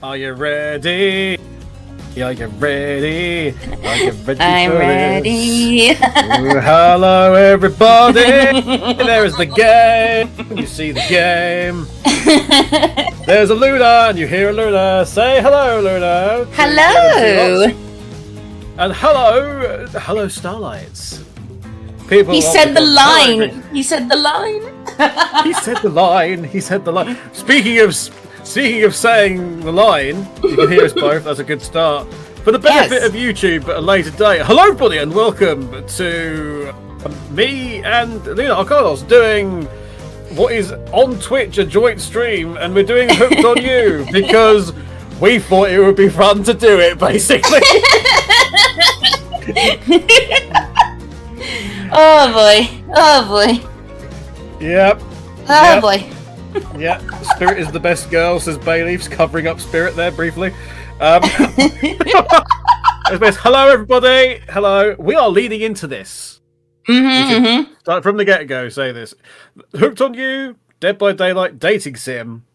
Are you ready? Are you ready? Are you ready? I'm ready. Hello, everybody. There is the game. You see the game. There's a Luna, and you hear a Luna. Say hello, Luna. Hello. And hello, Starlights. People. He said the line. He said the line. He said the line. He said the line. Speaking of saying the line, you can hear us both. That's a good start. For the benefit of YouTube at a later date, hello everybody and welcome to me and Lena Arcados doing what is on Twitch a joint stream, and we're doing Hooked on You because we thought it would be fun to do it, basically. Oh boy. Oh boy. Yep. Oh boy. Yeah, Spirit is the best girl, says Bayleaf's covering up Spirit there briefly. Hello, everybody. Hello. We are leading into this. Start from the get-go. Say this: Hooked on You, Dead by Daylight dating sim.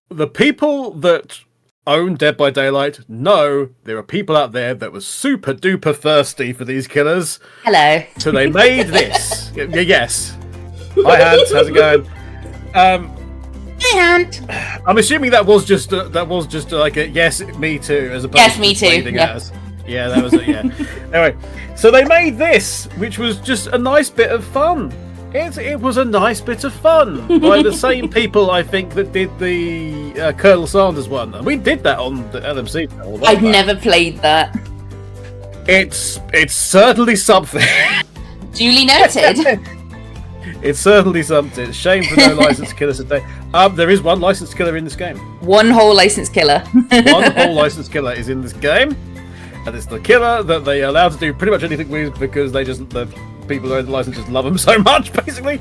The people that own Dead by Daylight know there are people out there that were super duper thirsty for these killers. Hello. So they made this. Yes. Hi, Hans. How's it going? And I'm assuming that was just like a yes, me too, as opposed yes, me to too. Yeah, that was it. Yeah. Anyway, so they made this, which was just a nice bit of fun. It was a nice bit of fun by the same people, I think, that did the Colonel Sanders one, and we did that on the LMC. I've never played that. It's certainly something. Duly noted. It's certainly something. Shame for no licensed killers today. There is one licensed killer in this game. One whole licensed killer. One whole licensed killer is in this game, and it's the killer that they are allowed to do pretty much anything with because the people who own the license just love them so much, basically.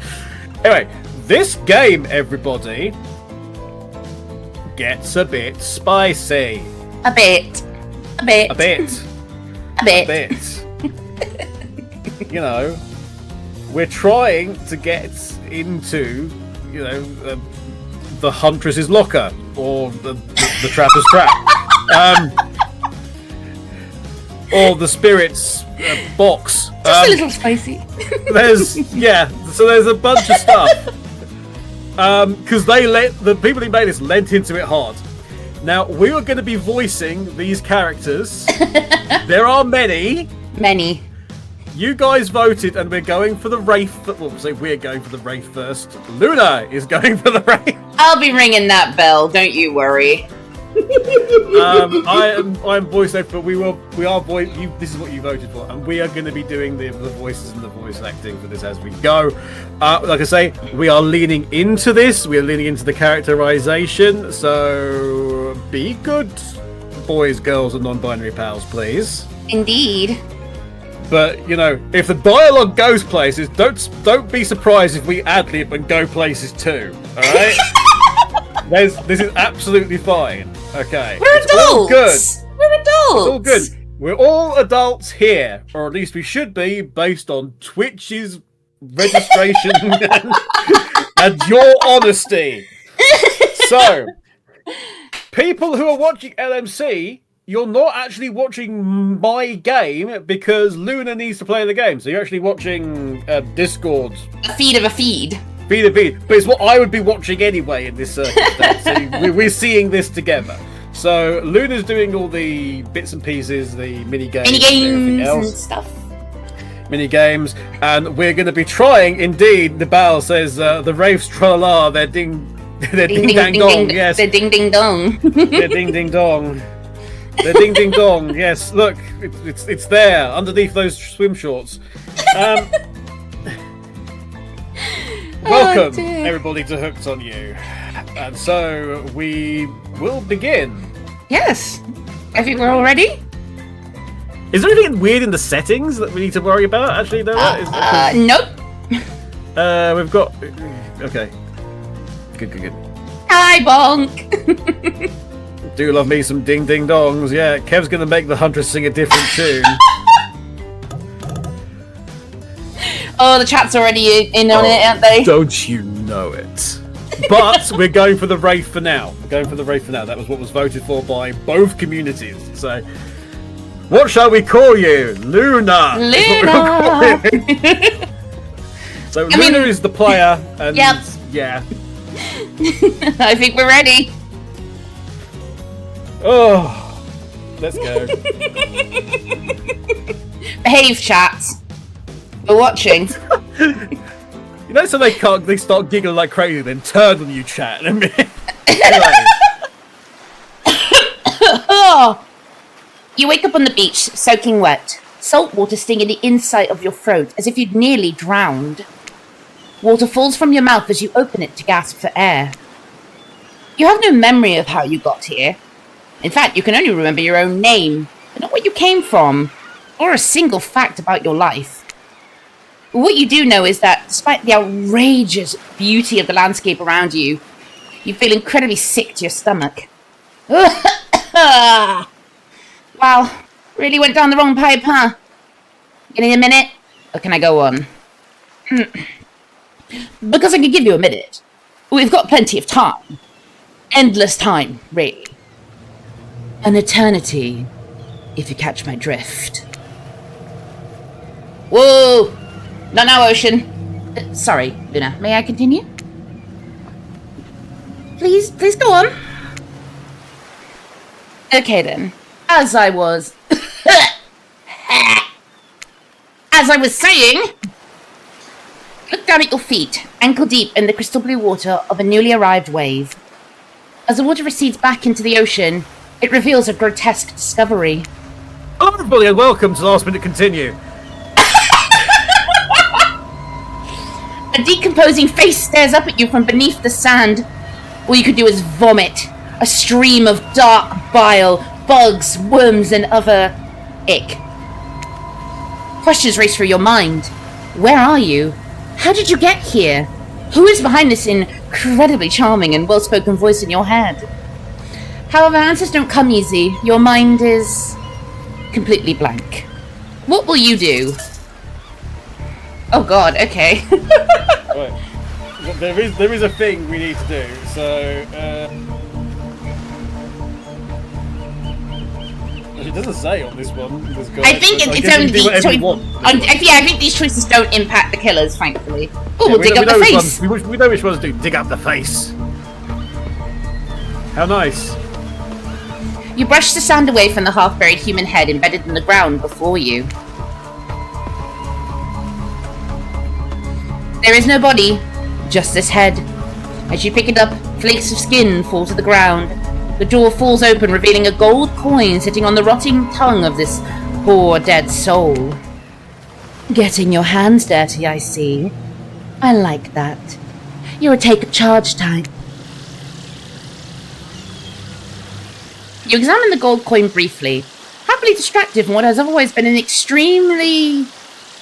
Anyway, this game, everybody, gets a bit spicy. A bit. You know. We're trying to get into, the Huntress's locker or the Trapper's trap, or the Spirit's box. Just a little spicy. So there's a bunch of stuff because the people who made this lent into it hard. Now we are going to be voicing these characters. There are many. You guys voted, and we're going for the Wraith. We're going for the Wraith first. Luna is going for the Wraith. I'll be ringing that bell. Don't you worry. I'm voice actor, but this is what you voted for, and we are going to be doing the voices and the voice acting for this as we go. Like I say, we are leaning into this. We are leaning into the characterization. So be good, boys, girls, and non-binary pals, please. Indeed. But if the dialogue goes places, don't be surprised if we ad-lib and go places too. All right? This is absolutely fine. Okay, we're adults. All good. We're adults. It's all good. We're all adults here, or at least we should be, based on Twitch's registration and your honesty. So, people who are watching LMC. You're not actually watching my game because Luna needs to play the game. So you're actually watching Discord. A feed of a feed. Feed. But it's what I would be watching anyway in this circumstance. So we're seeing this together. So Luna's doing all the bits and pieces, the mini-games and stuff. Mini-games. And we're going to be trying, indeed, the Bal says, the Wraiths tra-la-la, they're ding-dang-dong. Yes. They're ding-ding-dong. They're ding-ding-dong. The ding ding dong, yes. Look, it's there underneath those swim shorts. Welcome everybody to Hooked on You, and so we will begin. Yes, I think we're all ready. Is there anything weird in the settings that we need to worry about? Actually, no. Nope. We've got okay. Good. Hi, bonk. Do love me some ding ding dongs. Yeah, Kev's gonna make the Huntress sing a different tune. Oh, the chat's already in on it, aren't they? Don't you know it? But we're going for the Wraith for now. That was what was voted for by both communities. So, what shall we call you? Luna. Luna. So Luna is the player, and Yep. yeah. I think we're ready. Oh, let's go. Behave, chat. We're watching. You know, so they start giggling like crazy, then turn on you, chat in a minute. You wake up on the beach, soaking wet. Salt water stinging the inside of your throat, as if you'd nearly drowned. Water falls from your mouth as you open it to gasp for air. You have no memory of how you got here. In fact, you can only remember your own name, but not where you came from, or a single fact about your life. But what you do know is that, despite the outrageous beauty of the landscape around you, you feel incredibly sick to your stomach. Wow, really went down the wrong pipe, huh? You need a minute? Or can I go on? Because I can give you a minute. We've got plenty of time. Endless time, really. An eternity, if you catch my drift. Whoa! Not now, Ocean. Sorry, Luna. May I continue? Please go on. Okay then. As I was saying, look down at your feet, ankle deep in the crystal blue water of a newly arrived wave. As the water recedes back into the ocean, it reveals a grotesque discovery. Hello everybody and welcome to LastMinuteContinue. A decomposing face stares up at you from beneath the sand. All you could do is vomit. A stream of dark bile, bugs, worms, and other ick. Questions race through your mind. Where are you? How did you get here? Who is behind this incredibly charming and well-spoken voice in your head? However, answers don't come easy. Your mind is completely blank. What will you do? Oh god, okay. Right. There is a thing we need to do. So it doesn't say on this one. This guy, I think it's only I think these choices don't impact the killers, thankfully. Oh, we'll dig up the face. We know which ones to do. Dig up the face. How nice. You brush the sand away from the half-buried human head embedded in the ground before you. There is no body, just this head. As you pick it up, flakes of skin fall to the ground. The jaw falls open, revealing a gold coin sitting on the rotting tongue of this poor dead soul. Getting your hands dirty, I see. I like that. You're a take-charge type. You examine the gold coin briefly, happily distracted from what has otherwise been an extremely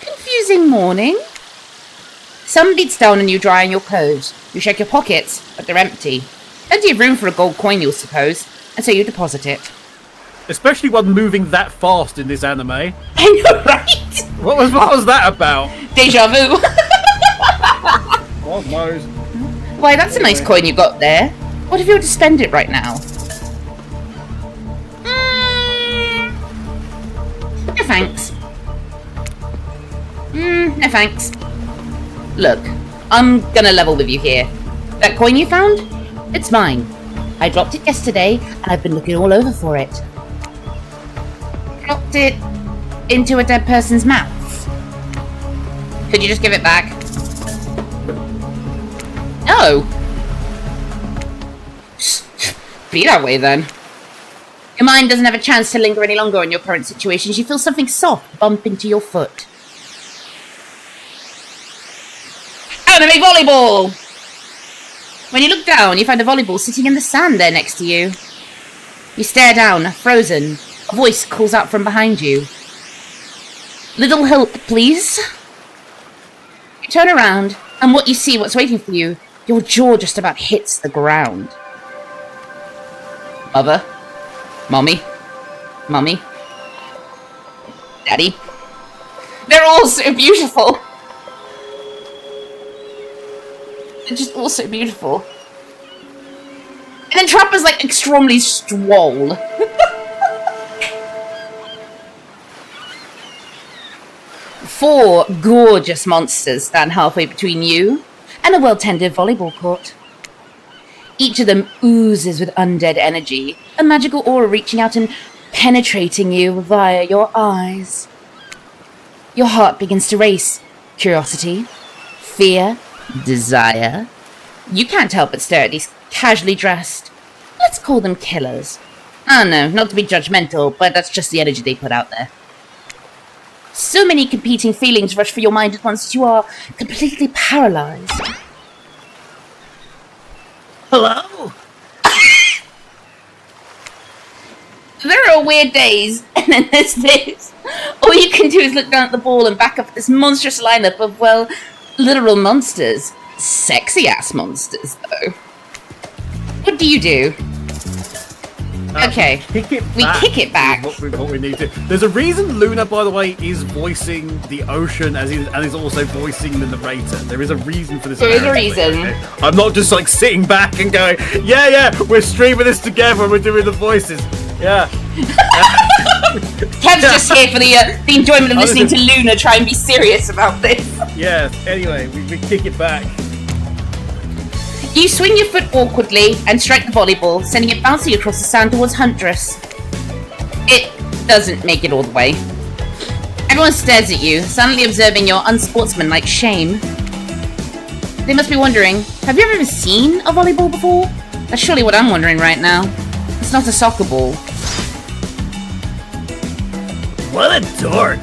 confusing morning. Sun beats down on you drying your clothes. You check your pockets, but they're empty. Plenty of room for a gold coin, you'll suppose, and so you deposit it. Especially one moving that fast in this anime. I know, right? What was that about? Deja vu. God knows. Why, that's a nice coin you got there. What if you were to spend it right now? No thanks. No thanks. Look, I'm gonna level with you here. That coin you found? It's mine. I dropped it yesterday, and I've been looking all over for it. Dropped it into a dead person's mouth. Could you just give it back? No. Be that way, then. Your mind doesn't have a chance to linger any longer on your current situation. You feel something soft bump into your foot. Anime volleyball! When you look down, you find a volleyball sitting in the sand there next to you. You stare down, frozen. A voice calls out from behind you. Little help, please? You turn around, and what you see, what's waiting for you, your jaw just about hits the ground. Mother? Mommy? Mummy? Daddy? They're all so beautiful. They're just all so beautiful. then Trapper's like extremely swole. Four gorgeous monsters stand halfway between you and a well-tended volleyball court. Each of them oozes with undead energy, a magical aura reaching out and penetrating you via your eyes. Your heart begins to race. Curiosity, fear, desire. You can't help but stare at these casually dressed, let's call them killers. I don't know, not to be judgmental, but that's just the energy they put out there. So many competing feelings rush through your mind at once that you are completely paralyzed. Hello? There are weird days, and then there's this. All you can do is look down at the ball and back up at this monstrous lineup of, well, literal monsters. Sexy-ass monsters, though. What do you do? Okay, we kick it back. What we need to. There's a reason Luna, by the way, is voicing the ocean and is also voicing the narrator. There is a reason for this. There is a reason. Okay? I'm not just like sitting back and going, yeah, we're streaming this together and we're doing the voices. Yeah. Kev's just here for the enjoyment of listening to Luna try and be serious about this. Yes, anyway, we kick it back. You swing your foot awkwardly and strike the volleyball, sending it bouncing across the sand towards Huntress. It doesn't make it all the way. Everyone stares at you, silently observing your unsportsmanlike shame. They must be wondering, have you ever seen a volleyball before? That's surely what I'm wondering right now. It's not a soccer ball. What a dork!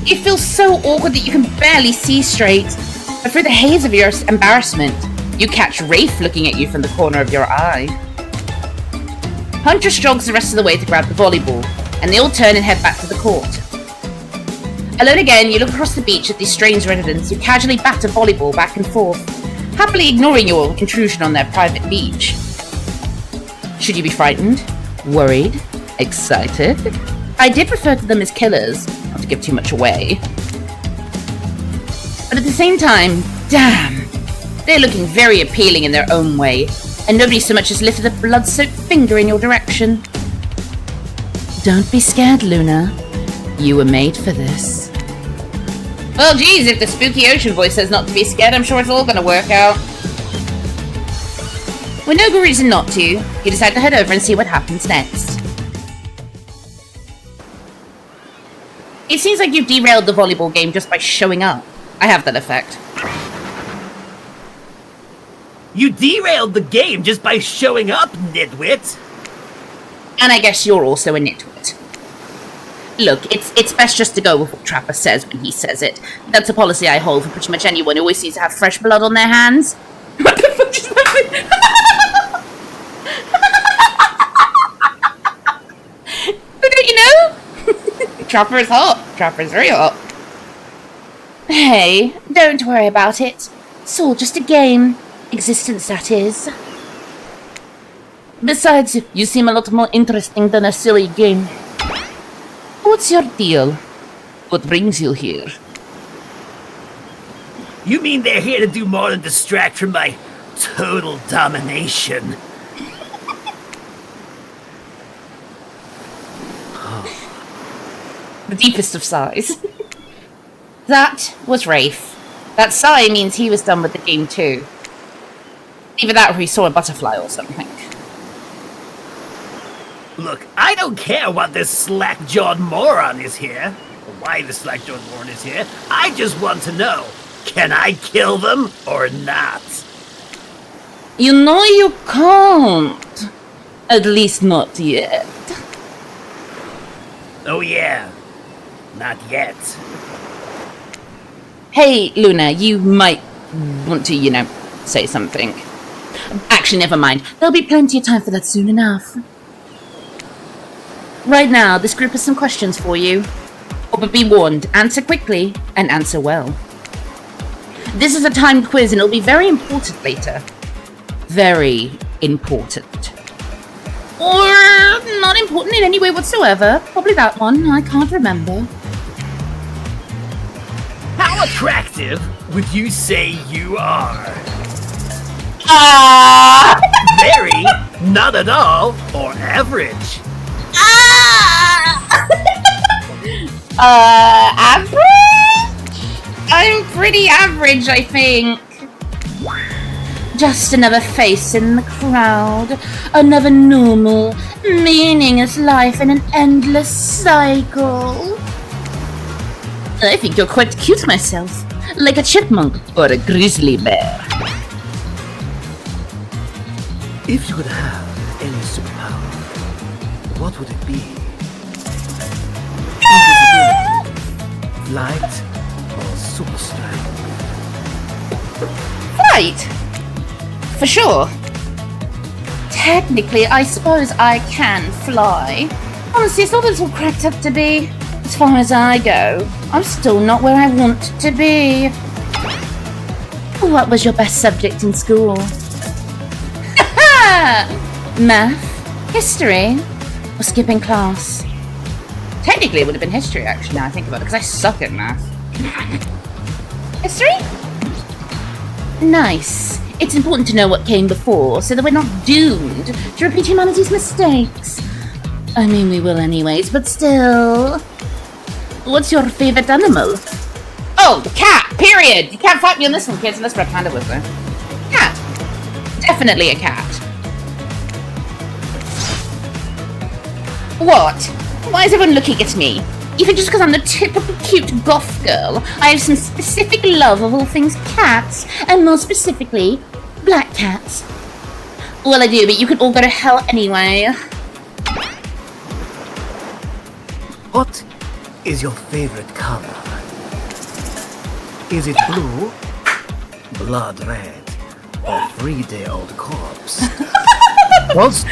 You feel so awkward that you can barely see straight. But through the haze of your embarrassment, you catch Wraith looking at you from the corner of your eye. Huntress jogs the rest of the way to grab the volleyball, and they all turn and head back to the court. Alone again, you look across the beach at these strange residents who casually bat a volleyball back and forth, happily ignoring your intrusion on their private beach. Should you be frightened? Worried? Excited? I did refer to them as killers, not to give too much away. But at the same time, damn, they're looking very appealing in their own way, and nobody so much as lifted a blood-soaked finger in your direction. Don't be scared, Luna. You were made for this. Well, geez, if the spooky ocean voice says not to be scared, I'm sure it's all gonna work out. With no good reason not to, you decide to head over and see what happens next. It seems like you've derailed the volleyball game just by showing up. I have that effect. You derailed the game just by showing up, nitwit! And I guess you're also a nitwit. Look, it's best just to go with what Trapper says when he says it. That's a policy I hold for pretty much anyone who always seems to have fresh blood on their hands. What the fuck just happened? Don't you know? Trapper is hot. Trapper is very hot. Hey, don't worry about it. It's all just a game. Existence, that is. Besides, you seem a lot more interesting than a silly game. What's your deal? What brings you here? You mean they're here to do more than distract from my total domination? The deepest of sighs. That was Wraith. That sigh means he was done with the game too. Either that or he saw a butterfly or something. Look, I don't care what this slack-jawed moron is here, or why the slack-jawed moron is here. I just want to know, can I kill them or not? You know you can't. At least not yet. Oh yeah, not yet. Hey, Luna, you might want to, say something. Actually, never mind. There'll be plenty of time for that soon enough. Right now, this group has some questions for you. But be warned, answer quickly and answer well. This is a timed quiz and it'll be very important later. Very important. Or not important in any way whatsoever. Probably that one. I can't remember. How attractive would you say you are? Ah! Very, not at all, or average. Average? I'm pretty average, I think. Just another face in the crowd. Another normal, meaningless life in an endless cycle. I think you're quite cute myself. Like a chipmunk or a grizzly bear. If you could have any superpower, what would it be? Invisibility, flight, or super strength? Flight! For sure. Technically, I suppose I can fly. Honestly, it's not as all cracked up to be. As far as I go, I'm still not where I want to be. What was your best subject in school? Math? History? Or skipping class? Technically, it would have been history, actually, now I think about it, because I suck at math. History? Nice. It's important to know what came before, so that we're not doomed to repeat humanity's mistakes. I mean, we will anyways, but still. What's your favorite animal? Oh, cat, period! You can't fight me on this one, kids, unless Red Panda was there. Cat. Definitely a cat. What? Why is everyone looking at me? Even just because I'm the typical cute goth girl, I have some specific love of all things cats, and more specifically, black cats. Well, I do, but you can all go to hell anyway. What is your favorite color? Is it blue, blood red, or 3-day-old corpse?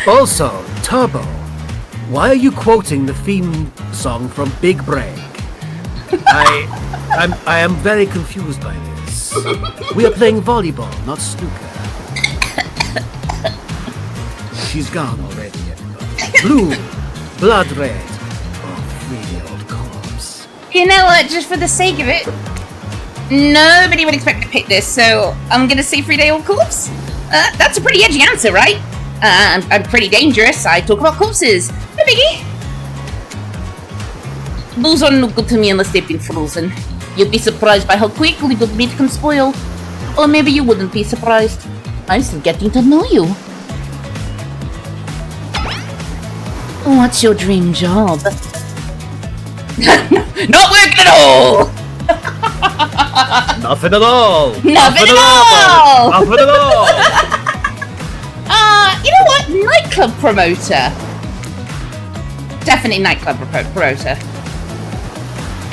Also, Turbo, why are you quoting the theme song from Big Break? I am very confused by this. We are playing volleyball, not snooker. She's gone already, everybody. Blue, blood red, or 3-day-old corpse. You know what, just for the sake of it, nobody would expect me to pick this, so I'm gonna say 3-day-old corpse. That's a pretty edgy answer, right? I'm pretty dangerous. I talk about corpses. No biggie. Bulls are no good to me unless they've been frozen. You'd be surprised by how quickly good meat can spoil. Or maybe you wouldn't be surprised. I'm still getting to know you. What's your dream job? Not working at all! Nothing at all! Nothing at all! Nothing at all! You know what? Nightclub promoter. Definitely nightclub promoter.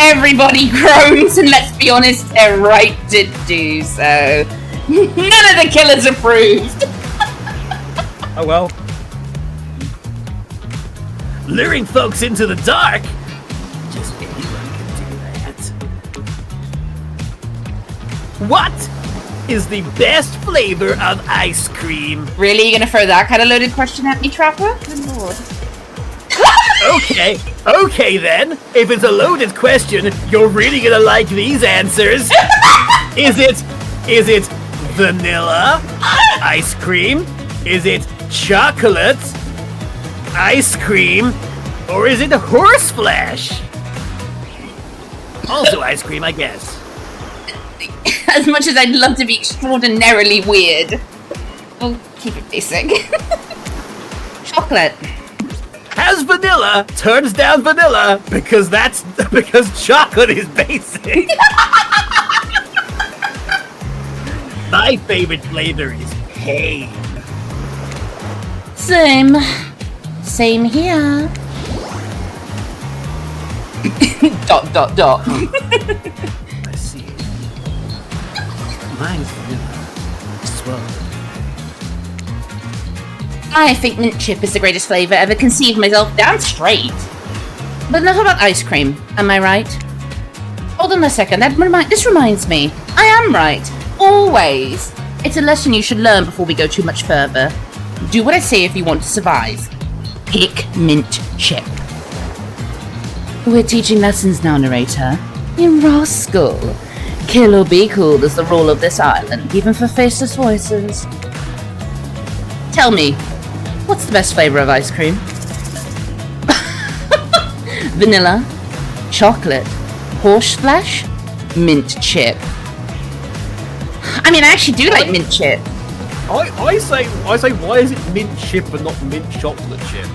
Everybody groans, and let's be honest, they're right to do so. None of the killers approved. Oh well. Luring folks into the dark? Just anyone can do that. What is the best flavor of ice cream? Really? You gonna throw that kind of loaded question at me, Trapper? Good lord. Okay then. If it's a loaded question, you're really gonna like these answers. Is it vanilla ice cream? Is it chocolate ice cream? Or is it horse flesh? Also ice cream, I guess. As much as I'd love to be extraordinarily weird, we'll keep it basic. Chocolate. Has vanilla turns down vanilla because chocolate is basic. My favorite flavor is pain. Same here. ... I see. Mine's vanilla. Swirl. I think mint chip is the greatest flavor ever conceived myself, damn straight. But enough about ice cream, am I right? Hold on a second, this reminds me. I am right. Always. It's a lesson you should learn before we go too much further. Do what I say if you want to survive. Pick mint chip. We're teaching lessons now, narrator. You rascal. Kill or be cool is the rule of this island, even for faceless voices. Tell me, what's the best flavor of ice cream? Vanilla, chocolate, horseradish, mint chip. I mean, I actually do like mint chip. I say, why is it mint chip and not mint chocolate chip?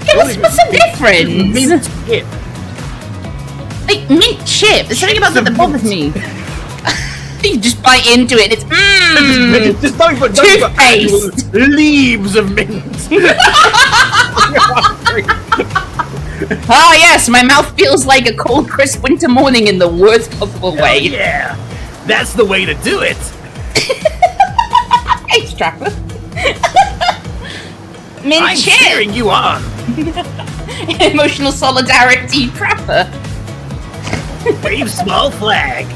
Yeah, what's the difference? Mint chip. Like, mint chip. There's something about that that bothers me. You just bite into it, it's Just don't put toothpaste. Leaves of mint. Ah, yes, my mouth feels like a cold, crisp winter morning in the worst possible way. Yeah, that's the way to do it. Hey, Strapper. Mint I'm chip. cheering you on. Emotional solidarity, Trapper. Wave small flag.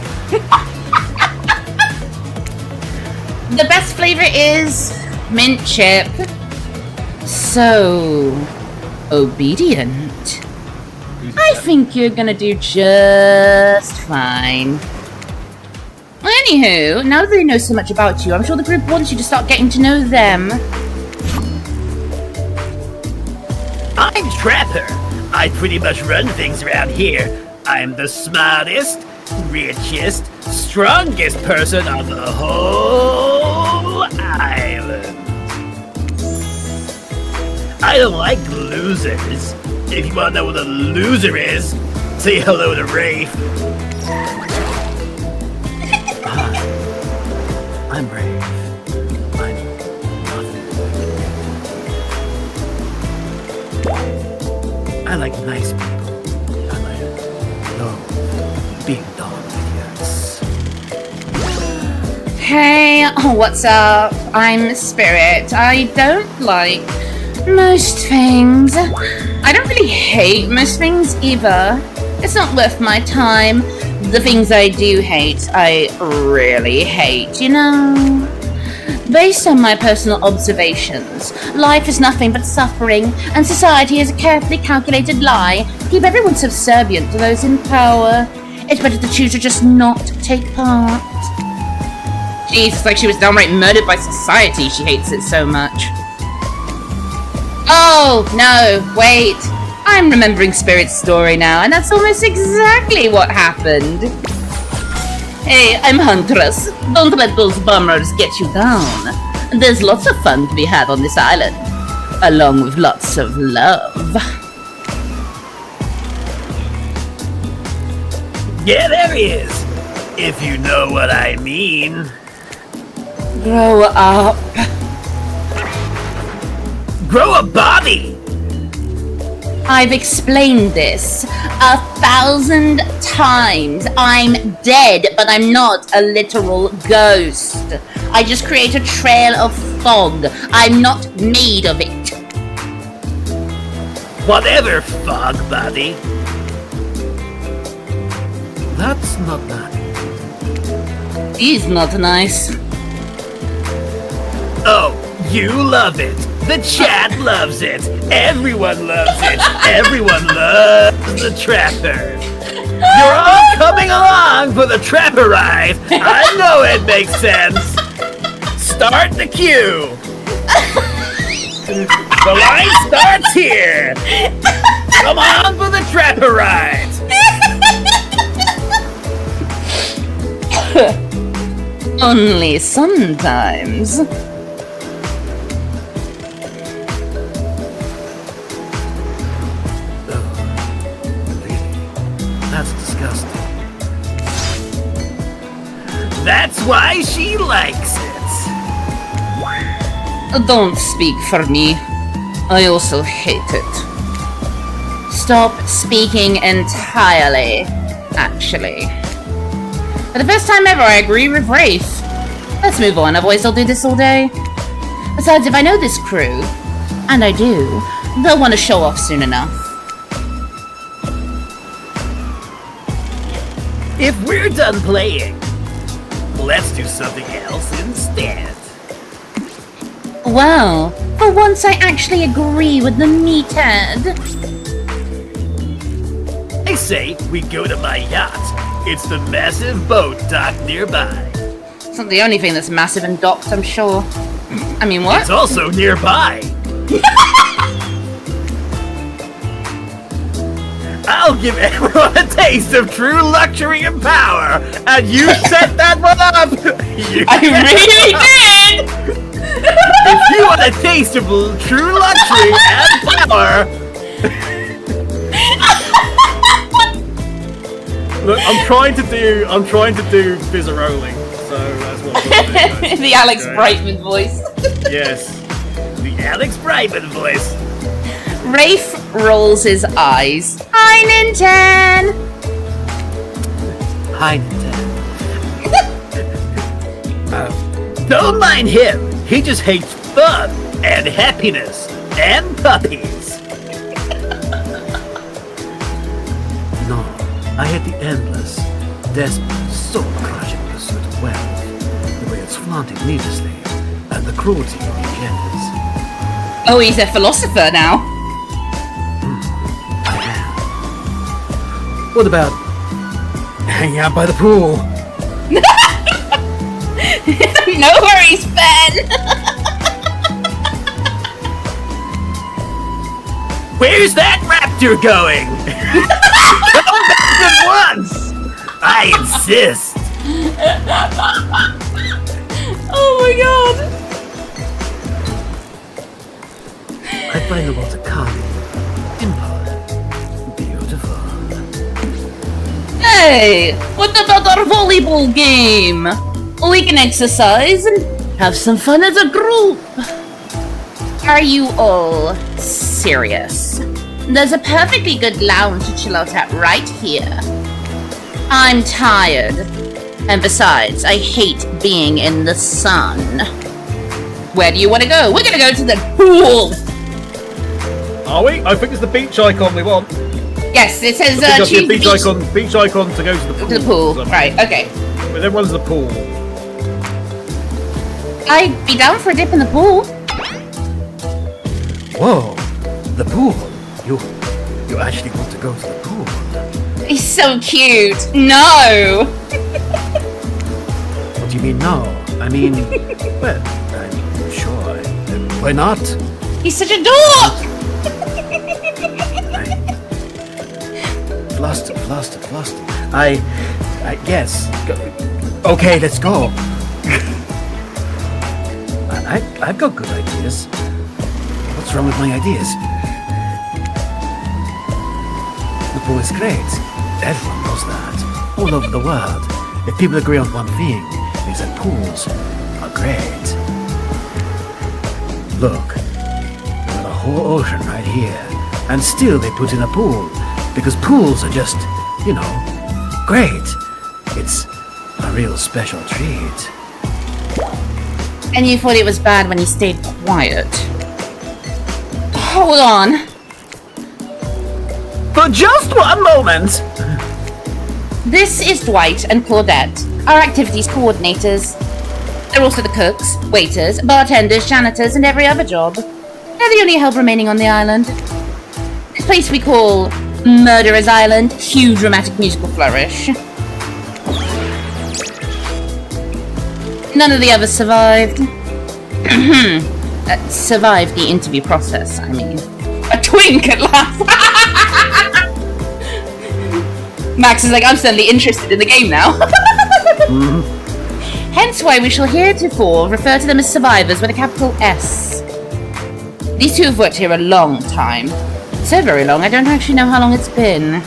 The best flavor is mint chip. So obedient. I think you're gonna do just fine. Anywho, now that they know so much about you, I'm sure the group wants you to start getting to know them. I'm Trapper. I pretty much run things around here. I'm the smartest, richest, strongest person on the whole island. I don't like losers. If you want to know what a loser is, say hello to Wraith. I'm brave. I'm nothing. I like nice people. I like big dog idiots. Hey, what's up? I'm Spirit. I don't like most things. I don't really hate most things either. It's not worth my time. The things I do hate, I really hate, you know? Based on my personal observations, life is nothing but suffering, and society is a carefully calculated lie to keep everyone subservient to those in power. It's better to choose to just not take part. Jeez, it's like she was downright murdered by society. She hates it so much. Oh, no, wait. I'm remembering Spirit's story now, and that's almost exactly what happened. Hey, I'm Huntress. Don't let those bummers get you down. There's lots of fun to be had on this island, along with lots of love. Yeah, there he is. If you know what I mean. Grow up. Grow a body. I've explained this 1,000 times. I'm dead, but I'm not a literal ghost. I just create a trail of fog. I'm not made of it. Whatever, fog body. That's not nice. He's not nice. Oh, you love it. The chat loves it. Everyone loves it. Everyone loves the Trapper. You're all coming along for the Trapper ride. I know it makes sense. Start the queue. The line starts here. Come on for the Trapper ride. Only sometimes. That's disgusting. That's why she likes it. Don't speak for me. I also hate it. Stop speaking entirely, actually. For the first time ever, I agree with Wraith. Let's move on, otherwise I'll do this all day. Besides, if I know this crew, and I do, they'll want to show off soon enough. If we're done playing, let's do something else instead. Well, for once I actually agree with the meathead. I say we go to my yacht. It's the massive boat docked nearby. It's not the only thing that's massive and docked, I'm sure. I mean, what? It's also nearby. I'll give everyone a taste of true luxury and power, and you set that one up. I really did. If you want a taste of true luxury and power. Look, I'm trying to do Fizzaroli, so that's what I'm gonna do. The Alex Brightman voice. Yes. The Alex Brightman voice. Wraith rolls his eyes. Hi, Ninten! Hi, Ninten. Don't mind him. He just hates fun and happiness and puppies. No, I hate the endless, desperate, soul-crushing pursuit of wealth, the way it's flaunted needlessly, and the cruelty of the agendas. Oh, he's a philosopher now. I am. What about hanging out by the pool? No worries, Ben! Where's that raptor going? Come back at once! I insist! Oh my god! I find the water calming, impulsive, beautiful. Hey! What about our volleyball game? We can exercise and have some fun as a group. Are you all serious? There's a perfectly good lounge to chill out at right here. I'm tired. And besides, I hate being in the sun. Where do you want to go? We're gonna go to the pool! Are we? I think it's the beach icon we want. Yes, it says Choose choose the beach icon to go to the pool. to the pool. Right, okay. But everyone's the pool. I'd be down for a dip in the pool. Whoa, the pool. You actually want to go to the pool? He's so cute. No! What do you mean no? I mean, well, I'm sure. Why not? He's such a dork! Flustered. Yes. Okay, let's go. I've got good ideas. What's wrong with my ideas? The pool is great. Everyone knows that. All over the world. If people agree on one thing, it's that pools are great. Look, we've got a whole ocean right here, and still they put in a pool, because pools are just, great. It's a real special treat. And you thought it was bad when he stayed quiet. Hold on. For just one moment! This is Dwight and Claudette, our activities coordinators. They're also the cooks, waiters, bartenders, janitors, and every other job. They're the only help remaining on the island. This place we call Murderer's Island. Huge dramatic musical flourish. None of the others survived. Survived the interview process, I mean. A twink at last! Max is like, I'm suddenly interested in the game now. Hence why we shall heretofore refer to them as survivors with a capital S. These two have worked here a long time. So very long, I don't actually know how long it's been.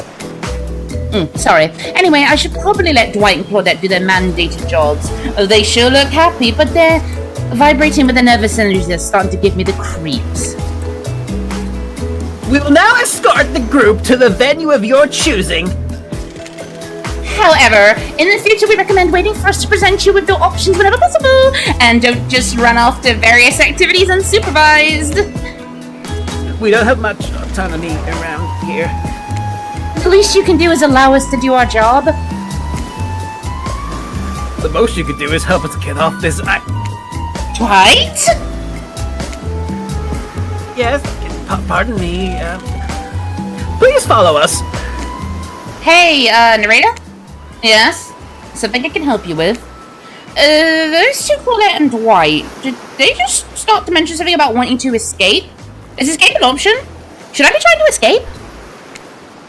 Sorry. Anyway, I should probably let Dwight and Claudette do their mandated jobs. Oh, they sure look happy, but they're vibrating with a nervous energy that's starting to give me the creeps. We will now escort the group to the venue of your choosing. However, in the future we recommend waiting for us to present you with your options whenever possible, and don't just run off to various activities unsupervised. We don't have much autonomy around here. The least you can do is allow us to do our job. The most you could do is help us get off this Dwight? Yes, pardon me. Please follow us. Hey, narrator? Yes? Something I can help you with? Those two, Claudette and Dwight, did they just start to mention something about wanting to escape? Is escape an option? Should I be trying to escape?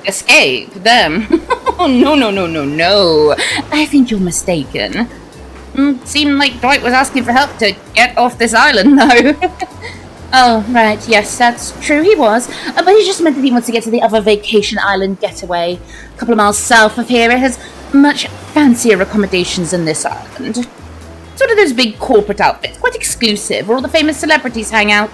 Escape? Them? Oh, no. I think you're mistaken. Seemed like Dwight was asking for help to get off this island, though. Oh, right, yes, that's true, he was. But he just meant that he wants to get to the other vacation island getaway. A couple of miles south of here, it has much fancier accommodations than this island. It's one of those big corporate outfits, quite exclusive, where all the famous celebrities hang out.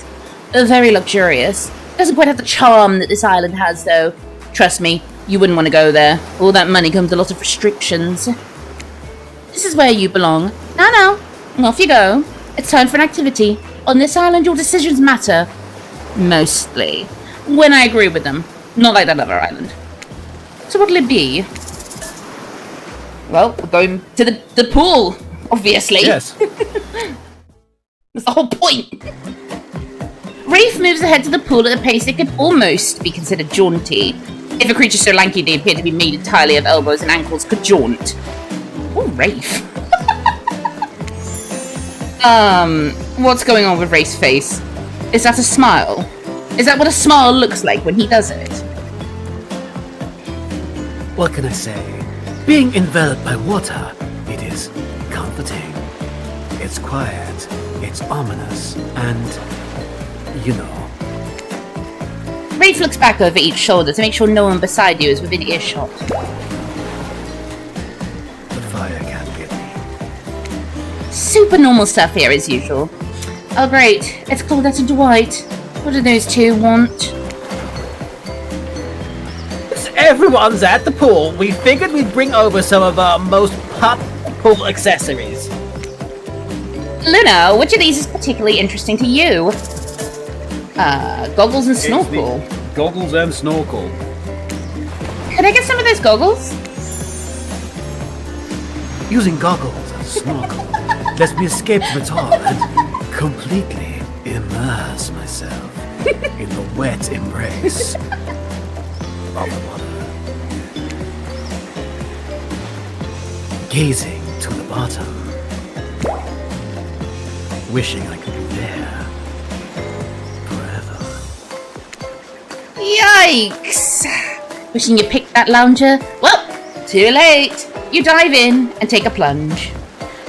Very luxurious. Doesn't quite have the charm that this island has, though. Trust me, you wouldn't want to go there. All that money comes with a lot of restrictions. This is where you belong. Now, off you go. It's time for an activity. On this island, your decisions matter. Mostly. When I agree with them. Not like that other island. So what'll it be? Well, we're going to the pool, obviously. Yes. That's the whole point. Wraith moves ahead to the pool at a pace that could almost be considered jaunty. If a creature so lanky they appear to be made entirely of elbows and ankles could jaunt. Oh, Wraith. What's going on with Wraith's face? Is that a smile? Is that what a smile looks like when he does it? What can I say? Being enveloped by water, it is comforting. It's quiet, it's ominous, and, you know. Wraith looks back over each shoulder to make sure no one beside you is within earshot. The fire can't get me. Super normal stuff here as usual. Oh great, it's Claudette and Dwight. What do those two want? Everyone's at the pool. We figured we'd bring over some of our most pop pool accessories. Luna, which of these is particularly interesting to you? Goggles and snorkel. Goggles and snorkel. Could I get some of those goggles? Using goggles and snorkel lets me escape from it all and completely immerse myself in the wet embrace of the water. Gazing to the bottom, wishing I could be there forever. Yikes! Wishing you picked that lounger? Well, too late. You dive in and take a plunge.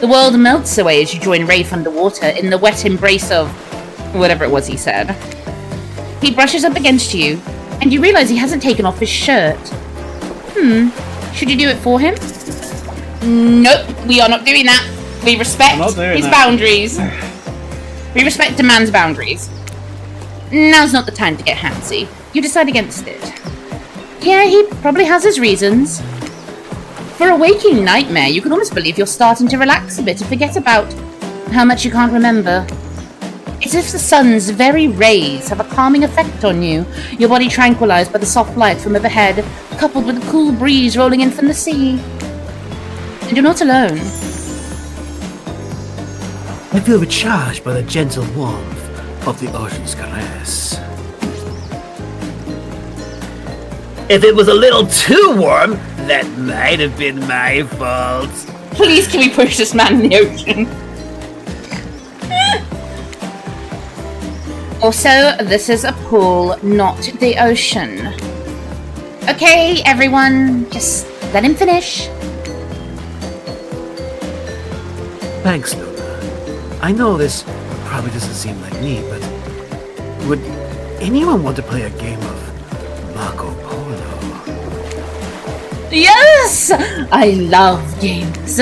The world melts away as you join Wraith underwater in the wet embrace of whatever it was he said. He brushes up against you, and you realize he hasn't taken off his shirt. Should you do it for him? Nope, we are not doing that. We respect his boundaries. We respect a man's boundaries. Now's not the time to get handsy. You decide against it. Yeah, he probably has his reasons. For a waking nightmare, you can almost believe you're starting to relax a bit and forget about how much you can't remember. It's as if the sun's very rays have a calming effect on you, your body tranquilized by the soft light from overhead, coupled with the cool breeze rolling in from the sea. And you're not alone. I feel recharged by the gentle warmth of the ocean's caress. If it was a little too warm, that might have been my fault. Please, can we push this man in the ocean? Also, this is a pool, not the ocean. Okay, everyone, just let him finish. Thanks, Luna. I know this probably doesn't seem like me, but would anyone want to play a game of Marco Polo? Yes! I love games.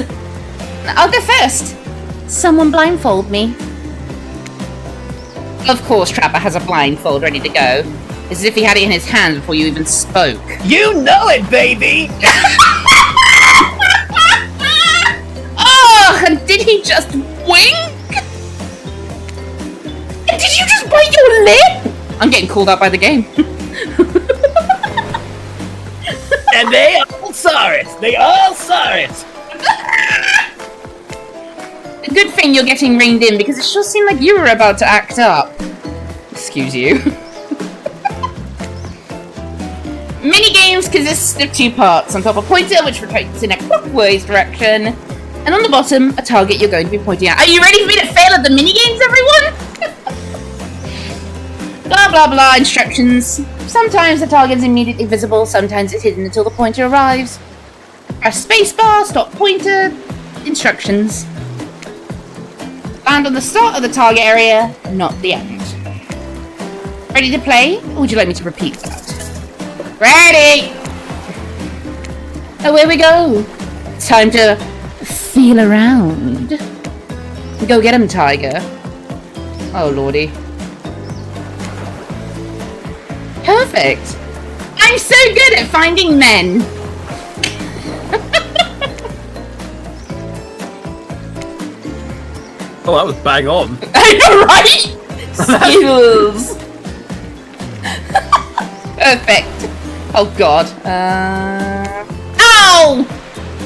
I'll go first. Someone blindfold me. Of course, Trapper has a blindfold ready to go. As if he had it in his hand before you even spoke. You know it, baby! Oh, and did he just wink? And did you just bite your lip? I'm getting called out by the game. And they all saw it! They all saw it! Good thing you're getting reined in, because it sure seemed like you were about to act up. Excuse you. Minigames consist of two parts. On top of a pointer, which rotates in a clockwise direction, And on the bottom, a target you're going to be pointing at. Are you ready for me to fail at the minigames, everyone? Blah, blah, blah, instructions. Sometimes the target's immediately visible, sometimes it's hidden until the pointer arrives. Press spacebar, stop pointer, instructions. Land on the start of the target area, not the end. Ready to play? Or would you like me to repeat that? Ready! Away we go. It's time to feel around. Go get him, Tiger. Oh, lordy. Perfect. I'm so good at finding men. Oh, that was bang on. I know, right? Skills. Perfect. Oh, God. Ow!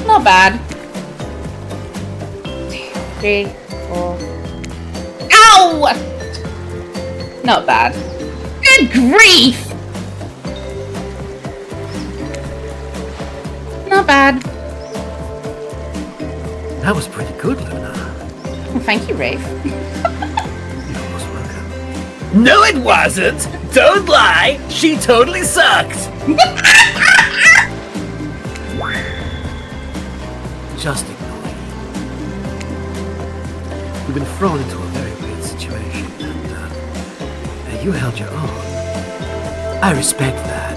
Not bad. 3, 4. Ow! Not bad. Good grief! Not bad. That was pretty good, Luna. Well, thank you, Wraith. You're most welcome. No, it wasn't. Don't lie. She totally sucked. Just ignore it. We've been thrown into a very weird situation, and you held your own. I respect that.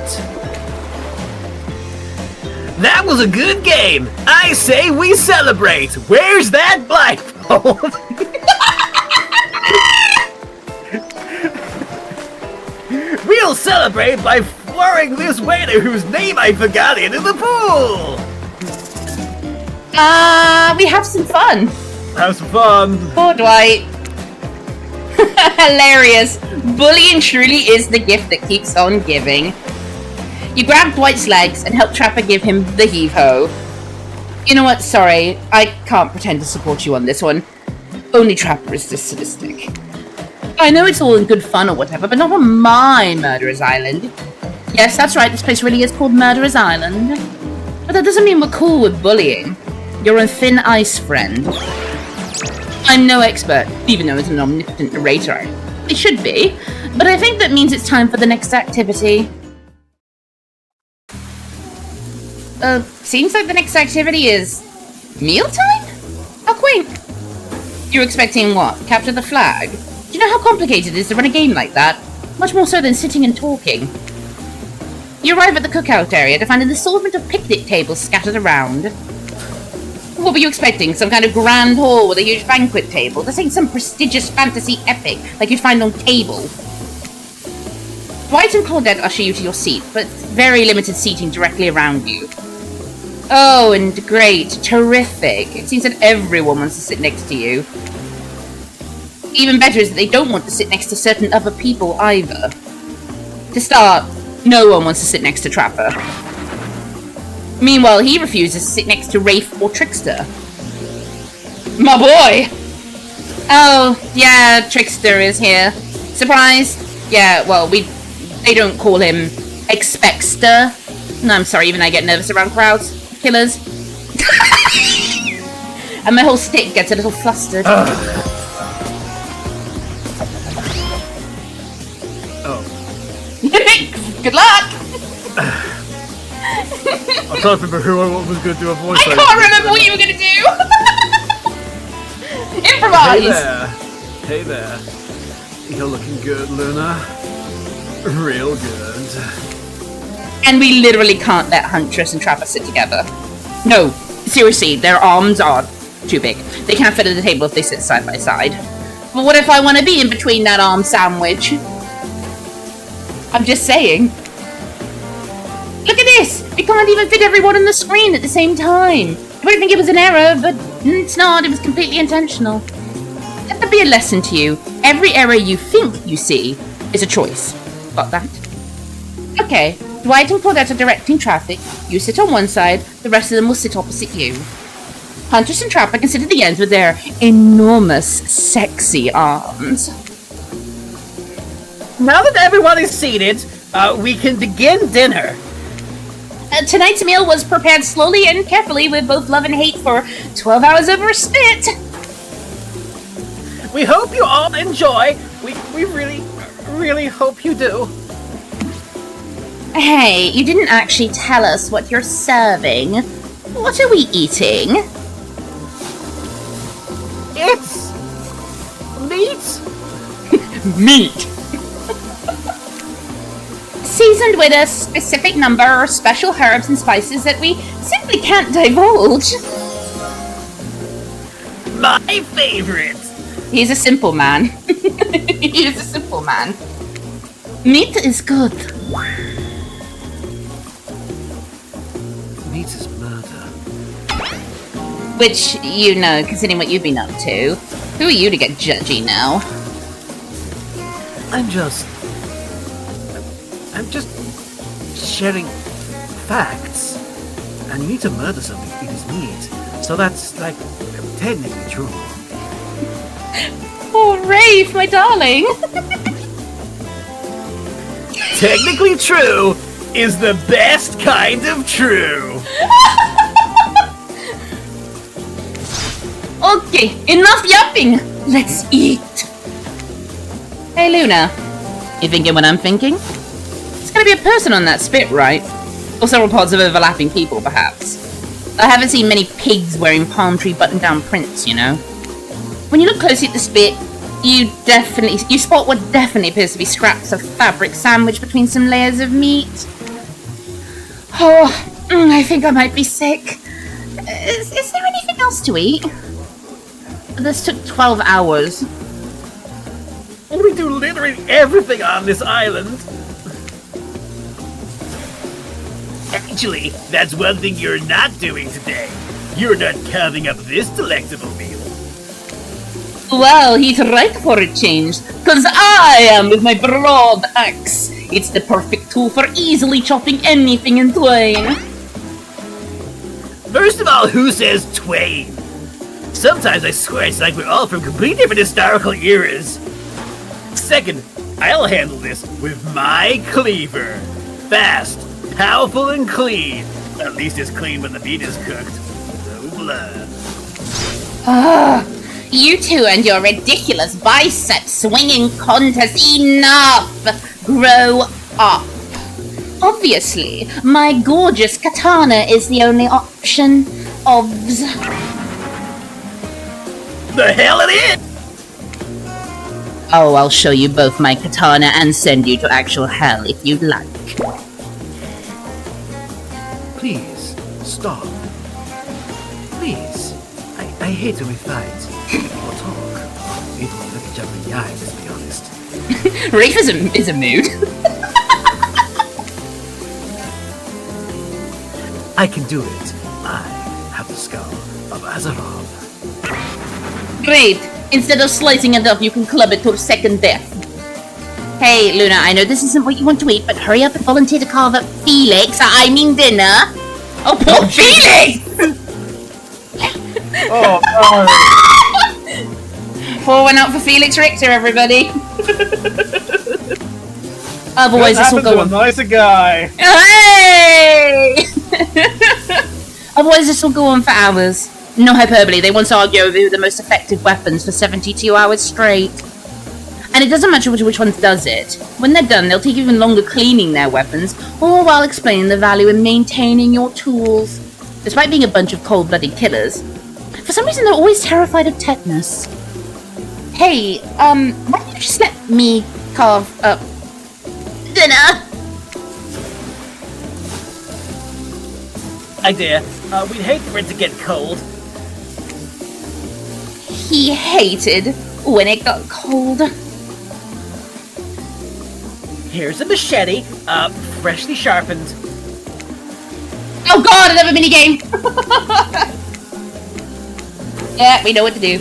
That was a good game. I say we celebrate. Where's that blindfold? We'll celebrate by throwing this waiter whose name I forgot into the pool. We have some fun. Have some fun. Poor Dwight. Hilarious. Bullying truly is the gift that keeps on giving. You grab Dwight's legs and help Trapper give him the heave-ho. You know what? Sorry, I can't pretend to support you on this one. Only Trapper is this sadistic. I know it's all in good fun or whatever, but not on my Murderer's Island. Yes, that's right, this place really is called Murderer's Island. But that doesn't mean we're cool with bullying. You're on thin ice, friend. I'm no expert, even though it's an omnipotent narrator. It should be, but I think that means it's time for the next activity. Seems like the next activity is mealtime? How quaint. You're expecting what? Capture the flag? Do you know how complicated it is to run a game like that? Much more so than sitting and talking. You arrive at the cookout area to find an assortment of picnic tables scattered around. What were you expecting? Some kind of grand hall with a huge banquet table? This ain't some prestigious fantasy epic like you'd find on cable. Dwight and Claudette usher you to your seat, but very limited seating directly around you. Oh, and great, terrific. It seems that everyone wants to sit next to you. Even better is that they don't want to sit next to certain other people either. To start, no one wants to sit next to Trapper. Meanwhile, he refuses to sit next to Wraith or Trickster. My boy! Oh, yeah, Trickster is here. Surprised? Yeah, well, they don't call him Expecster. No, I'm sorry, even I get nervous around crowds. Killers. And my whole stick gets a little flustered. Oh. Good luck! I'm trying to remember who I was going to do a voice. I can't remember what you were going to do! Improvise! Hey there. You're looking good, Luna. Real good. And we literally can't let Huntress and Trapper sit together. No, seriously, their arms are too big. They can't fit at the table if they sit side by side. But what if I want to be in between that arm sandwich? I'm just saying. Look at this! We can't even fit everyone on the screen at the same time. You might think it was an error, but it's not. It was completely intentional. Let that be a lesson to you. Every error you think you see is a choice. Got that? Okay, Dwight and Claudette are directing traffic. You sit on one side, the rest of them will sit opposite you. Huntress and Trapper can sit at the ends with their enormous, sexy arms. Now that everyone is seated, we can begin dinner. Tonight's meal was prepared slowly and carefully with both love and hate for 12 hours over a spit. We hope you all enjoy. We really, really hope you do. Hey, you didn't actually tell us what you're serving. What are we eating? It's meat. Meat. Seasoned with a specific number of special herbs and spices that we simply can't divulge. My favorite. He's a simple man. He is a simple man. Meat is good. Meat is murder. Which, you know, considering what you've been up to. Who are you to get judgy now? I'm just sharing facts. And you need to murder something to eat his meat. So that's, like, technically true. Oh, Wraith, my darling. Technically true is the best kind of true. Okay, enough yapping. Let's eat. Hey, Luna. You thinking what I'm thinking? There's gonna be a person on that spit, right? Or several pods of overlapping people, perhaps. I haven't seen many pigs wearing palm tree button-down prints, you know. When you look closely at the spit, you spot what definitely appears to be scraps of fabric sandwiched between some layers of meat. Oh, I think I might be sick. Is there anything else to eat? This took 12 hours. And we do literally everything on this island. Actually, that's one thing you're not doing today. You're not carving up this delectable meal. Well, he's right for a change, cause I am with my broad axe. It's the perfect tool for easily chopping anything in twain. First of all, who says twain? Sometimes I swear it's like we're all from completely different historical eras. Second, I'll handle this with my cleaver. Fast, powerful, and clean. At least it's clean when the meat is cooked. No blood. You two and your ridiculous bicep swinging contest, enough! Grow up. Obviously, my gorgeous katana is the only option. Obs. The hell it is! Oh, I'll show you both my katana and send you to actual hell if you'd like. Please, stop. Please. I hate when we fight. Or talk. We don't look each other in the eye, let's be honest. Wraith is a mood. I can do it. I have the skull of Azeroth. Great. Instead of slicing it up, you can club it to a second death. Hey, Luna, I know this isn't what you want to eat, but hurry up and volunteer to carve up Felix. I mean dinner. Oh, poor Felix! Oh, no. Pour one out for Felix Richter, everybody. Otherwise, this will go on. Nicer guy. Hey! Otherwise, this will go on for hours. No hyperbole, they once argue over who the most effective weapons for 72 hours straight. And it doesn't matter which one does it. When they're done, they'll take even longer cleaning their weapons, all while explaining the value in maintaining your tools. Despite being a bunch of cold-blooded killers, for some reason they're always terrified of tetanus. Hey, why don't you just let me carve up dinner? Idea. We'd hate for it to get cold. He hated when it got cold. Here's a machete, freshly sharpened. Oh god, another minigame! Yeah, we know what to do,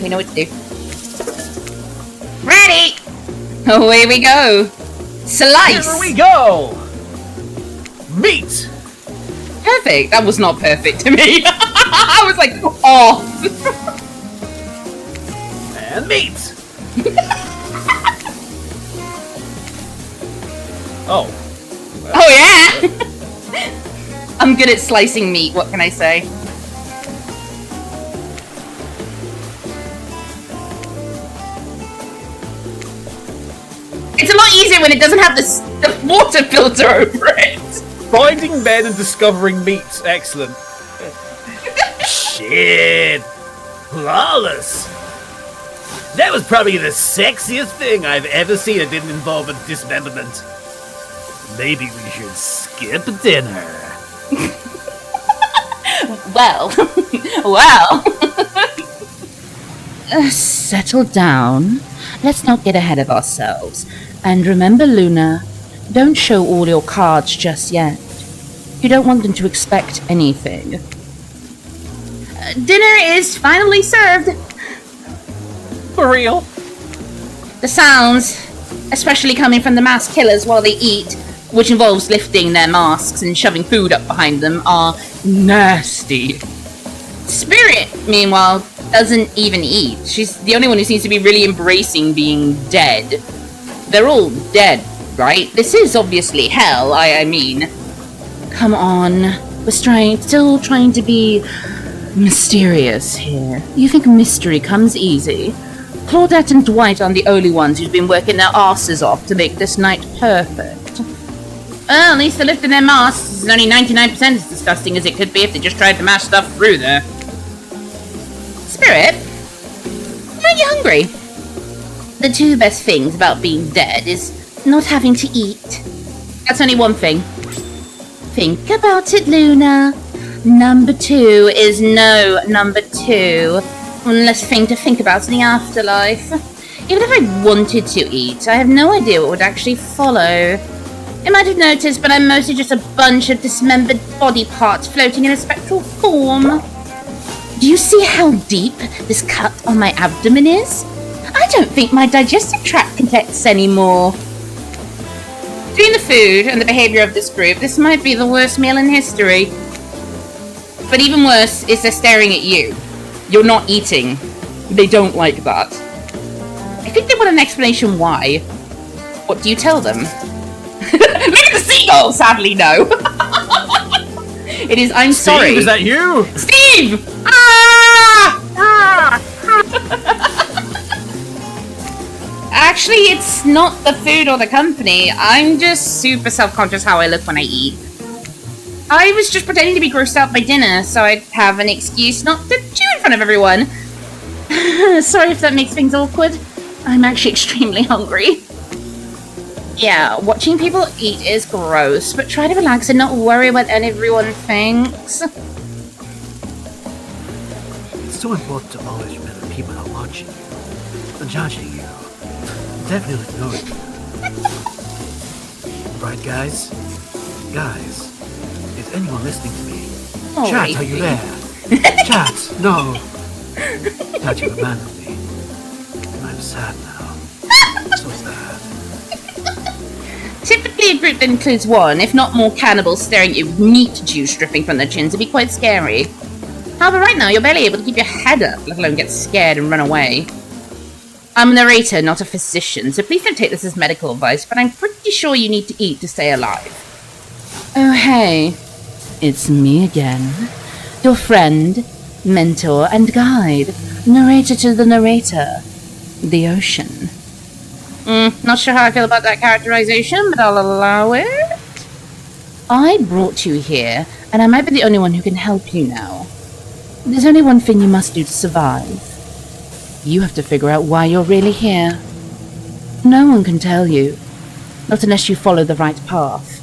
Ready! Away we go! Slice! Here we go! Meat! Perfect! That was not perfect to me. I was like, off! And meat! Oh. Oh yeah! I'm good at slicing meat, what can I say? It's a lot easier when it doesn't have the water filter over it. Finding men and discovering meats. Excellent. Shit. Flawless. That was probably the sexiest thing I've ever seen that didn't involve a dismemberment. Maybe we should skip dinner. Well. Well. Settle down. Let's not get ahead of ourselves. And remember, Luna, don't show all your cards just yet. You don't want them to expect anything. Dinner is finally served. For real? The sounds, especially coming from the masked killers while they eat, which involves lifting their masks and shoving food up behind them, are nasty. Spirit, meanwhile, doesn't even eat. She's the only one who seems to be really embracing being dead. They're all dead, right? This is obviously hell, I mean. Come on. We're still trying to be mysterious here. You think mystery comes easy? Claudette and Dwight aren't the only ones who've been working their asses off to make this night perfect. Well, at least they're lifting their masks. It's only 99% as disgusting as it could be if they just tried to mash stuff through there. Spirit? Are you hungry? The two best things about being dead is not having to eat. That's only one thing. Think about it, Luna. Number 2 is no number 2. One less thing to think about in the afterlife. Even if I wanted to eat, I have no idea what would actually follow. You might have noticed, but I'm mostly just a bunch of dismembered body parts floating in a spectral form. Do you see how deep this cut on my abdomen is? I don't think my digestive tract connects anymore. Between the food and the behavior of this group, this might be the worst meal in history. But even worse is they're staring at you. You're not eating. They don't like that. I think they want an explanation why. What do you tell them? Look at the seagull! Sadly, no. It is, I'm Steve, sorry. is that you? Steve! Ah! Ah! Actually, it's not the food or the company. I'm just super self-conscious how I look when I eat. I was just pretending to be grossed out by dinner, so I'd have an excuse not to chew in front of everyone. Sorry if that makes things awkward. I'm actually extremely hungry. Yeah, watching people eat is gross, but try to relax and not worry what everyone thinks. It's so important to always remember people are watching you, and judging you, definitely ignoring you. Right, guys? Guys, is anyone listening to me? Oh, Chat, Wraith. are you there? Chat, no. Chat, you abandoned me. I'm sad now. So sad. Typically, a group that includes one, if not more cannibals staring at you with meat juice dripping from their chins would be quite scary. However, right now, you're barely able to keep your head up, let alone get scared and run away. I'm a narrator, not a physician, so please don't take this as medical advice, but I'm pretty sure you need to eat to stay alive. Oh, hey. It's me again. Your friend, mentor, and guide. Narrator to the narrator. The ocean. Not sure how I feel about that characterization, but I'll allow it. I brought you here, and I might be the only one who can help you now. There's only one thing you must do to survive. You have to figure out why you're really here. No one can tell you. Not unless you follow the right path.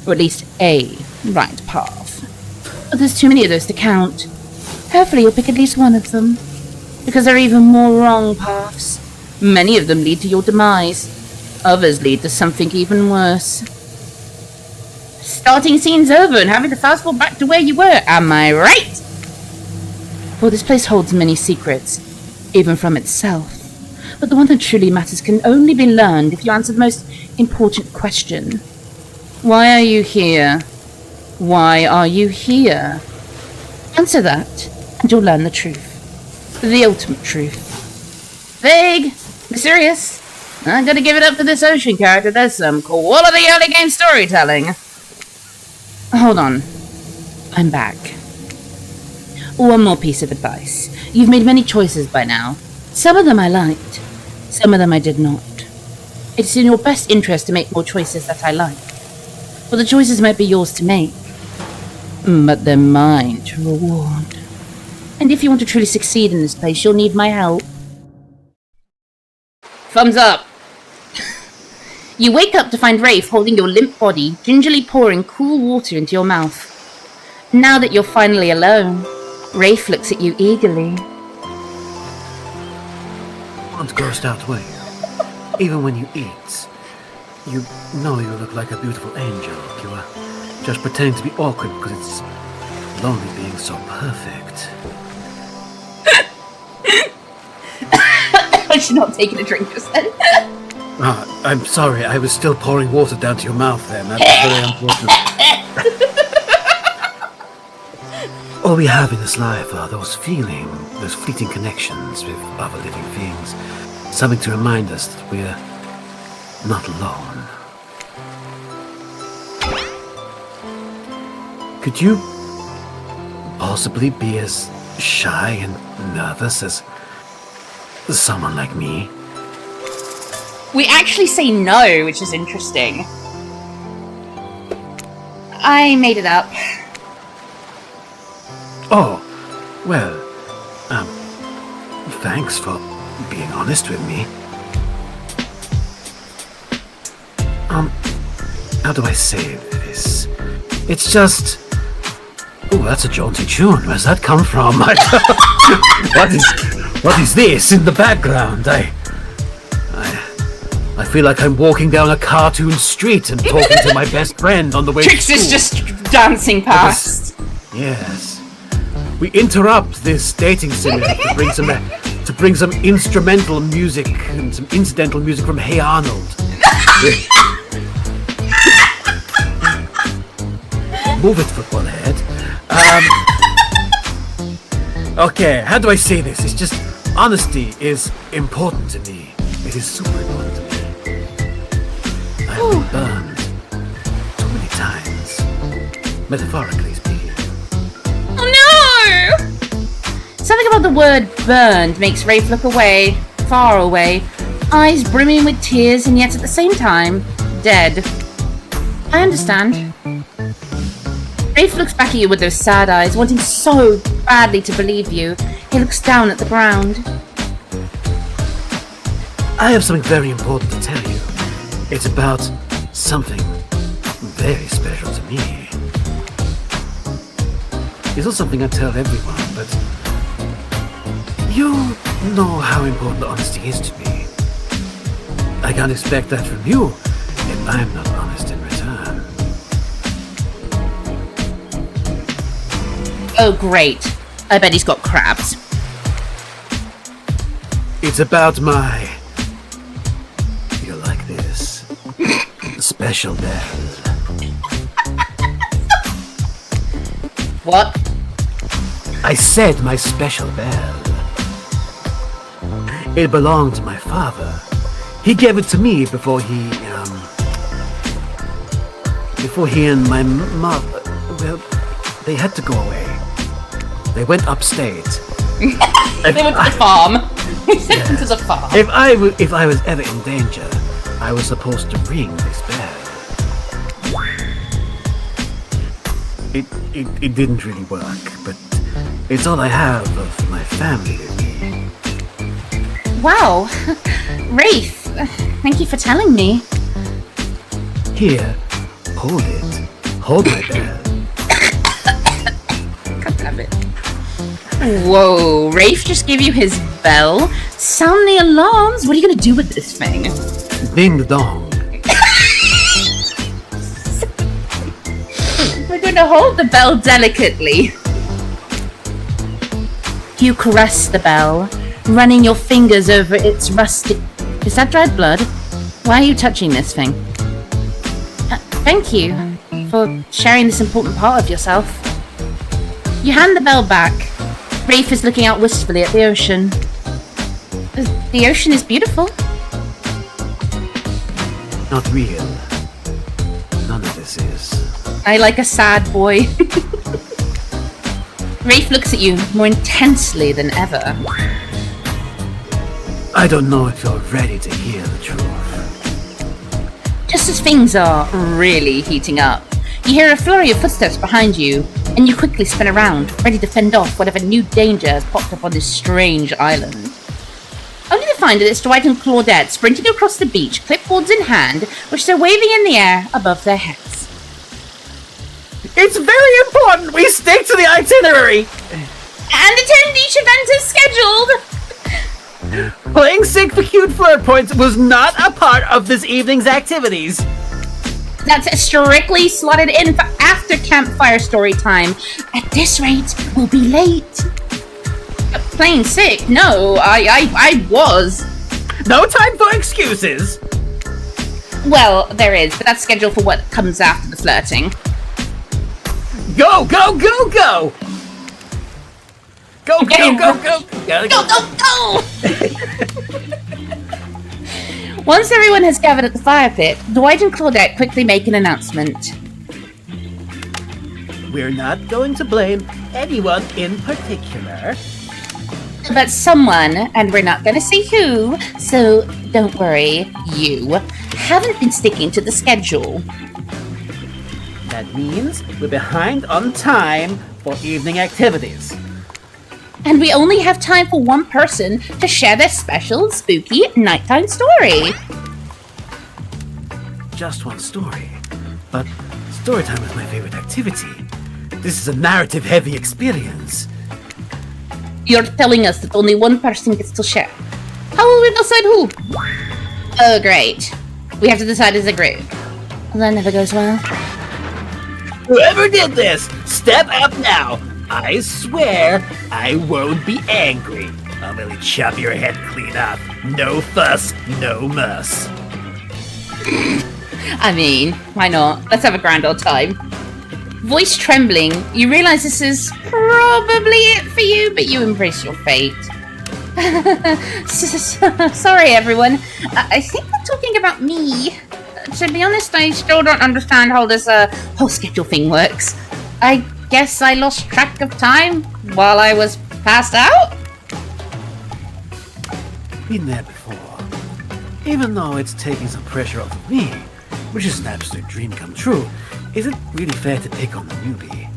Or at least a right path. But there's too many of those to count. Hopefully you'll pick at least one of them. Because there are even more wrong paths. Many of them lead to your demise. Others lead to something even worse. Starting scene's over and having to fast forward back to where you were, am I right? Well, this place holds many secrets, even from itself. But the one that truly matters can only be learned if you answer the most important question. Why are you here? Why are you here? Answer that, and you'll learn the truth. The ultimate truth. Vague, mysterious. I'm gonna give it up for this ocean character. There's some quality early game storytelling. Hold on. I'm back. One more piece of advice. You've made many choices by now. Some of them I liked, some of them I did not. It's in your best interest to make more choices that I like. Well, the choices might be yours to make, but they're mine to reward. And if you want to truly succeed in this place, you'll need my help. Thumbs up! You wake up to find Wraith holding your limp body, gingerly pouring cool water into your mouth. Now that you're finally alone, Wraith looks at you eagerly. Aren't grossed out, were you? Even when you eat, you know you look like a beautiful angel. You are just pretending to be awkward because it's lonely being so perfect. I should not take a drink just then. I'm sorry, I was still pouring water down to your mouth then. That's very unfortunate. All we have in this life are those fleeting connections with other living things. Something to remind us that we're not alone. Could you possibly be as shy and nervous as someone like me? We actually say no, which is interesting. I made it up. Oh, well, thanks for being honest with me. How do I say this? It's just... Oh, that's a jaunty tune. Where's that come from? What is this in the background? I feel like I'm walking down a cartoon street and talking to my best friend on the way to school. Trickster's just dancing past. Yes. We interrupt this dating simulator to bring some instrumental music and some incidental music from Hey Arnold. Move it, football head. Okay, how do I say this? It's just, honesty is important to me. It is super important to me. I've been burned too many times, metaphorically speaking. Oh no! Something about the word burned makes Wraith look away, far away, eyes brimming with tears and yet at the same time, dead. I understand. Wraith looks back at you with those sad eyes, wanting so badly to believe you. He looks down at the ground. I have something very important to tell you. It's about something very special to me. It's not something I tell everyone, but you know how important honesty is to me. I can't expect that from you if I'm not honest in return. Oh great. I bet he's got crabs. It's about my... You like this? Special bell. What? I said my special bell. It belonged to my father. He gave it to me before he and my mother, well, they had to go away. They went upstate. They went to the farm. We sent them to the farm. If I was ever in danger, I was supposed to ring this bell. It didn't really work, but it's all I have of my family with me. Wow. Wraith, thank you for telling me. Here, hold it. Hold my bell. God damn it. Whoa, Wraith just gave you his bell? Sound the alarms? What are you going to do with this thing? Ding dong. We're going to hold the bell delicately. You caress the bell, running your fingers over its rusty... Is that dried blood? Why are you touching this thing? Thank you for sharing this important part of yourself. You hand the bell back. Wraith is looking out wistfully at the ocean. The ocean is beautiful. Not real. None of this is. I like a sad boy. Wraith looks at you more intensely than ever. I don't know if you're ready to hear the truth. Just as things are really heating up, you hear a flurry of footsteps behind you, and you quickly spin around, ready to fend off whatever new danger has popped up on this strange island. Only to find that it's Dwight and Claudette sprinting across the beach, clipboards in hand, which they're waving in the air above their heads. It's very important we stick to the itinerary! And attend each event as scheduled! Playing sick for cute flirt points was not a part of this evening's activities. That's strictly slotted in for after campfire story time. At this rate, we'll be late. Playing sick? No, I was. No time for excuses. Well, there is, but that's scheduled for what comes after the flirting. Go, go, go, go! Go, go, go, go! Go, go, go! Once everyone has gathered at the fire pit, Dwight and Claudette quickly make an announcement. We're not going to blame anyone in particular. But someone, and we're not going to say who, so don't worry, you haven't been sticking to the schedule. That means we're behind on time for evening activities. And we only have time for one person to share their special, spooky nighttime story. Just one story. But storytime is my favorite activity. This is a narrative-heavy experience. You're telling us that only one person gets to share. How will we decide who? Oh, great. We have to decide as a group. Well, that never goes well. Whoever did this, step up now. I swear I won't be angry. I'll really chop your head clean off. No fuss, no muss. I mean, why not? Let's have a grand old time. Voice trembling, you realize this is probably it for you, but you embrace your fate. Sorry, everyone. I think they're talking about me. To be honest, I still don't understand how this whole schedule thing works. I guess I lost track of time while I was passed out? Been there before. Even though it's taking some pressure off of me, which is an absolute dream come true, is it really fair to pick on the newbie?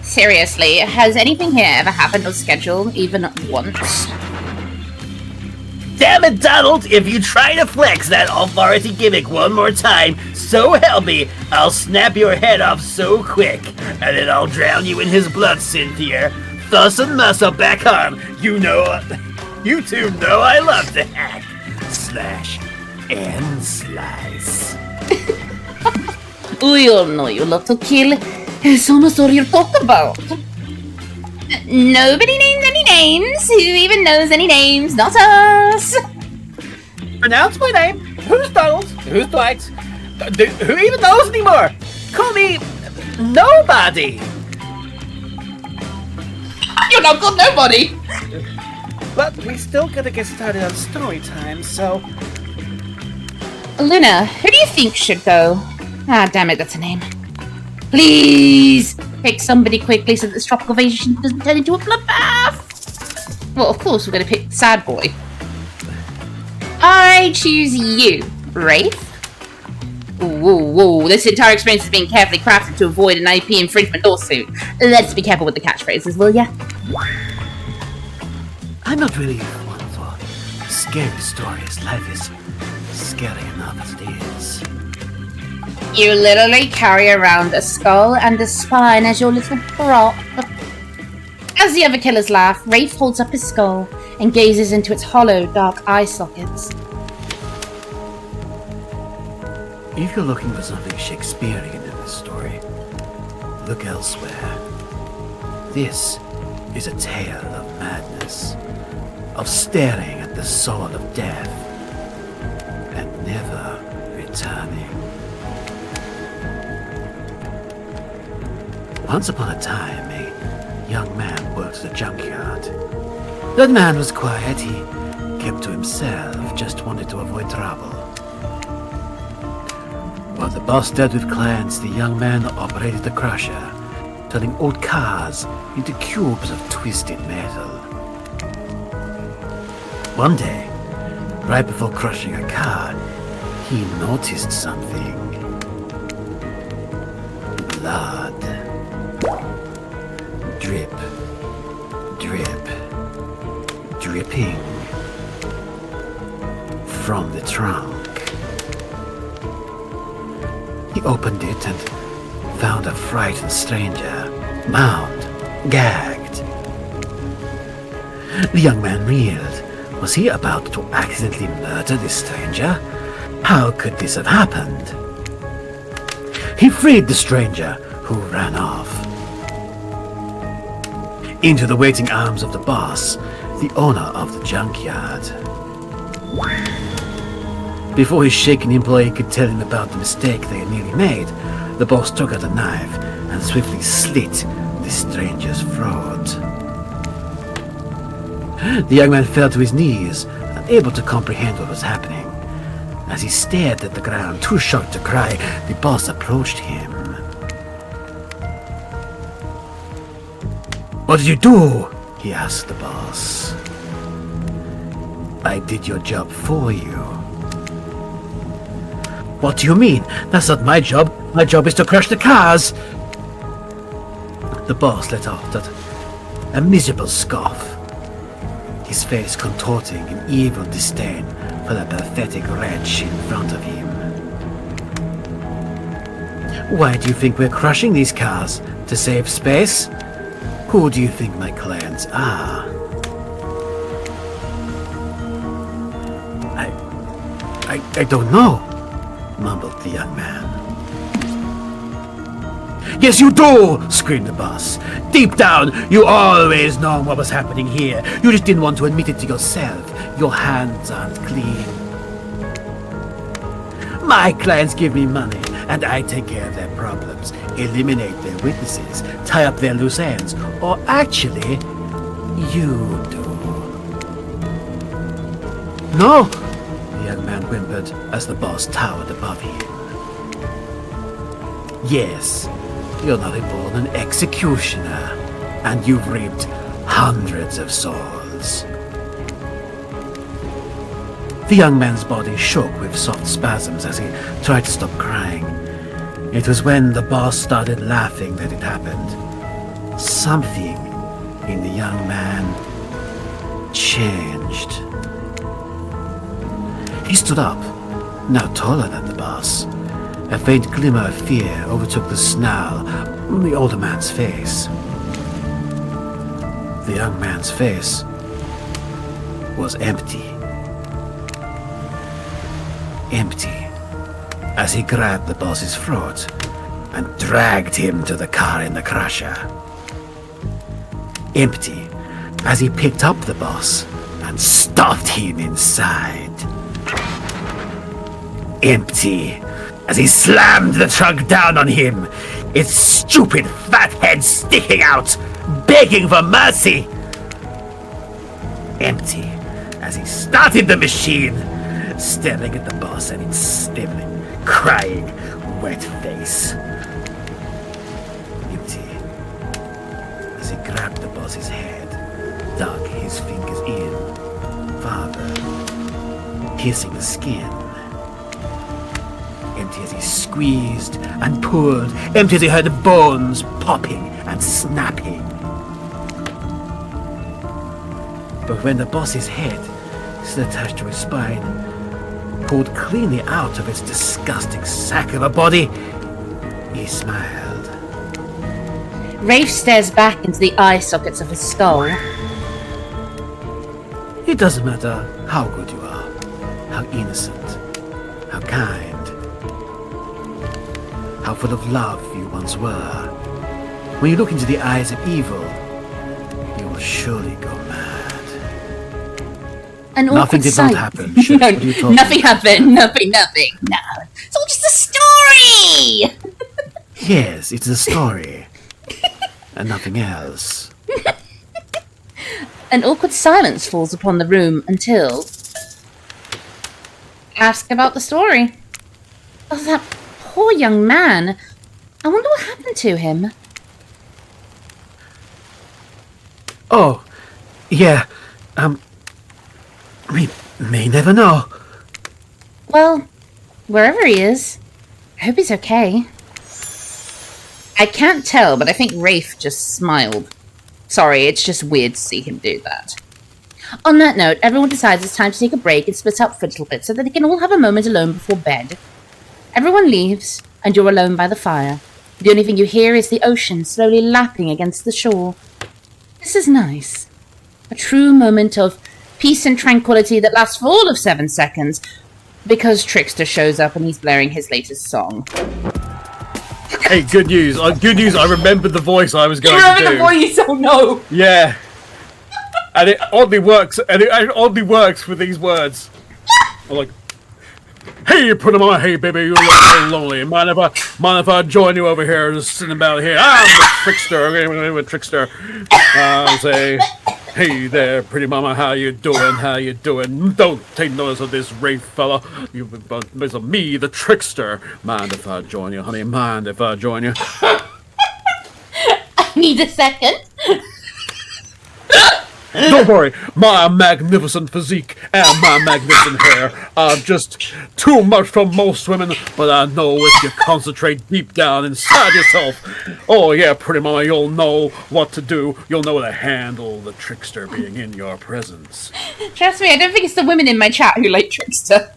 Seriously, has anything here ever happened on schedule even once? Damn it, Donald! If you try to flex that authority gimmick one more time, so help me, I'll snap your head off so quick, and then I'll drown you in his blood, Cynthia. Thus and muscle back on. You two know I love to hack, slash, and slice. We all know you love to kill. It's almost all you're talking about. Nobody names any names. Who even knows any names? Not us. Pronounce my name. Who's Donald? Who's Dwight? Who even knows anymore? Call me nobody. You're not called nobody. But we still gotta get started on story time, so... Luna, who do you think should go? Ah, damn it, that's a name. Please! Pick somebody quickly so that this tropical vacation doesn't turn into a bloodbath! Well, of course, we're gonna pick Sad Boy. I choose you, Wraith. Whoa, this entire experience is being carefully crafted to avoid an IP infringement lawsuit. Let's be careful with the catchphrases, will ya? I'm not really one for scary stories. Life is scary enough as it is. You literally carry around a skull and a spine as your little prop. As the other killers laugh, Wraith holds up his skull and gazes into its hollow, dark eye sockets. If you're looking for something Shakespearean in this story, look elsewhere. This is a tale of madness, of staring at the soul of death, and never returning. Once upon a time, a young man worked at a junkyard. That man was quiet, he kept to himself, just wanted to avoid trouble. While the boss dealt with clients, the young man operated the crusher, turning old cars into cubes of twisted metal. One day, right before crushing a car, he noticed something. Blood. Drip. Drip. Dripping. From the trunk. He opened it and found a frightened stranger, bound, gagged. The young man reeled. Was he about to accidentally murder this stranger? How could this have happened? He freed the stranger, who ran off. Into the waiting arms of the boss, the owner of the junkyard. Before his shaken employee could tell him about the mistake they had nearly made, the boss took out a knife and swiftly slit the stranger's throat. The young man fell to his knees, unable to comprehend what was happening. As he stared at the ground, too shocked to cry, the boss approached him. "What did you do?" he asked the boss. "I did your job for you." "What do you mean? That's not my job. My job is to crush the cars." The boss let out a miserable scoff, his face contorting in evil disdain for the pathetic wretch in front of him. "Why do you think we're crushing these cars? To save space? Who do you think my clients are?" I don't know," mumbled the young man. "Yes, you do!" screamed the boss. "Deep down, you always know what was happening here. You just didn't want to admit it to yourself. Your hands aren't clean. My clients give me money, and I take care of their problems, eliminate their witnesses, tie up their loose ends. Or actually, you do." "No," the young man whimpered as the boss towered above him. "Yes, you're nothing more than an executioner, and you've reaped hundreds of souls." The young man's body shook with soft spasms as he tried to stop crying. It was when the boss started laughing that it happened. Something in the young man changed. He stood up, now taller than the boss. A faint glimmer of fear overtook the snarl on the older man's face. The young man's face was empty. Empty, as he grabbed the boss's throat and dragged him to the car in the crusher. Empty, as he picked up the boss and stuffed him inside. Empty, as he slammed the trunk down on him, its stupid fat head sticking out, begging for mercy. Empty, as he started the machine, staring at the boss and its sniveling, crying, wet face. Empty, as he grabbed the boss's head, dug his fingers in, farther, piercing the skin. Empty as he squeezed and pulled, empty as he heard the bones popping and snapping. But when the boss's head, still attached to his spine, pulled cleanly out of its disgusting sack of a body, he smiled. Wraith stares back into the eye sockets of his skull. It doesn't matter how good you are, how innocent, how kind, how full of love you once were. When you look into the eyes of evil, you will surely go mad. An Nothing awkward did sight. not happen. No, What are you talking nothing happened. Nothing. No. It's all just a story! Yes, it's a story. And nothing else. An awkward silence falls upon the room until... Ask about the story. Oh, that poor young man. I wonder what happened to him. Oh, yeah. We may never know. Well, wherever he is, I hope he's okay. I can't tell, but I think Wraith just smiled. Sorry, it's just weird to see him do that. On that note, everyone decides it's time to take a break and split up for a little bit so that they can all have a moment alone before bed. Everyone leaves, and you're alone by the fire. The only thing you hear is the ocean slowly lapping against the shore. This is nice. A true moment of peace and tranquility that lasts for all of 7 seconds, because Trickster shows up and he's blaring his latest song. Hey, good news. Good news, I remembered the voice I was going to do. You remember the voice? Oh no! Yeah. And it oddly works, with these words. I'm like, hey, put him on, hey baby, you look so lonely. Mind if I join you over here, just sitting about here? I'm the Trickster, I'm with Trickster. I'll say, hey there, pretty mama, how you doing? Don't take notice of this Wraith fella. It's me, the Trickster. Mind if I join you, honey? Mind if I join you? I need a second. Don't worry, my magnificent physique and my magnificent hair are just too much for most women, but I know if you concentrate deep down inside yourself, oh yeah, pretty mama, you'll know what to do. You'll know how to handle the Trickster being in your presence. Trust me, I don't think it's the women in my chat who like Trickster.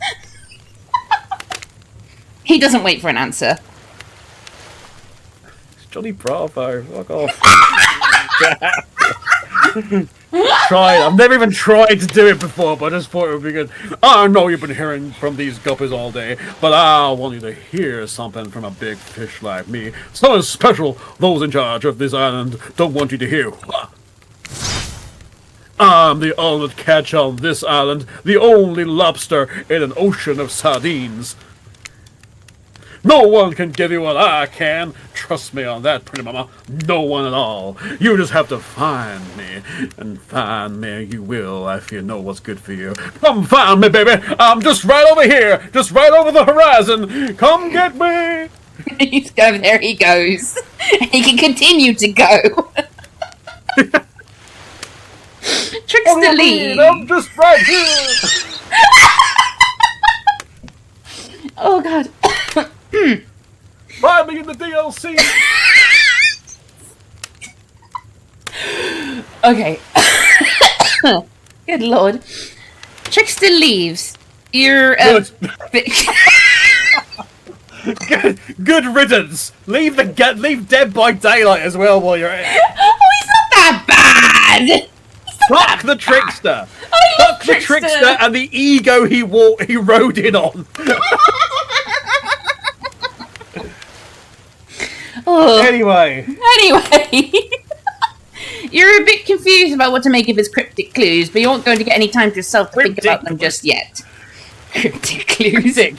He doesn't wait for an answer. It's Johnny Bravo, fuck off. I've never even tried to do it before, but I just thought it would be good. I know you've been hearing from these guppies all day, but I want you to hear something from a big fish like me. Something special those in charge of this island don't want you to hear. I'm the ultimate catch on this island, the only lobster in an ocean of sardines. No one can give you what I can. Trust me on that, pretty mama. No one at all. You just have to find me. And find me you will if you know what's good for you. Come find me, baby. I'm just right over here. Just right over the horizon. Come get me. He's going, there he goes. He can continue to go. Trickster lead. I'm just right here. Oh god. Find me in the DLC. Okay. Good lord. Trickster leaves. You're good riddance. Leave Dead by Daylight as well while you're at it. Oh, he's not that bad. Fuck the Trickster. Fuck the Trickster and the ego he rode in on. Oh. Anyway, you're a bit confused about what to make of his cryptic clues, but you aren't going to get any time to yourself to think about them just yet. Cryptic clues. That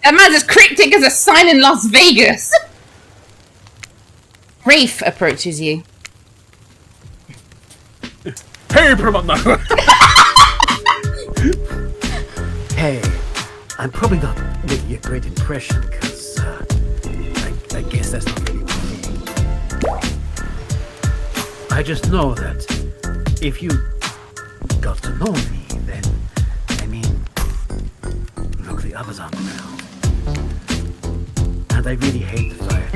man's as cryptic as a sign in Las Vegas. Wraith approaches you. Hey, Promono. Hey, I'm probably not making a great impression because I guess that's not really me. I just know that if you got to know me, then, I mean, look, the others aren't around. And I really hate the fire.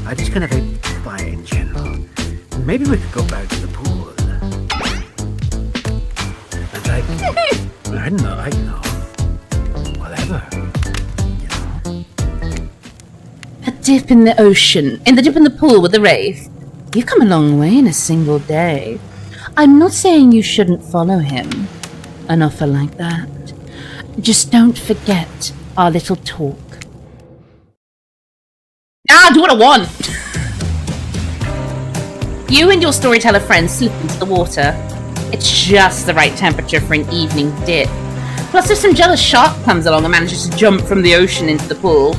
I just kind of hate fire in general. Maybe we could go back to the pool. And I know. Whatever. A dip in the ocean, in the pool with the Wraith. You've come a long way in a single day. I'm not saying you shouldn't follow him. An offer like that. Just don't forget our little talk. Do what I want! You and your storyteller friends slip into the water. It's just the right temperature for an evening dip. Plus, if some jealous shark comes along and manages to jump from the ocean into the pool,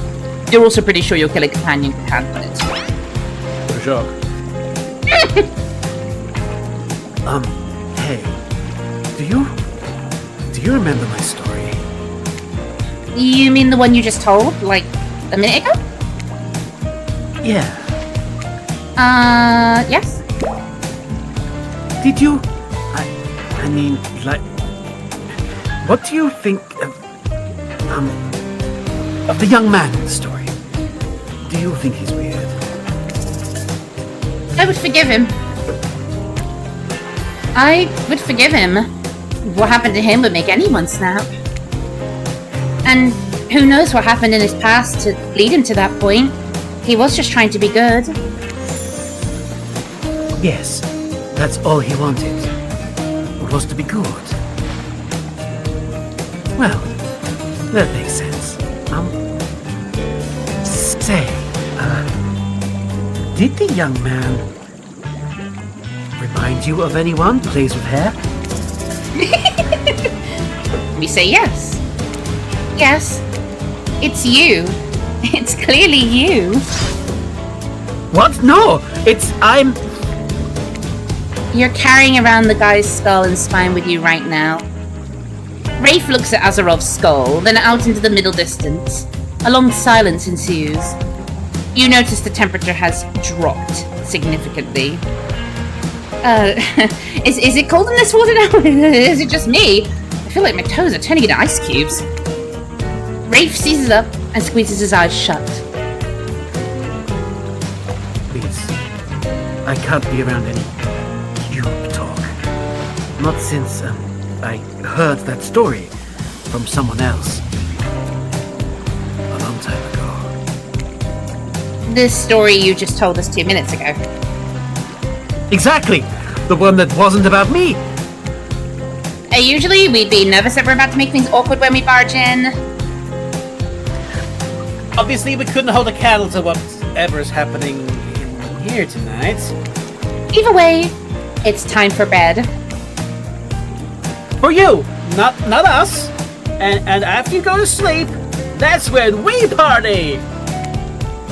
you're also pretty sure your killer companion can handle it. What a shark. Hey, do you remember my story? You mean the one you just told, like, a minute ago? Yeah. Yes? Did you... I mean, like... What do you think of the young man in the story? Do you think he's weird? I would forgive him. I would forgive him. What happened to him would make anyone snap. And who knows what happened in his past to lead him to that point. He was just trying to be good. Yes, that's all he wanted. Was to be good. Well, that makes sense. Say, did the young man remind you of anyone who plays with hair? We say yes. Yes. It's you. It's clearly you. What? No! I'm... You're carrying around the guy's skull and spine with you right now. Wraith looks at Azerov's skull, then out into the middle distance. A long silence ensues. You notice the temperature has dropped significantly. Is it cold in this water now? Is it just me? I feel like my toes are turning into ice cubes. Wraith seizes up and squeezes his eyes shut. Please, I can't be around any cube talk. Not since, I heard that story from someone else. A long time ago. This story you just told us 2 minutes ago. Exactly! The one that wasn't about me! Usually we'd be nervous that we're about to make things awkward when we barge in. Obviously, we couldn't hold a candle to whatever is happening in here tonight. Either way, it's time for bed. For you, not us. And after you go to sleep, that's when we party.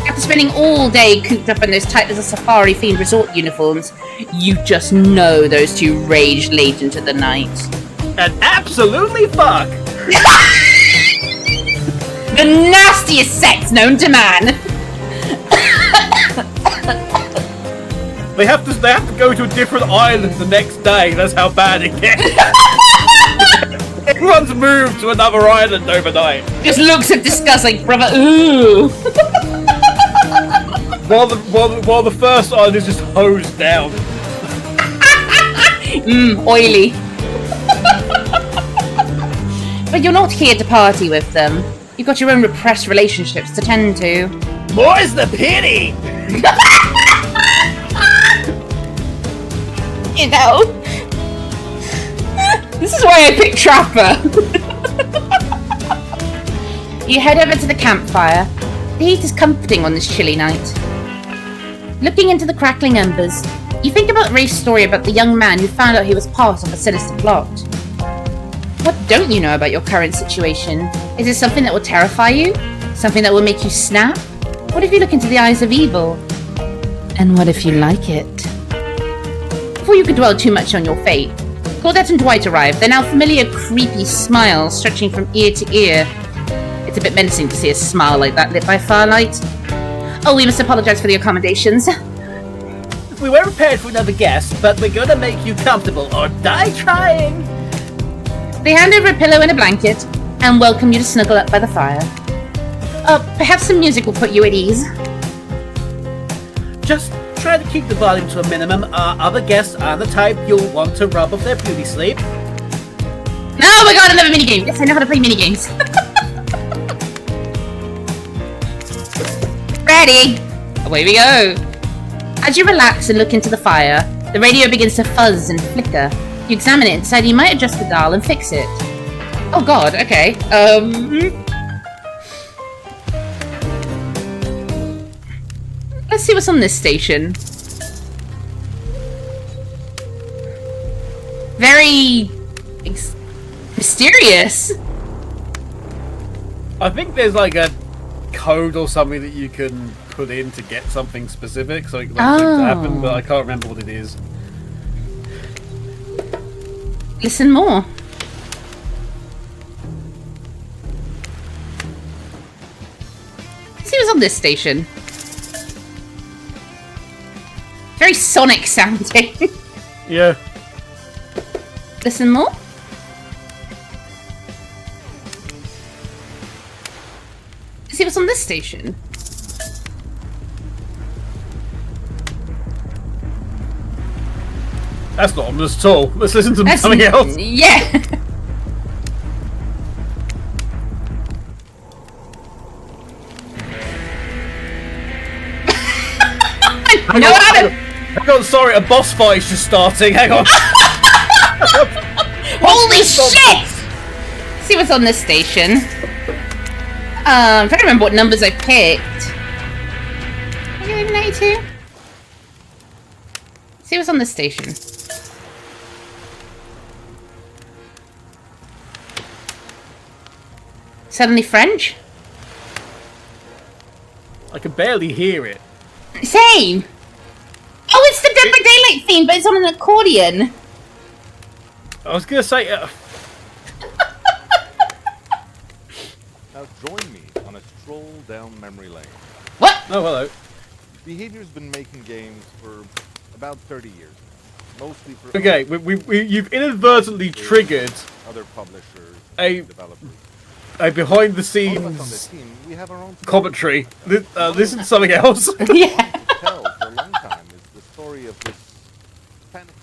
After spending all day cooped up in those tight little safari-themed resort uniforms, you just know those two rage late into the night. And absolutely fuck. The nastiest sex known to man. They have to go to a different island the next day. That's how bad it gets. Everyone's moved to another island overnight. Just looks at disgust like, brother, ooh. While the first island is just hosed down. Oily. But you're not here to party with them. You've got your own repressed relationships to tend to. More's the pity! You know, this is why I picked Trapper. You head over to the campfire. The heat is comforting on this chilly night. Looking into the crackling embers, you think about Wraith's story about the young man who found out he was part of a sinister plot. What don't you know about your current situation? Is it something that will terrify you? Something that will make you snap? What if you look into the eyes of evil? And what if you like it? Before you could dwell too much on your fate, Claudette and Dwight arrive, their now familiar creepy smile stretching from ear to ear. It's a bit menacing to see a smile like that lit by firelight. Oh, we must apologize for the accommodations. We weren't prepared for another guest, but we're gonna make you comfortable or die trying. They hand over a pillow and a blanket and welcome you to snuggle up by the fire. Perhaps some music will put you at ease. Just try to keep the volume to a minimum. Other guests are the type you'll want to rub off their beauty sleep. Oh my god, another minigame! Yes, I know how to play minigames. Ready! Away we go! As you relax and look into the fire, the radio begins to fuzz and flicker. You examine it and decide you might adjust the dial and fix it. Oh god, okay. Let's see what's on this station. Very... mysterious. I think there's like a code or something that you can put in to get something specific, so things happen, but I can't remember what it is. Listen more. Let's see what's on this station. Very Sonic sounding. Yeah. Listen more? See what's on this station? That's not ominous at all. Let's listen to something else. Yeah. Hang on, sorry, a boss fight is just starting. Hang on. Holy shit! See what's on this station. I'm trying to remember what numbers I picked. 92? See what's on this station. Suddenly French? I can barely hear it. Same! Oh, it's the Dead by Daylight theme, but it's on an accordion. I was gonna say. Now join me on a stroll down memory lane. What? Oh, hello. Behavior's been making games for about 30 years. Mostly for Okay, you've inadvertently triggered other publishers, a developers. behind the All of us on the scenes team, we have our own story. commentary. Listen to something else. Yeah. To tell for a long time is the story of this panic.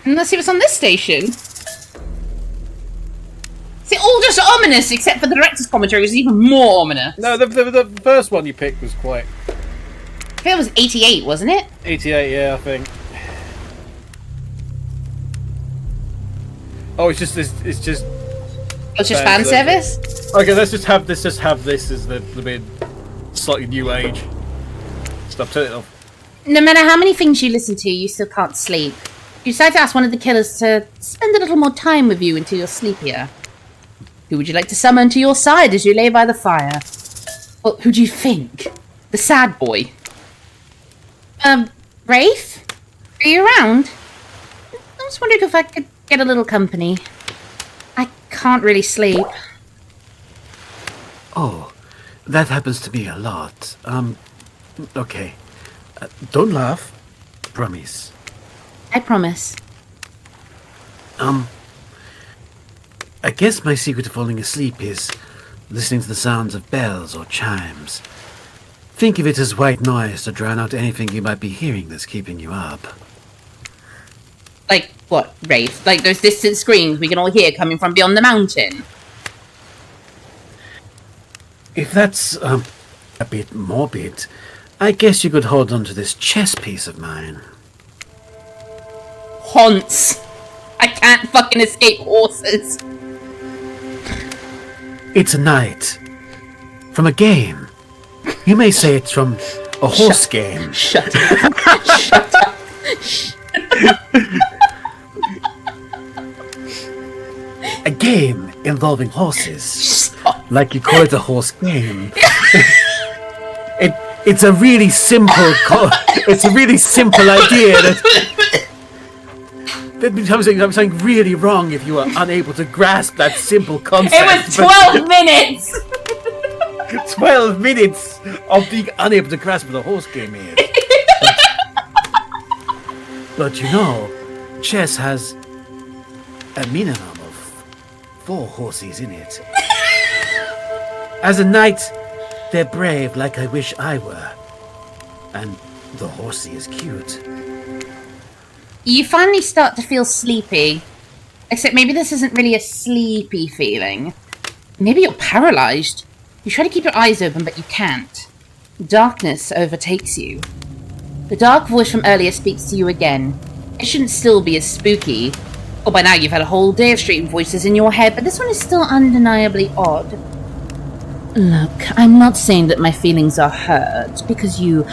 And let's see what's on this station. See, all just ominous, except for the director's commentary, which is even more ominous. No, the first one you picked was quite I think it was 88, wasn't it? 88. Yeah, I think. Oh, it's just. Oh, it's just fan service? Okay, let's just have this. Just have this as the mid, slightly new age. Stop. Turn it off. No matter how many things you listen to, you still can't sleep. You decide to ask one of the killers to spend a little more time with you until you're sleepier. Who would you like to summon to your side as you lay by the fire? Well, who do you think? The sad boy. Wraith? Are you around? I was wondering if I could get a little company. I can't really sleep. Oh, that happens to me a lot. Okay. Don't laugh. Promise. I promise. I guess my secret to falling asleep is listening to the sounds of bells or chimes. Think of it as white noise to drown out anything you might be hearing that's keeping you up. Like, what, Wraith? Like those distant screams we can all hear coming from beyond the mountain? If that's, a bit morbid, I guess you could hold on to this chess piece of mine. Haunts. I can't fucking escape horses. It's a knight. From a game. You may say it's from a horse game. Shut up. Shut up. A game involving horses. Stop. Like you call it a horse game. It's a really simple it's a really simple idea that becomes something really wrong if you are unable to grasp that simple concept. It was 12 minutes! 12 minutes of being unable to grasp what a horse game is. But you know, chess has a minimum of 4 horses in it. As a knight, they're brave like I wish I were. And the horsey is cute. You finally start to feel sleepy. Except maybe this isn't really a sleepy feeling. Maybe you're paralyzed. You try to keep your eyes open, but you can't. Darkness overtakes you. The dark voice from earlier speaks to you again. It shouldn't still be as spooky. Or by now you've had a whole day of street voices in your head, but this one is still undeniably odd. Look, I'm not saying that my feelings are hurt, because you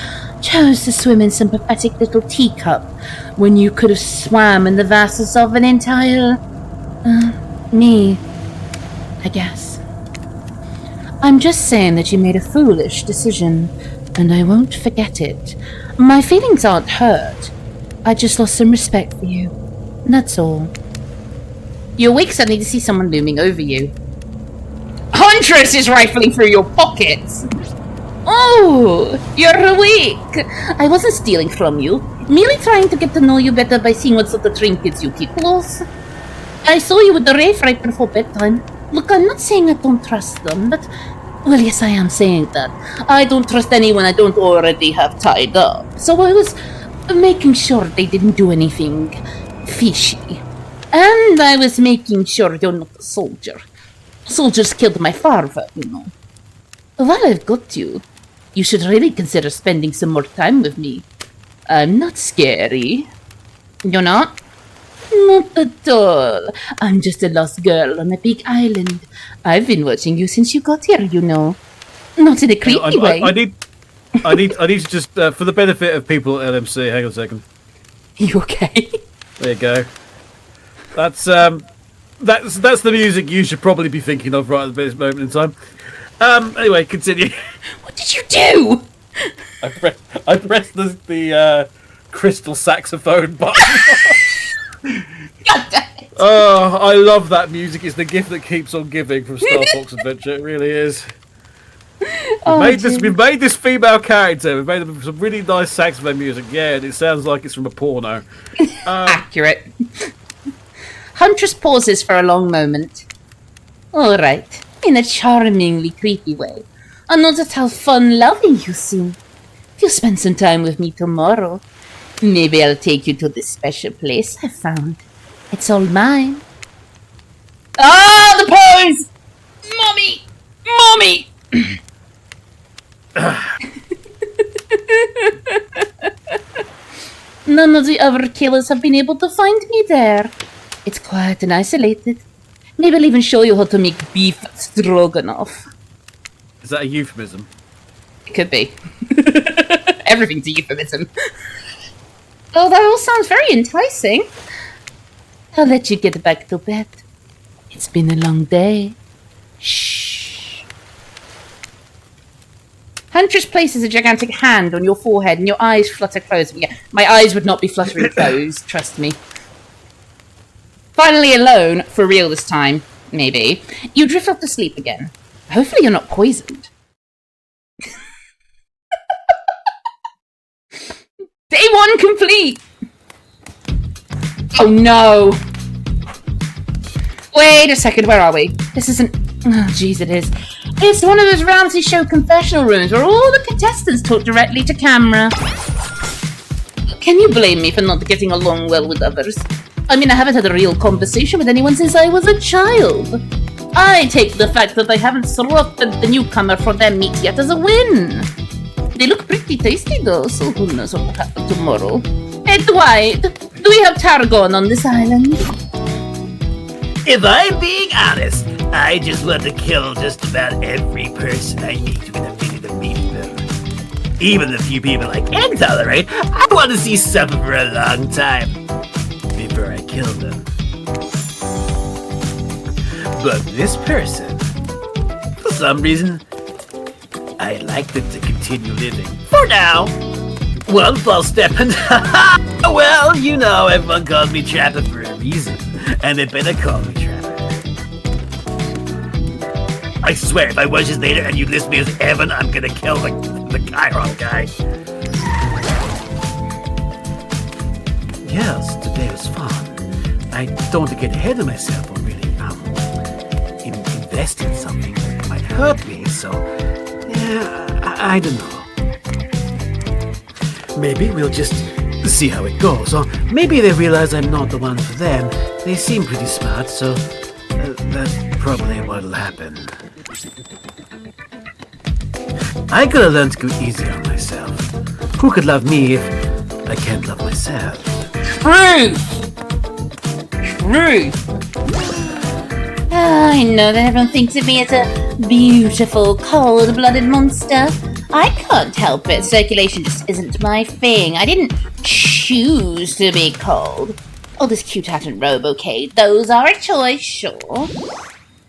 chose to swim in some pathetic little teacup when you could have swam in the vastness of an entire... me, I guess. I'm just saying that you made a foolish decision, and I won't forget it. My feelings aren't hurt. I just lost some respect for you. That's all. You awake suddenly to see someone looming over you. Huntress is rifling through your pockets! Oh! Oh, you're awake. I wasn't stealing from you, merely trying to get to know you better by seeing what sort of trinkets you keep close. I saw you with the Wraith right before bedtime. Look, I'm not saying I don't trust them, but... Well, yes, I am saying that. I don't trust anyone I don't already have tied up. So I was making sure they didn't do anything fishy. And I was making sure you're not a soldier. Soldiers killed my father, you know. While I've got you, you should really consider spending some more time with me. I'm not scary. You're not? Not at all. I'm just a lost girl on a big island. I've been watching you since you got here, you know. Not in a creepy way. I need to just, for the benefit of people at LMC, hang on a second. You okay? There you go. That's the music you should probably be thinking of right at this moment in time. Anyway, continue. What did you do? I pressed the crystal saxophone button. God damn it. Oh, I love that music. It's the gift that keeps on giving from Star Fox Adventure. It really is. We've made this female character. We've made some really nice saxophone music. Yeah, and it sounds like it's from a porno. Accurate. Huntress pauses for a long moment. All right, in a charmingly creepy way. I noticed how fun-loving you seem. If you spend some time with me tomorrow, maybe I'll take you to this special place I found. It's all mine. Ah, the pose! Mommy! Mommy! None of the other killers have been able to find me there. It's quiet and isolated. Maybe I'll even show you how to make beef stroganoff. Is that a euphemism? It could be. Everything's a euphemism. Oh, that all sounds very enticing. I'll let you get back to bed. It's been a long day. Shh. Huntress places a gigantic hand on your forehead and your eyes flutter closed. Yeah, my eyes would not be fluttering closed, trust me. Finally alone, for real this time, maybe, you drift off to sleep again. Hopefully you're not poisoned. Day 1 complete! Oh no! Wait a second, where are we? This isn't... Oh jeez, it is. It's one of those reality show confessional rooms where all the contestants talk directly to camera. Can you blame me for not getting along well with others? I mean, I haven't had a real conversation with anyone since I was a child. I take the fact that I haven't slaughtered the newcomer for their meat yet as a win. They look pretty tasty though, so who knows what will happen tomorrow. Hey Dwight, do we have targon on this island? If I'm being honest, I just want to kill just about every person I meet with a minute of meat them. Even the few people I can tolerate, I want to see suffer for a long time before I kill them. But this person, for some reason, I'd like them to continue living. For now. One false step and well, you know, everyone calls me Trapper for a reason. And they better call me Trapper. I swear, if I watch this later and you list me as Evan, I'm gonna kill the Chiron guy. Yes, today was fun. I don't want to get ahead of myself or really invest in something that might hurt me, so yeah, I don't know. Maybe we'll just see how it goes, or maybe they realize I'm not the one for them. They seem pretty smart, so that's probably what'll happen. I gotta learn to go easy on myself. Who could love me if I can't love myself? Truth! Truth! I know that everyone thinks of me as a beautiful, cold-blooded monster. I can't help it. Circulation just isn't my thing. I didn't choose to be cold. Oh, this cute hat and robe, okay. Those are a choice, sure.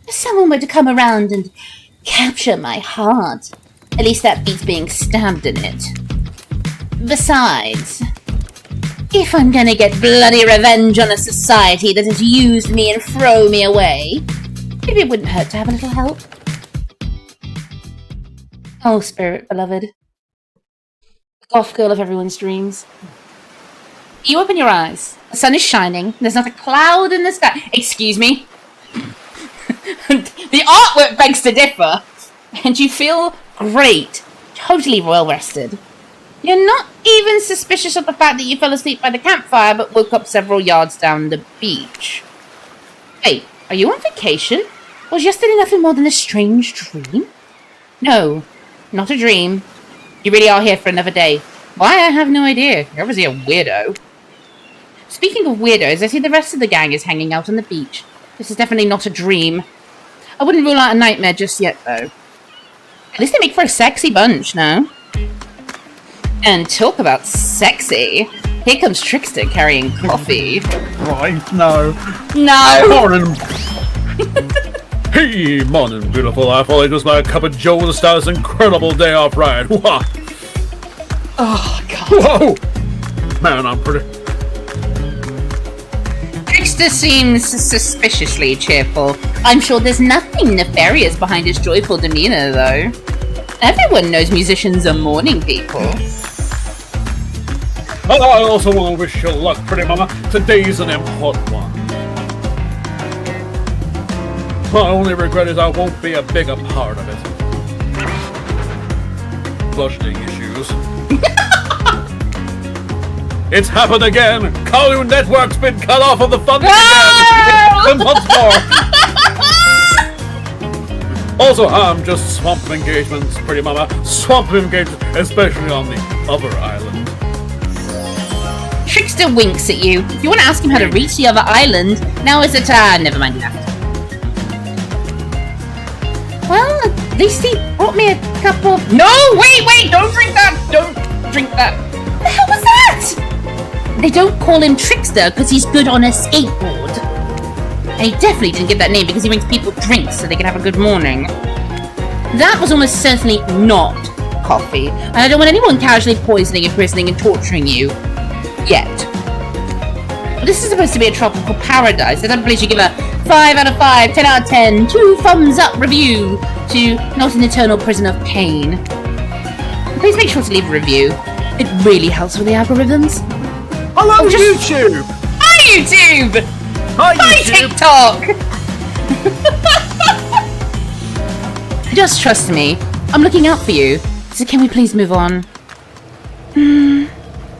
If someone were to come around and capture my heart, at least that beats being stabbed in it. Besides, if I'm gonna get bloody revenge on a society that has used me and throw me away, maybe it wouldn't hurt to have a little help. Oh, spirit beloved. The goth girl of everyone's dreams. You open your eyes. The sun is shining. There's not a cloud in the sky. Excuse me. The artwork begs to differ. And you feel great. Totally well rested. You're not even suspicious of the fact that you fell asleep by the campfire but woke up several yards down the beach. Hey, are you on vacation? Was yesterday nothing more than a strange dream? No, not a dream. You really are here for another day. Why, I have no idea. You're obviously a weirdo. Speaking of weirdos, I see the rest of the gang is hanging out on the beach. This is definitely not a dream. I wouldn't rule out a nightmare just yet, though. At least they make for a sexy bunch, no? And talk about sexy. Here comes Trickster carrying coffee. Right, no. No! Morning. Hey, morning, beautiful. I thought it was my cup of joe to start this incredible day off right. Whoa. Oh, God. Whoa! Man, I'm pretty... Trickster seems suspiciously cheerful. I'm sure there's nothing nefarious behind his joyful demeanor, though. Everyone knows musicians are morning people. And I also want to wish you luck, pretty mama. Today's an important one. My only regret is I won't be a bigger part of it. Budgeting issues. It's happened again! Cartoon Network's been cut off of the funding again! And once more! Also, I'm just swamp of engagements, pretty mama. Swamp of engagements, especially on the other island. Trickster winks at you. If you want to ask him how to reach the other island, now is the time. Never mind that. Well, at least he brought me a cup of... No! Wait! Don't drink that! Don't drink that. What the hell was that? They don't call him Trickster because he's good on a skateboard. And he definitely didn't get that name because he makes people drink so they can have a good morning. That was almost certainly not coffee. And I don't want anyone casually poisoning, imprisoning, and torturing you. Yet. This is supposed to be a tropical paradise. I don't believe you give a 5 out of 5, 10 out of 10, 2 thumbs up review to Not an Eternal Prison of Pain. Please make sure to leave a review. It really helps with the algorithms. Hello, YouTube! Hi, YouTube! Hi, Hi, YouTube! TikTok! Just trust me. I'm looking out for you. So can we please move on?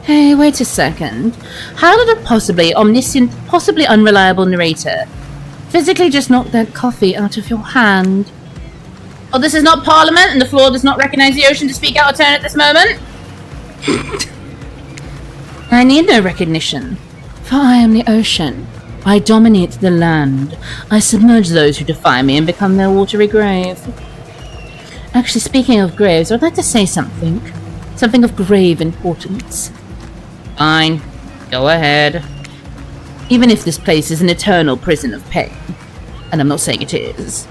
Hey, wait a second. How did a possibly omniscient, possibly unreliable narrator physically just knock that coffee out of your hand? Oh, this is not Parliament, and the floor does not recognize the ocean to speak out of turn at this moment? I need no recognition, for I am the ocean. I dominate the land. I submerge those who defy me and become their watery grave. Actually, speaking of graves, I'd like to say something. Something of grave importance. Fine. Go ahead. Even if this place is an eternal prison of pain, and I'm not saying it is,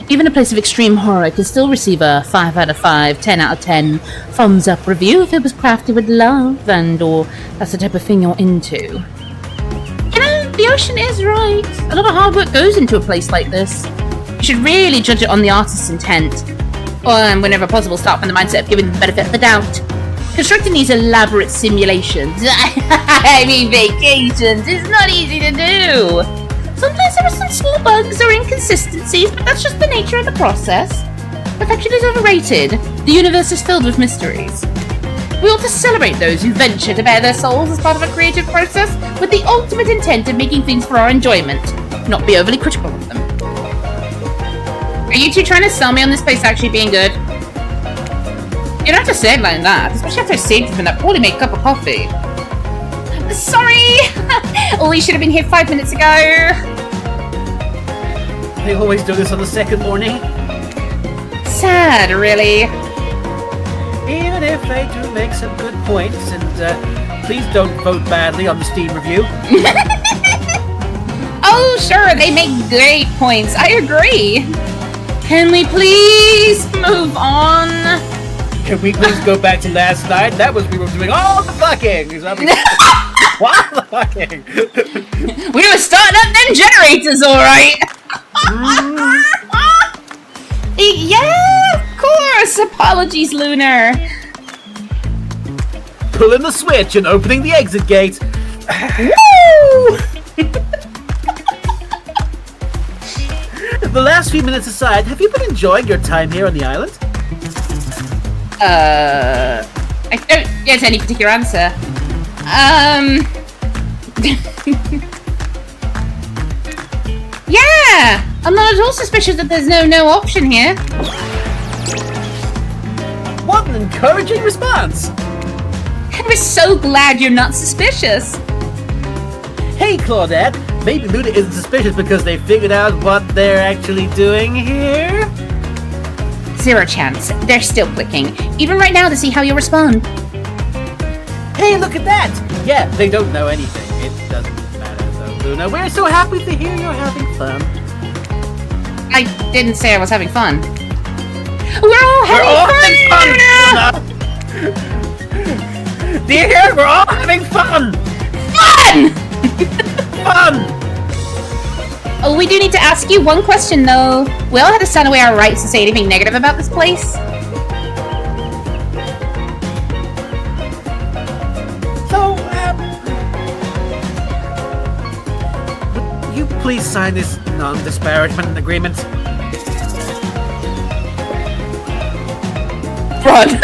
even a place of extreme horror can still receive a 5 out of 5, 10 out of 10 thumbs up review if it was crafted with love or that's the type of thing you're into. You know, the ocean is right. A lot of hard work goes into a place like this. You should really judge it on the artist's intent. Or, whenever possible, start from the mindset of giving them the benefit of the doubt. Constructing these elaborate simulations, I mean vacations, is not easy to do. Sometimes there are some small bugs or inconsistencies, but that's just the nature of the process. Perfection is overrated. The universe is filled with mysteries. We ought to celebrate those who venture to bare their souls as part of a creative process with the ultimate intent of making things for our enjoyment, not be overly critical of them. Are you two trying to sell me on this place actually being good? You don't have to say it like that, especially after I saved you from that poorly made cup of coffee. Sorry! We should have been here 5 minutes ago. They always do this on the second morning. Sad, really. Even if they do make some good points, and please don't vote badly on the Steam review. Oh, sure, they make great points. I agree. Can we please move on? Can we please go back to last night? That was we were doing all the fucking. What the fucking? We were starting up them generators, all right. Yeah, of course! Apologies, Lunar! Pulling the switch and opening the exit gate. Woo! The last few minutes aside, have you been enjoying your time here on the island? I don't get any particular answer. Yeah! I'm not at all suspicious that there's no option here. What an encouraging response! I'm so glad you're not suspicious. Hey, Claudette, maybe Luna isn't suspicious because they figured out what they're actually doing here? Zero chance. They're still clicking. Even right now to see how you respond. Hey, look at that! Yeah, they don't know anything. It doesn't matter though, Luna. We're so happy to hear you're having fun. I didn't say I was having fun. We're all having fun, Luna! Do you hear? We're all having fun! Fun! Fun! Oh, we do need to ask you one question, though. We all had to stand away our rights to say anything negative about this place. So, would you please sign this non-disparagement agreement? Run.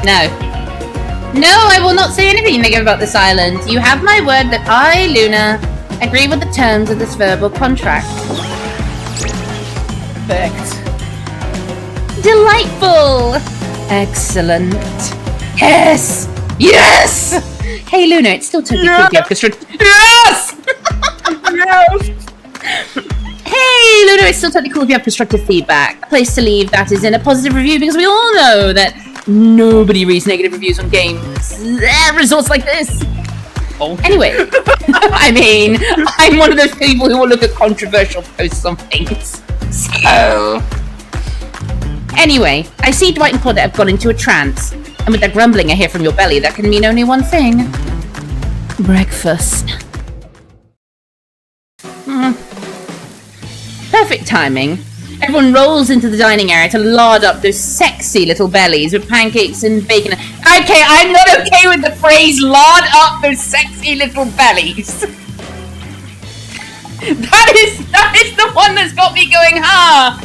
No. No, I will not say anything negative about this island. You have my word that I, Luna, agree with the terms of this verbal contract. Perfect. Delightful! Excellent. Yes! Yes! Hey, Luna, it's still totally cool if you have constructive... Yes! Yes! Hey, Luna, it's still totally cool if you have constructive feedback. A place to leave that is in a positive review, because we all know that nobody reads negative reviews on games. Results like this. Okay. Anyway, I mean, I'm one of those people who will look at controversial posts on things. So... Anyway, I see Dwight and Claudette have gone into a trance. And with that grumbling I hear from your belly, that can mean only one thing. Breakfast. Perfect timing. Everyone rolls into the dining area to lard up those sexy little bellies with pancakes and bacon. Okay, I'm not okay with the phrase lard up those sexy little bellies. That is the one that's got me going, huh?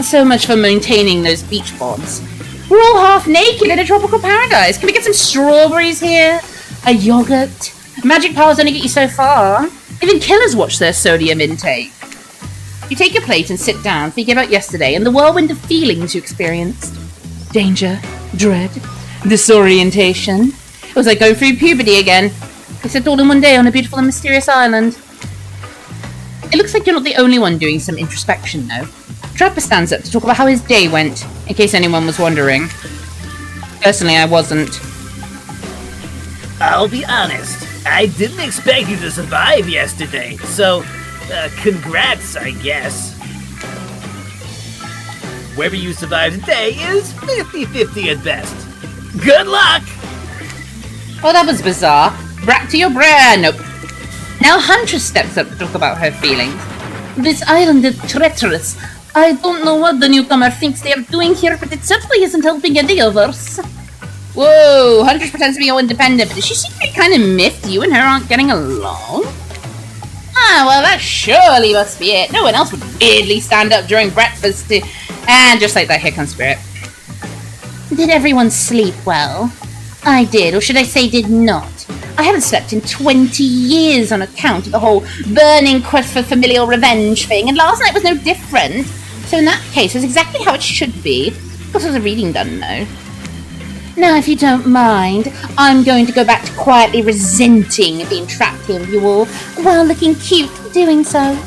So much for maintaining those beach bods. We're all half naked in a tropical paradise. Can we get some strawberries here? A yogurt? Magic powers only get you so far. Even killers watch their sodium intake. You take your plate and sit down, thinking about yesterday and the whirlwind of feelings you experienced. Danger, dread, disorientation. It was like going through puberty again, except all in one day on a beautiful and mysterious island. It looks like you're not the only one doing some introspection, though. Trapper stands up to talk about how his day went, in case anyone was wondering. Personally, I wasn't. I'll be honest, I didn't expect you to survive yesterday, so congrats, I guess. Whether you survive today is 50-50 at best. Good luck! Oh, that was bizarre. Back to your brain. Nope. Now Huntress steps up to talk about her feelings. This island is treacherous. I don't know what the newcomer thinks they are doing here, but it certainly isn't helping any of us. Whoa, Huntress pretends to be all independent, but does she seem to be kind of miffed you and her aren't getting along? Ah, well, that surely must be it. No one else would weirdly stand up during breakfast to... And just like that, here comes Spirit. Did everyone sleep well? I did, or should I say did not. I haven't slept in 20 years on account of the whole burning quest for familial revenge thing, and last night was no different. So in that case, it was exactly how it should be. Of course, there was a reading done, though. Now, if you don't mind, I'm going to go back to quietly resenting being trapped here with you all, while looking cute doing so.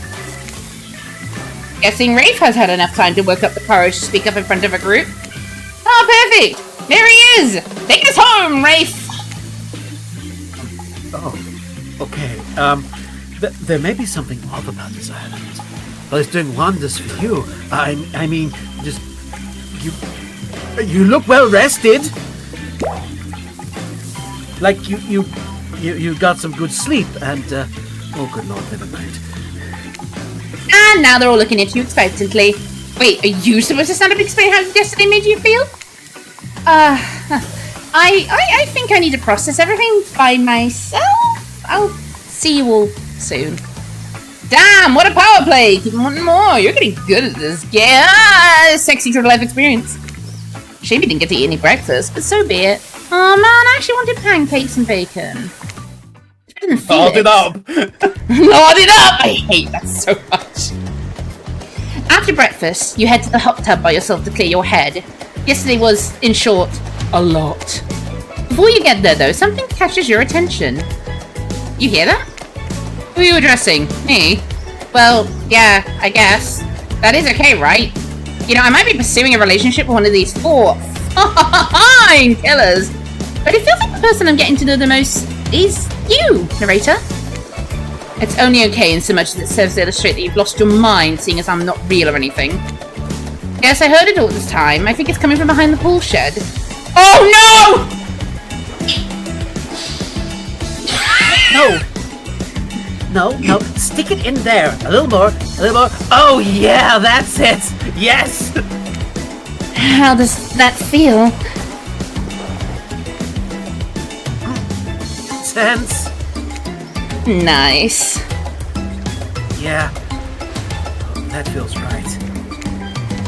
Guessing Wraith has had enough time to work up the courage to speak up in front of a group. Oh, perfect! There he is! Take us home, Wraith! Oh, okay. There may be something off about this island, but it's doing wonders for you. I mean, just you look well rested. Like you got some good sleep, and oh, good lord, never mind. And now they're all looking at you expectantly. Wait, are you supposed to stand up and explain how yesterday made you feel? I think I need to process everything by myself. I'll see you all soon. Damn, what a power play! Keep wanting more. You're getting good at this. Yeah, sexy true life experience. Shame you didn't get to eat any breakfast, but so be it. Oh man, I actually wanted pancakes and bacon. Hold it up! Hold it up! I hate that so much. After breakfast, you head to the hot tub by yourself to clear your head. Yesterday was, in short, a lot. Before you get there though, something catches your attention. You hear that? Who are you addressing? Me? Well, yeah, I guess. That is okay, right? You know, I might be pursuing a relationship with one of these 4 fine killers, but it feels like the person I'm getting to know the most is you, narrator. It's only okay in so much as it serves to illustrate that you've lost your mind, seeing as I'm not real or anything. Yes, I heard it all this time. I think it's coming from behind the pool shed. Oh no! No, stick it in there. A little more. Oh yeah, that's it. Yes. How does that feel? Tense. Nice. Yeah. That feels right.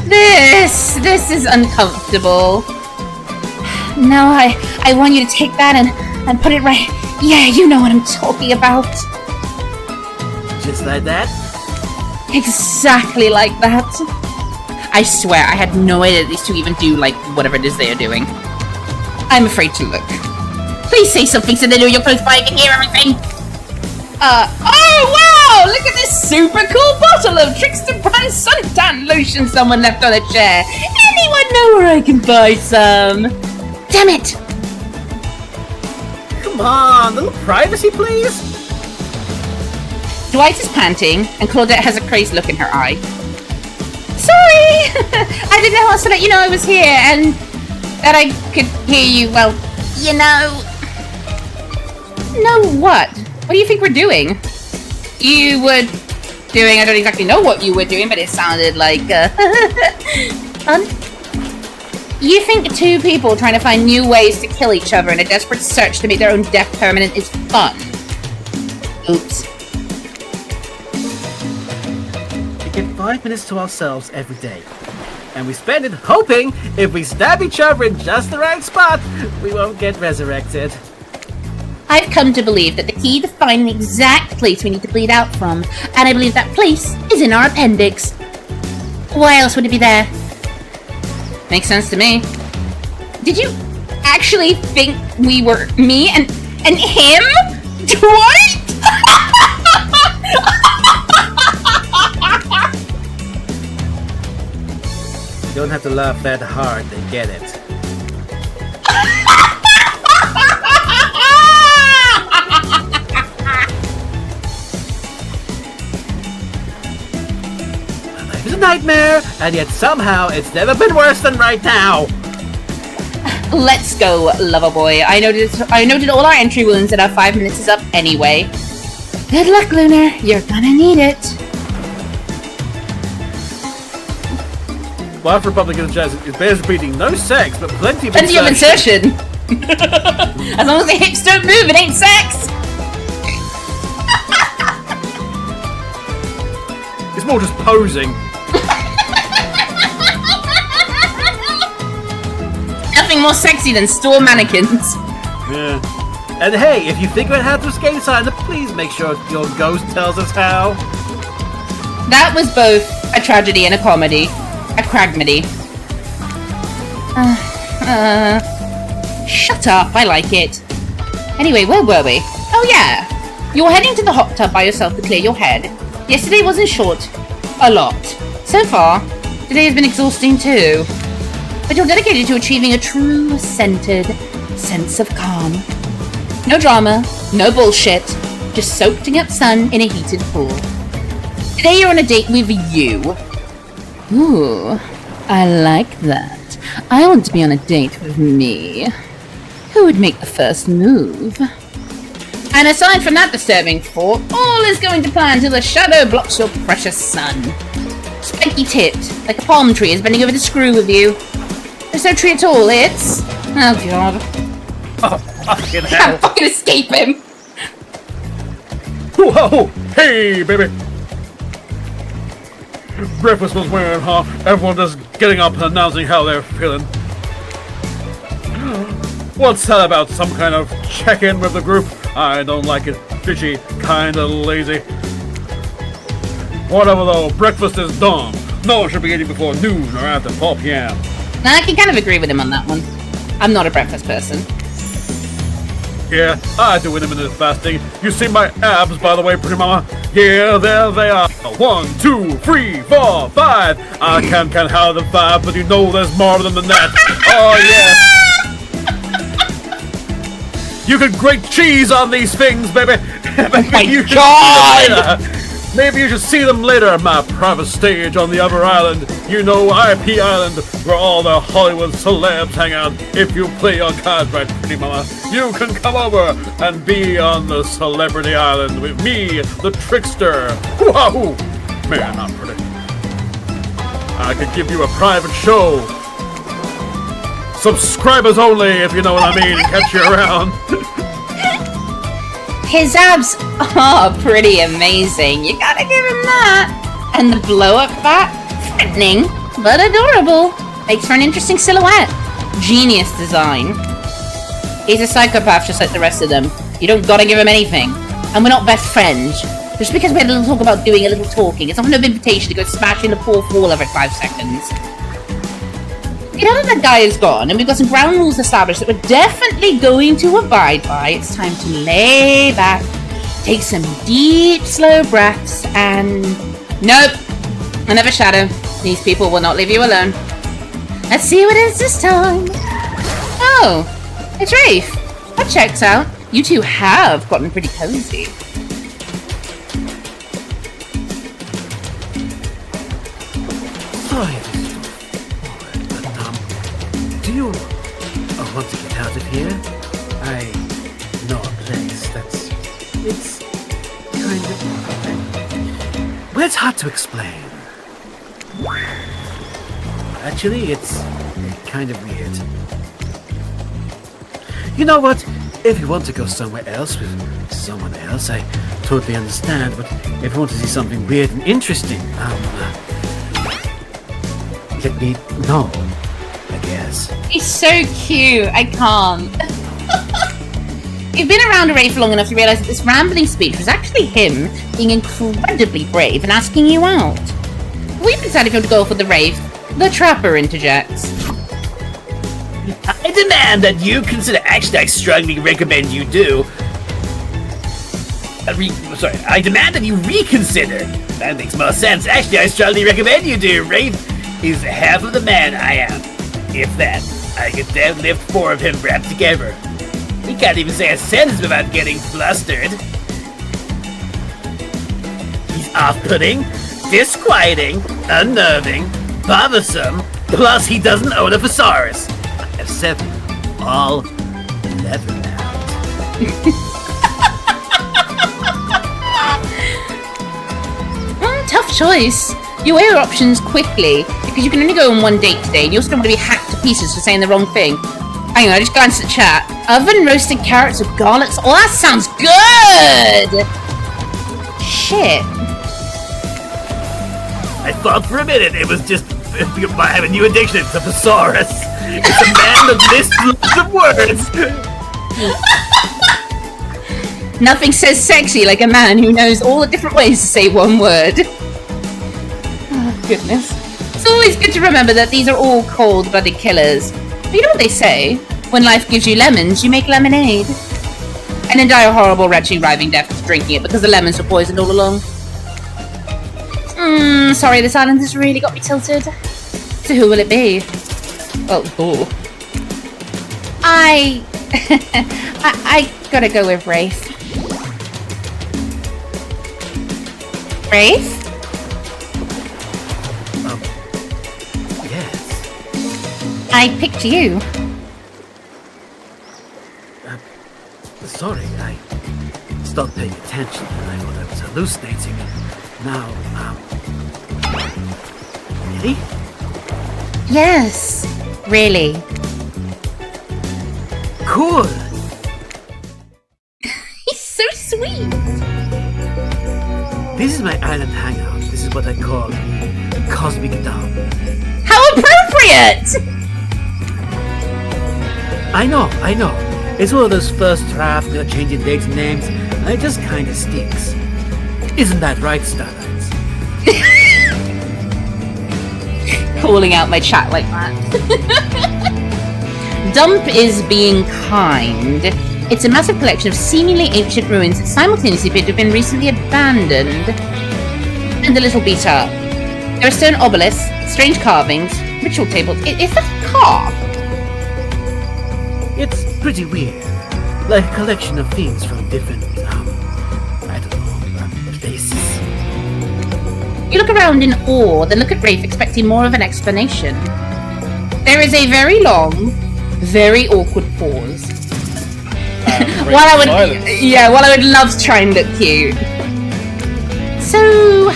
This is uncomfortable. No, I want you to take that and put it right. Yeah, you know what I'm talking about. Just like that? Exactly like that. I swear, I had no idea that these two even do, like, whatever it is they are doing. I'm afraid to look. Please say something so they know you're close by and can hear everything. Oh wow! Look at this super cool bottle of Trickster brand suntan lotion someone left on a chair. Anyone know where I can buy some? Damn it! Come on, a little privacy, please. Dwight is panting, and Claudette has a crazed look in her eye. Sorry! I didn't know how else to let you know I was here, and that I could hear you, well, you know... Know what? What do you think we're doing? You were doing... I don't exactly know what you were doing, but it sounded like, fun? You think 2 people trying to find new ways to kill each other in a desperate search to make their own death permanent is fun? Oops. We get 5 minutes to ourselves every day. And we spend it hoping if we stab each other in just the right spot, we won't get resurrected. I've come to believe that the key to finding the exact place we need to bleed out from, and I believe that place is in our appendix. Why else would it be there? Makes sense to me. Did you actually think we were me and him? Dwight? You don't have to laugh that hard, they get it. Life is a nightmare, and yet somehow it's never been worse than right now. Let's go, lover boy. I noted all our entry wounds and our 5 minutes is up anyway. Good luck, Lunar. You're gonna need it. Wife Republican jazz is bears repeating no sex, but plenty of insertion. As long as the hips don't move, it ain't sex. It's more just posing. Nothing more sexy than store mannequins. Yeah. And hey, if you think about how to escape Santa, please make sure your ghost tells us how. That was both a tragedy and a comedy. A cragmedy. Shut up, I like it. Anyway, where were we? Oh yeah, you were heading to the hot tub by yourself to clear your head. Yesterday wasn't short. A lot. So far, today has been exhausting too. But you're dedicated to achieving a true centered sense of calm. No drama, no bullshit, just soaking up sun in a heated pool. Today you're on a date with you. Ooh, I like that. I want to be on a date with me. Who would make the first move? And aside from that disturbing thought, all is going to plan until the shadow blocks your precious sun. Spiky tipped, like a palm tree, is bending over to screw with you. There's no tree at all, it's... Oh god. Oh, fucking I hell. can't fucking escape him! Whoa! Hey, baby! Breakfast was wearing, huh? Everyone just getting up and announcing how they're feeling. What's that about? Some kind of check-in with the group? I don't like it. Fishy, kinda lazy. Whatever though, breakfast is done. No one should be eating before noon or after 4 p.m. I can kind of agree with him on that one. I'm not a breakfast person. Yeah, I do intermittent fasting. You see my abs, by the way, pretty mama? Yeah, there they are. 1, 2, 3, 4, 5. I can't count how the 5, but you know there's more than that. Oh yeah. You can grate cheese on these things, baby. My God! Maybe you should see them later at my private stage on the other island. You know, IP Island, where all the Hollywood celebs hang out. If you play your cards right, pretty mama, you can come over and be on the Celebrity Island with me, the Trickster. Wahoo! Man, not pretty. I could give you a private show. Subscribers only, if you know what I mean, and catch you around. His abs are pretty amazing. You gotta give him that. And the blow-up bat, threatening but adorable. Makes for an interesting silhouette. Genius design. He's a psychopath just like the rest of them. You don't gotta give him anything. And we're not best friends. Just because we had a little talk about doing a little talking, it's not an invitation to go smashing the fourth wall every 5 seconds. Now that the guy is gone, and we've got some ground rules established that we're definitely going to abide by, it's time to lay back, take some deep, slow breaths, and... Nope! Another shadow. These people will not leave you alone. Let's see what it is this time. Oh, it's Wraith. That checks out. You two have gotten pretty cozy. Sorry, do you want to get out of here? I know a place that's... It's kind of... Well, it's hard to explain. Actually, it's kind of weird. You know what? If you want to go somewhere else with someone else, I totally understand. But if you want to see something weird and interesting, let me know, I guess. He's so cute. I can't. You've been around Wraith for long enough to realise that this rambling speech was actually him being incredibly brave and asking you out. We've decided if you want to go off with the Wraith, the Trapper interjects. I demand that you consider. Actually, I strongly recommend you do. I demand that you reconsider. That makes more sense. Actually, I strongly recommend you do. Wraith is half of the man I am. If that, I could deadlift 4 of him wrapped together. He can't even say a sentence without getting flustered. He's off-putting, disquieting, unnerving, bothersome, plus he doesn't own a thesaurus. I've said all 11 now. Tough choice. You weigh your options quickly, because you can only go on one date today, and you also don't want to be hacked to pieces for saying the wrong thing. Hang on, I just glanced at the chat. Oven roasted carrots with garlic. Oh, that sounds good! Shit. I thought for a minute it was just I have a new addiction to thesaurus. It's a man that lists lots of words. Nothing says sexy like a man who knows all the different ways to say one word. Oh, goodness. It's always good to remember that these are all cold-blooded killers. But you know what they say? When life gives you lemons, you make lemonade. And then die a horrible, wretched, writhing death for drinking it because the lemons were poisoned all along. Sorry, this island has really got me tilted. So who will it be? Oh. I gotta go with Wraith. Wraith? Yes. I picked you. Sorry, stopped paying attention and I thought I was hallucinating. Now, really? Yes, really. Cool! He's so sweet. This is my island hangout. This is what I call Cosmic Dump. How appropriate! I know. It's one of those first draft, changing dates and names, and it just kinda stinks. Isn't that right, Starlight? Calling out my chat like that. Dump is being kind. It's a massive collection of seemingly ancient ruins that simultaneously appear to have been recently abandoned and a little beat up. There are stone obelisks, strange carvings, ritual tables. Is that a car? It's pretty weird. Like a collection of things from different, I don't know, places. You look around in awe, then look at Wraith expecting more of an explanation. There is a very long, very awkward pause. While I would love to try and look cute. So,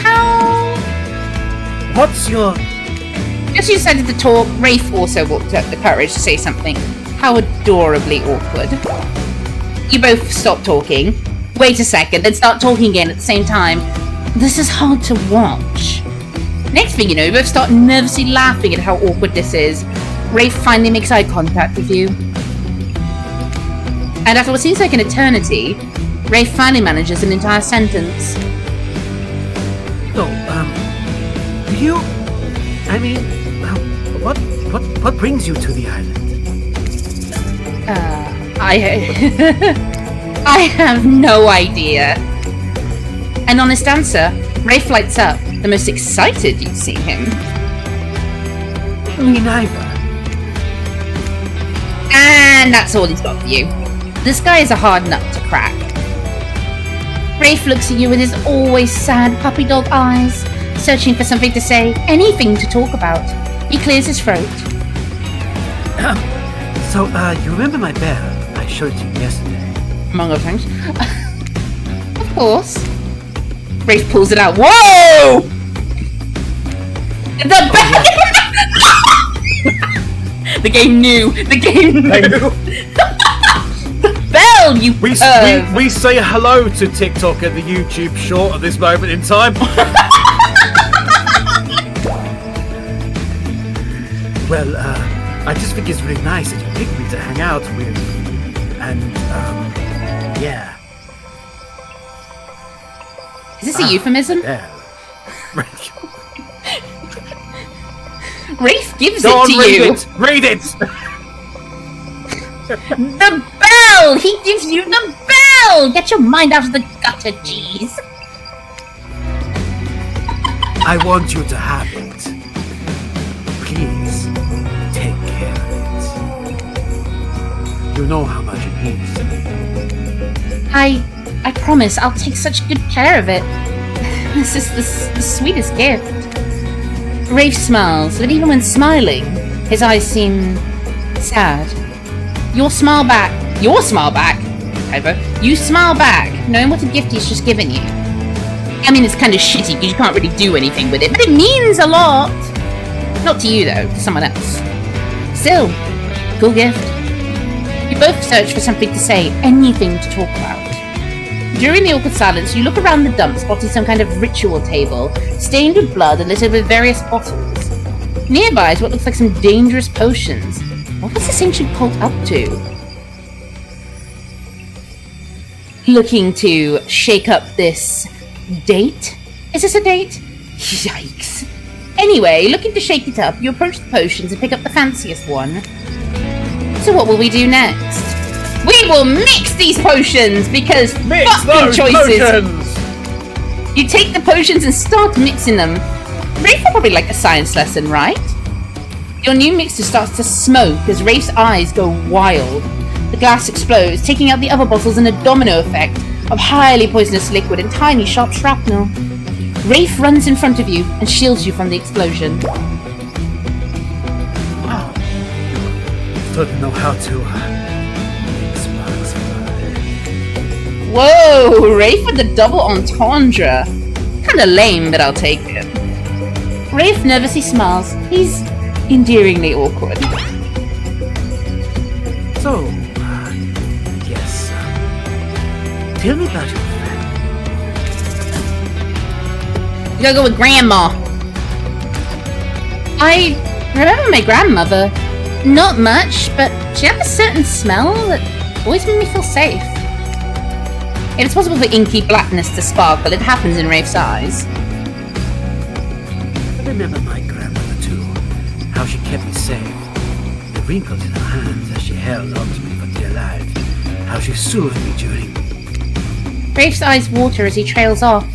What's your... As you decided to talk, Wraith also walked up the courage to say something. How adorably awkward. You both stop talking, wait a second, then start talking again at the same time. This is hard to watch. Next thing you know, you both start nervously laughing at how awkward this is. Wraith finally makes eye contact with you. And after what seems like an eternity, Wraith finally manages an entire sentence. So, do you... I mean, what brings you to the island? I have no idea. An honest answer, Wraith lights up, the most excited you've seen him. Me neither. And that's all he's got for you. This guy is a hard nut to crack. Wraith looks at you with his always sad puppy dog eyes, searching for something to say, anything to talk about. He clears his throat. So, you remember my bell? I showed you yesterday. Among other things. Of course. Wraith pulls it out. Whoa! The bell! The game knew. The game knew. The bell, you We say hello to TikTok and the YouTube short at this moment in time. Well, I just think it's really nice that you picked me to hang out with. And, yeah. Is this a euphemism? Yeah. Wraith gives Go it on, to read you. it! Read it! The bell! He gives you the bell! Get your mind out of the gutter, jeez. I want you to have it. Please, take care of it. You know how much it means to me. I promise I'll take such good care of it. This is the sweetest gift. Wraith smiles, but even when smiling, his eyes seem sad. You smile back, you smile back, knowing what a gift he's just given you. I mean, it's kind of shitty because you can't really do anything with it, but it means a lot. Not to you, though, to someone else. Still, cool gift. You both search for something to say, anything to talk about. During the awkward silence, you look around the dump, spotting some kind of ritual table, stained with blood and littered with various bottles. Nearby is what looks like some dangerous potions. What was this ancient cult up to? Looking to shake up this date? Is this a date? Yikes. Anyway, looking to shake it up, you approach the potions and pick up the fanciest one. So what will we do next? We will mix these potions, because fuck your choices! Potions. You take the potions and start mixing them. Wraith will probably like a science lesson, right? Your new mixture starts to smoke as Wraith's eyes go wild. The glass explodes, taking out the other bottles in a domino effect of highly poisonous liquid and tiny sharp shrapnel. Wraith runs in front of you and shields you from the explosion. Wow. You don't know how to make sparks fly. Whoa, Wraith with the double entendre. Kinda lame, but I'll take it. Wraith nervously smiles. He's endearingly awkward. So, yes. Tell me about your friend. You gotta go with Grandma. I remember my grandmother. Not much, but she had a certain smell that always made me feel safe. If it's possible for inky blackness to sparkle, it happens in Wraith's eyes. I remember my grandmother too. How she kept me safe. The wrinkles in her hands as she held on to me for dear life. How she soothed me during... Wraith's eyes water as he trails off.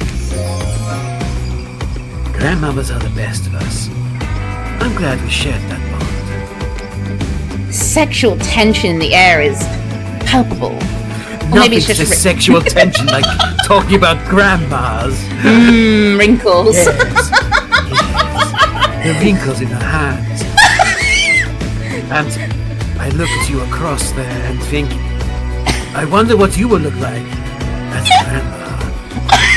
Grandmothers are the best of us. I'm glad we shared that bond. Sexual tension in the air is palpable. Or maybe it's just sexual tension like talking about grandmas. Wrinkles. Yes. Yes. The wrinkles in her hands. And I look at you across there and think, I wonder what you will look like as a grandma.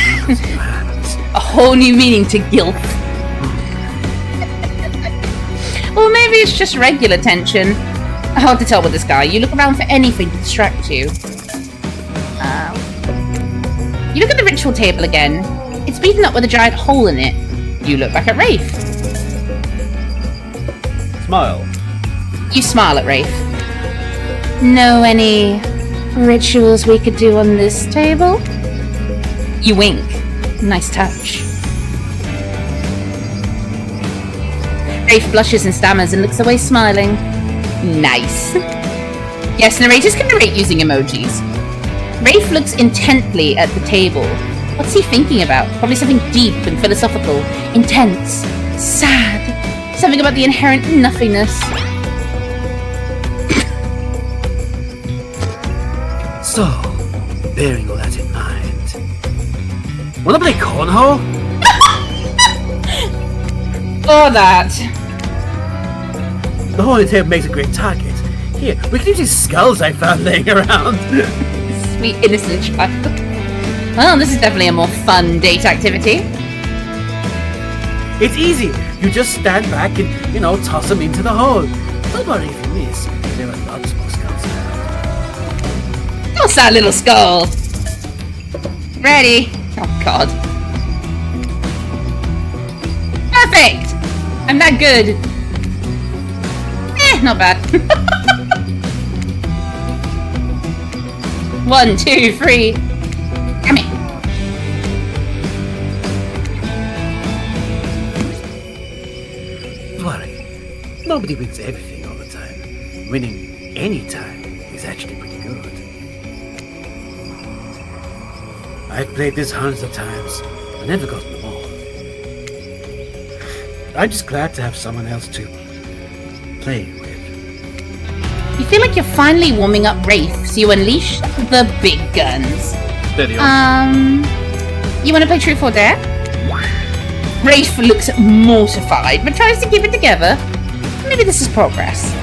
Wrinkles in your hands. A whole new meaning to guilt. Or maybe it's just regular tension. Hard to tell with this guy. You look around for anything to distract you. You look at the ritual table again. It's beaten up with a giant hole in it. You look back at Wraith. Smile. You smile at Wraith. Know any rituals we could do on this table? You wink. Nice touch. Wraith blushes and stammers and looks away smiling. Nice. Yes, narrators can narrate using emojis. Wraith looks intently at the table. What's he thinking about? Probably something deep and philosophical. Intense. Sad. Something about the inherent nothingness. So, bearing all that in mind, wanna play cornhole? Or that. The horny table makes a great target. Here, we can use these skulls I found laying around. Sweet innocent child. Well, this is definitely a more fun date activity. It's easy. You just stand back and, toss them into the hole. Don't worry if you miss. There are lots more skulls around. What's that little skull? Ready? Oh, God. Perfect! I'm that good. Not bad. 1, 2, 3. Come here. Don't worry. Nobody wins everything all the time. Winning any time is actually pretty good. I've played this hundreds of times. I've never gotten them all. I'm just glad to have someone else to play with. You feel like you're finally warming up Wraith, so you unleash the big guns. Steady on. You want to play Truth or Dare? Wraith looks mortified, but tries to keep it together. Maybe this is progress.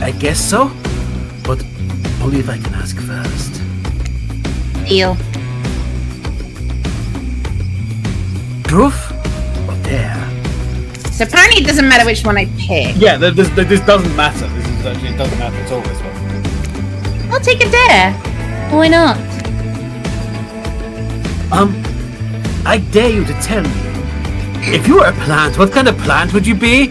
I guess so, but only if I can ask first. Deal. Truth or Dare? So apparently it doesn't matter which one I pick. Yeah, this doesn't matter. It doesn't matter. It's all this one. I'll take a Dare. Why not? I dare you to tell me. If you were a plant, what kind of plant would you be?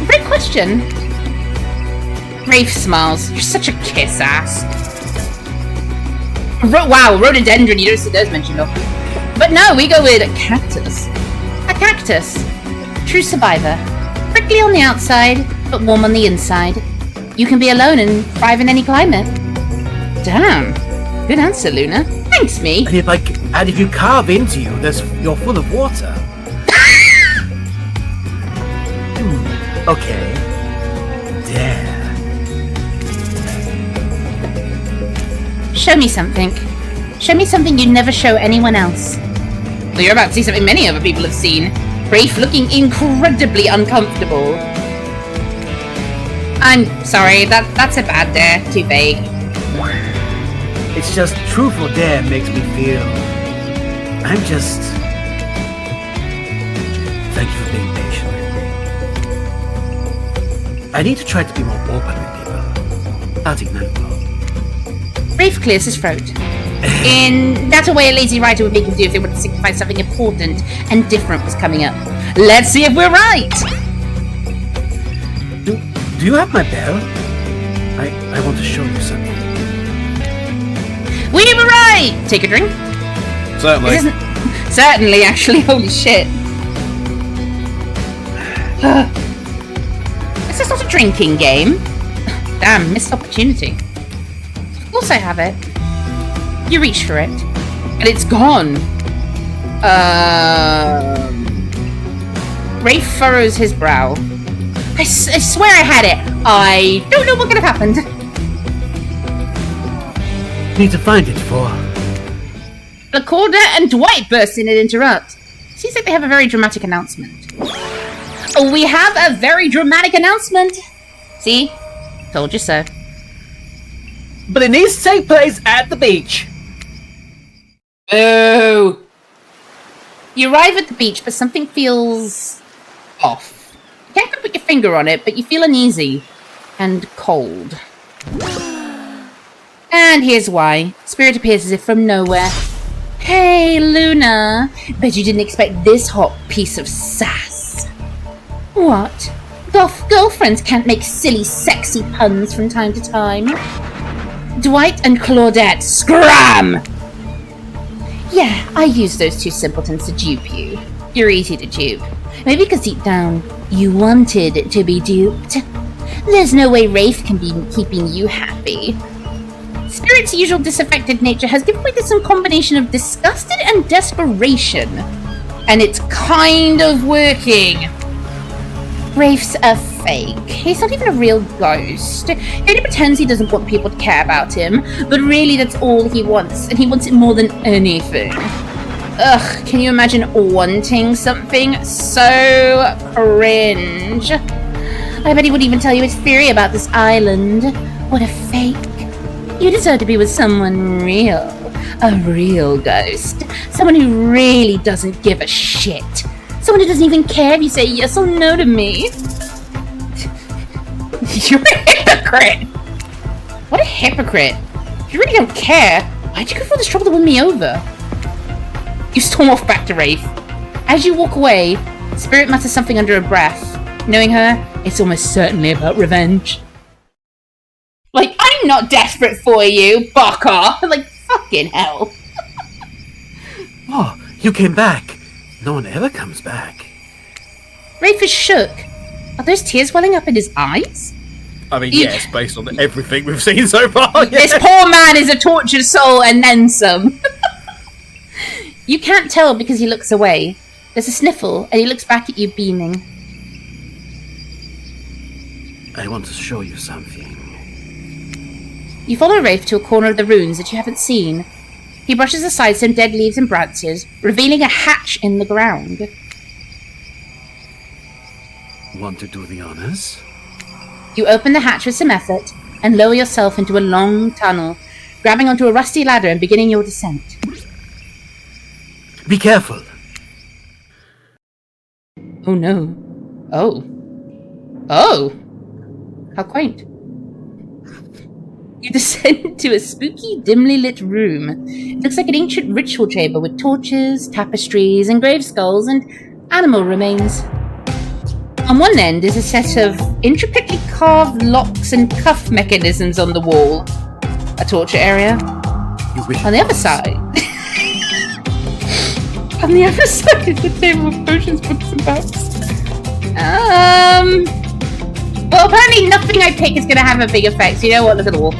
Great question. Wraith smiles. You're such a kiss ass. Wow, rhododendron, you don't see those mentioned often. But no, we go with a cactus. A cactus. True survivor. Prickly on the outside, but warm on the inside. You can be alone and thrive in any climate. Damn. Good answer, Luna. Thanks, me. And if you carve into you, you're full of water. Okay. Dare. Show me something. Show me something you'd never show anyone else. Well, you're about to see something many other people have seen. Wraith looking incredibly uncomfortable. I'm sorry, that's a bad dare. Too vague. It's just truthful dare makes me feel... I'm just... Thank you for being patient with me. I need to try to be more open with people. How do you know? Wraith clears his throat. In that a way a lazy writer would make him do if they wanted to signify something important and different was coming up. Let's see if we're right! Do you have my bell? I want to show you something. We were right! Take a drink? Certainly. Certainly, actually. Holy shit. Is this not a drinking game? Damn, missed opportunity. Of course I have it. You reach for it, and it's gone. Wraith furrows his brow. I swear I had it. I don't know what could have happened. Need to find it for... Lacorda and Dwight burst in and interrupt. Seems like they have a very dramatic announcement. Oh, we have a very dramatic announcement. See? Told you so. But it needs to take place at the beach. Boo! You arrive at the beach, but something feels off. You can't quite put your finger on it, but you feel uneasy and cold. And here's why. Spirit appears as if from nowhere. Hey, Luna. Bet you didn't expect this hot piece of sass. What? Girlfriends can't make silly, sexy puns from time to time. Dwight and Claudette, scram! Yeah, I used those two simpletons to dupe you. You're easy to dupe. Maybe because deep down, you wanted to be duped. There's no way Wraith can be keeping you happy. Spirit's usual disaffected nature has given way to some combination of disgusted and desperation. And it's kind of working. Wraith's a fake. He's not even a real ghost. He only pretends he doesn't want people to care about him, but really that's all he wants, and he wants it more than anything. Ugh, can you imagine wanting something so cringe? I bet he wouldn't even tell you his theory about this island. What a fake. You deserve to be with someone real. A real ghost. Someone who really doesn't give a shit. Someone who doesn't even care if you say yes or no to me. You're a hypocrite! What a hypocrite. If you really don't care, why'd you go through all this trouble to win me over? You storm off back to Wraith. As you walk away, Spirit mutters something under her breath. Knowing her, it's almost certainly about revenge. Like, I'm not desperate for you, fuck off! Like, fucking hell. Oh, you came back. No one ever comes back. Wraith is shook. Are those tears welling up in his eyes? I mean, yes, based on everything we've seen so far. This poor man is a tortured soul and then some. You can't tell because he looks away. There's a sniffle, and he looks back at you beaming. I want to show you something. You follow Wraith to a corner of the ruins that you haven't seen. He brushes aside some dead leaves and branches, revealing a hatch in the ground. Want to do the honors? You open the hatch with some effort and lower yourself into a long tunnel, grabbing onto a rusty ladder and beginning your descent. Be careful. Oh no. Oh. Oh! How quaint. You descend to a spooky, dimly lit room. It looks like an ancient ritual chamber with torches, tapestries, engraved skulls, and animal remains. On one end is a set of intricately carved locks and cuff mechanisms on the wall. A torture area. On the other side... on the other side is the table with potions, books, and bags. Well, apparently nothing I pick is going to have a big effect, so you know what? Look at the wall.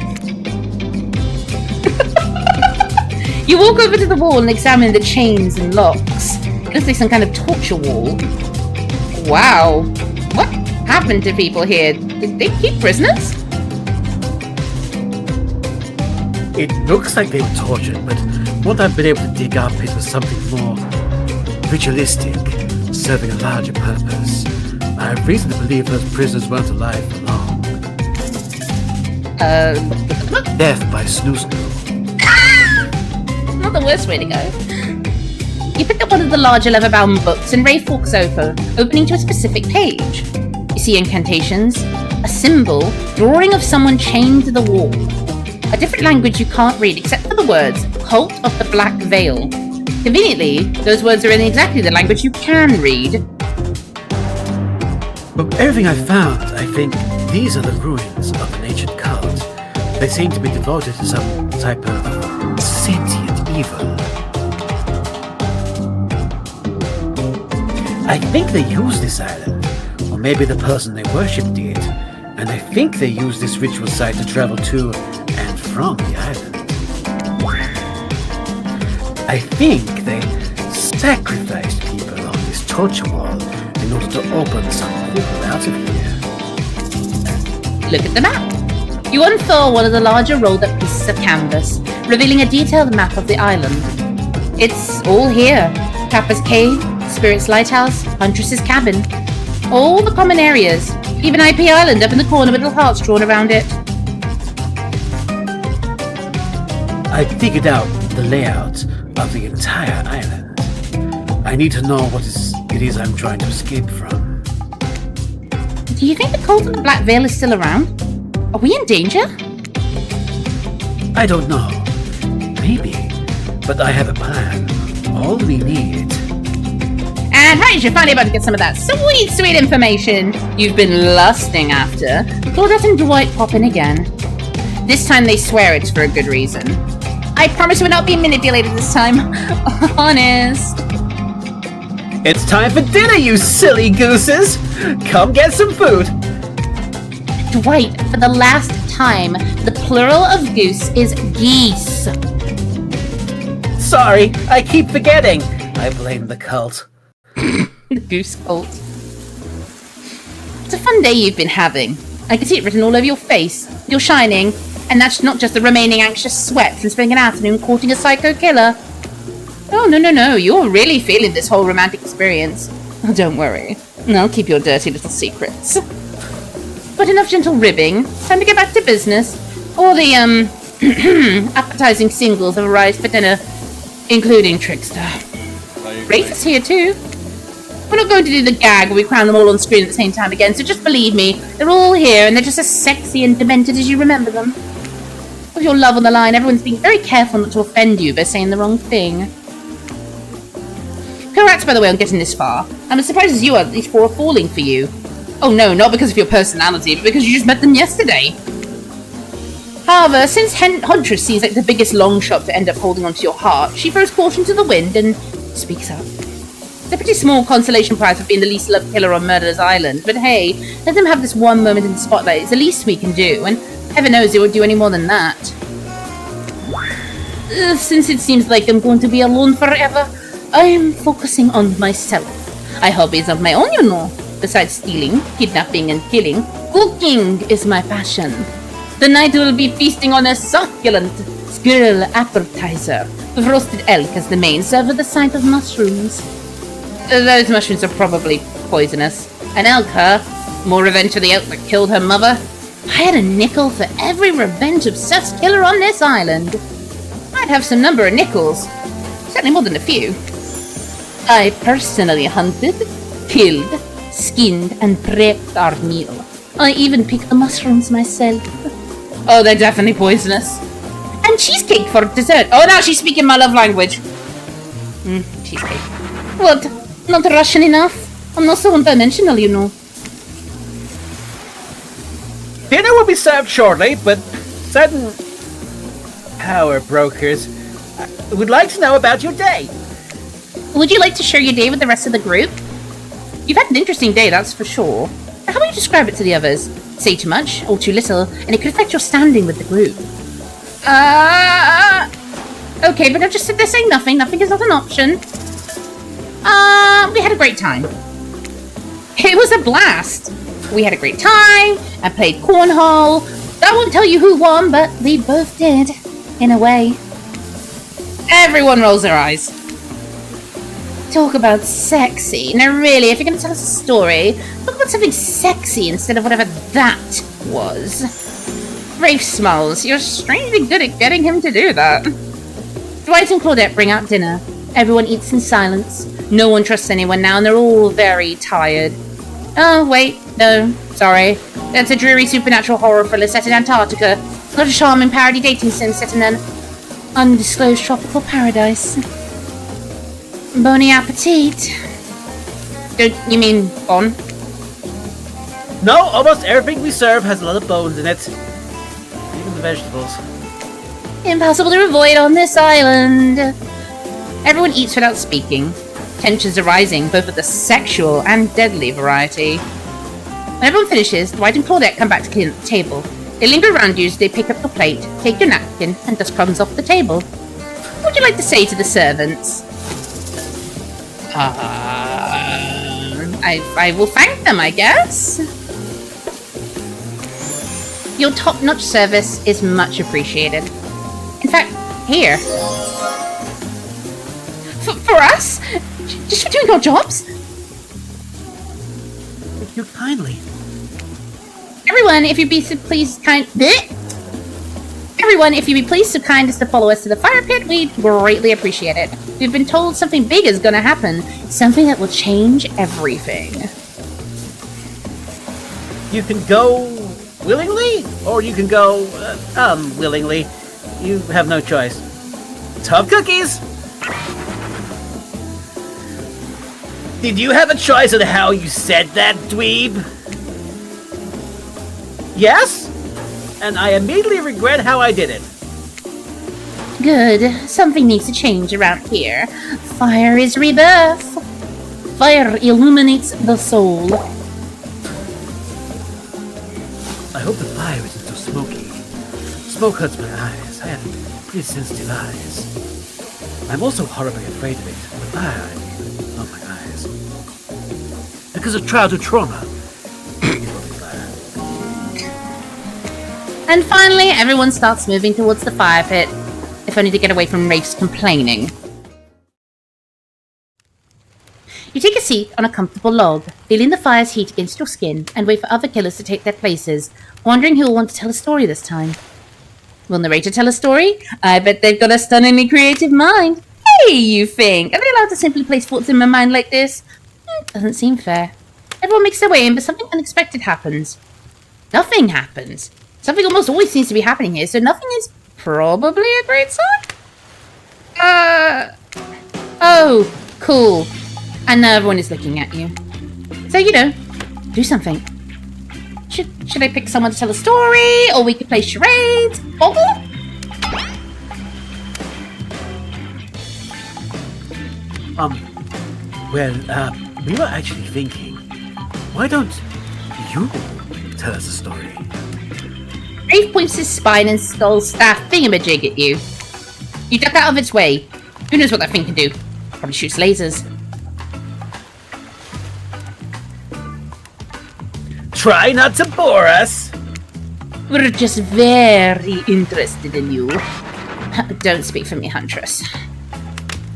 You walk over to the wall and examine the chains and locks. It looks like some kind of torture wall. Wow. What happened to people here? Did they keep prisoners? It looks like they were tortured, but what I've been able to dig up is something more ritualistic, serving a larger purpose. I have reason to believe those prisoners weren't alive for long. Death by snoo-snoo. Not the worst way to go. You pick up one of the larger leather-bound books and Wraith walks over, opening to a specific page. You see incantations, a symbol, drawing of someone chained to the wall. A different language you can't read except for the words, Cult of the Black Veil. Conveniently, those words are in exactly the language you can read. From everything I've found, I think these are the ruins of an ancient cult. They seem to be devoted to some type of sentient evil. I think they used this island, or maybe the person they worshipped did, and I think they used this ritual site to travel to and from the island. I think they sacrificed people on this torture wall in order to open some portal out of here. Look at the map. You unfurl one of the larger rolled-up pieces of canvas, revealing a detailed map of the island. It's all here. Kappa's Cave, Spirit's Lighthouse, Huntress's Cabin. All the common areas. Even IP Island up in the corner with little hearts drawn around it. I figured out the layout of the entire island. I need to know what it is I'm trying to escape from. Do you think the Cult of the Black Veil is still around? Are we in danger? I don't know. Maybe. But I have a plan. All we need. And right as you're finally about to get some of that sweet information you've been lusting after, Claudette and Dwight pop in again. This time they swear it's for a good reason. I promise you will not be manipulated this time. Honest. It's time for dinner, you silly gooses! Come get some food! Dwight, for the last time, the plural of goose is geese. Sorry, I keep forgetting. I blame the cult. The goose cult. It's a fun day you've been having. I can see it written all over your face. You're shining, and that's not just the remaining anxious sweat from spending an afternoon courting a psycho killer. Oh, no, you're really feeling this whole romantic experience. Oh, don't worry. I'll keep your dirty little secrets. But enough gentle ribbing. Time to get back to business. All the, appetizing singles have arrived for dinner, including Trickster. Wraith is here too. We're not going to do the gag where we crown them all on screen at the same time again, so just believe me, they're all here and they're just as sexy and demented as you remember them. With your love on the line, everyone's being very careful not to offend you by saying the wrong thing. Congrats, by the way, on getting this far. I'm as surprised as you are that these four are falling for you. Oh no, not because of your personality, but because you just met them yesterday. However, since Huntress seems like the biggest long shot to end up holding onto your heart, she throws caution to the wind and speaks up. It's a pretty small consolation prize for being the least loved killer on Murderer's Island, but hey, let them have this one moment in the spotlight. It's the least we can do, and heaven knows they won't do any more than that. Since it seems like I'm going to be alone forever, I'm focusing on myself. I have hobbies of my own, you know. Besides stealing, kidnapping, and killing, cooking is my passion. Tonight we'll be feasting on a succulent squirrel appetizer, with roasted elk as the main, served with a side of mushrooms. Those mushrooms are probably poisonous. An elk, huh? More revenge for the elk that killed her mother? I had a nickel for every revenge-obsessed killer on this island. I'd have some number of nickels. Certainly more than a few. I personally hunted, killed, skinned, and prepped our meal. I even picked the mushrooms myself. Oh, they're definitely poisonous. And cheesecake for dessert. Oh, now she's speaking my love language. Cheesecake. What? Not Russian enough? I'm not so one-dimensional, you know. Dinner will be served shortly, but certain power brokers would like to know about your day. Would you like to share your day with the rest of the group? You've had an interesting day, that's for sure. How would you describe it to the others? Say too much, or too little, and it could affect your standing with the group. Okay, but I'll just sit there saying nothing. Nothing is not an option. We had a great time. It was a blast. We had a great time. I played cornhole. I won't tell you who won, but we both did, in a way. Everyone rolls their eyes. Talk about sexy. Now really, if you're going to tell us a story, talk about something sexy instead of whatever that was. Wraith smiles. You're strangely good at getting him to do that. Dwight and Claudette bring out dinner. Everyone eats in silence. No one trusts anyone now, and they're all very tired. Oh, wait. No. Sorry. That's a dreary supernatural horror thriller set in Antarctica. Not a charming parody dating sim set in an undisclosed tropical paradise. Bon appetit. Don't you mean bon? No, almost everything we serve has a lot of bones in it. Even the vegetables. Impossible to avoid on this island. Everyone eats without speaking. Tensions are rising, both of the sexual and deadly variety. When everyone finishes, Dwight and Claudette come back to clean up the table. They linger around you as they pick up your plate, take your napkin, and dust crumbs off the table. What would you like to say to the servants? I will thank them, I guess. Your top-notch service is much appreciated. In fact, here. For us? Just for doing our jobs? Thank you kindly. Everyone, if you'd be so pleased kind... Everyone, if you'd be pleased so kind as to follow us to the fire pit, we'd greatly appreciate it. We've been told something big is gonna happen. Something that will change everything. You can go willingly, or you can go unwillingly. You have no choice. Tough cookies! Did you have a choice on how you said that, dweeb? Yes? And I immediately regret how I did it. Good. Something needs to change around here. Fire is rebirth. Fire illuminates the soul. I hope the fire isn't so smoky. Smoke hurts my eyes. I have pretty sensitive eyes. I'm also horribly afraid of it. The fire, I mean, not my eyes. Because of childhood trauma. And finally, everyone starts moving towards the fire pit, if only to get away from Wraith's complaining. You take a seat on a comfortable log, feeling the fire's heat against your skin, and wait for other killers to take their places, wondering who will want to tell a story this time. Will narrator tell a story? I bet they've got a stunningly creative mind. Hey, you think? Are they allowed to simply place thoughts in my mind like this? Doesn't seem fair. Everyone makes their way in, but something unexpected happens. Nothing happens. Something almost always seems to be happening here, so nothing is probably a great sign? Oh, cool. And now everyone is looking at you. So, do something. Should I pick someone to tell a story? Or we could play charades? Boggle? We were actually thinking, why don't you tell us a story? Wraith points his spine and skull staff thingamajig at you. You duck out of its way. Who knows what that thing can do? Probably shoots lasers. Try not to bore us. We're just very interested in you. Don't speak for me, Huntress.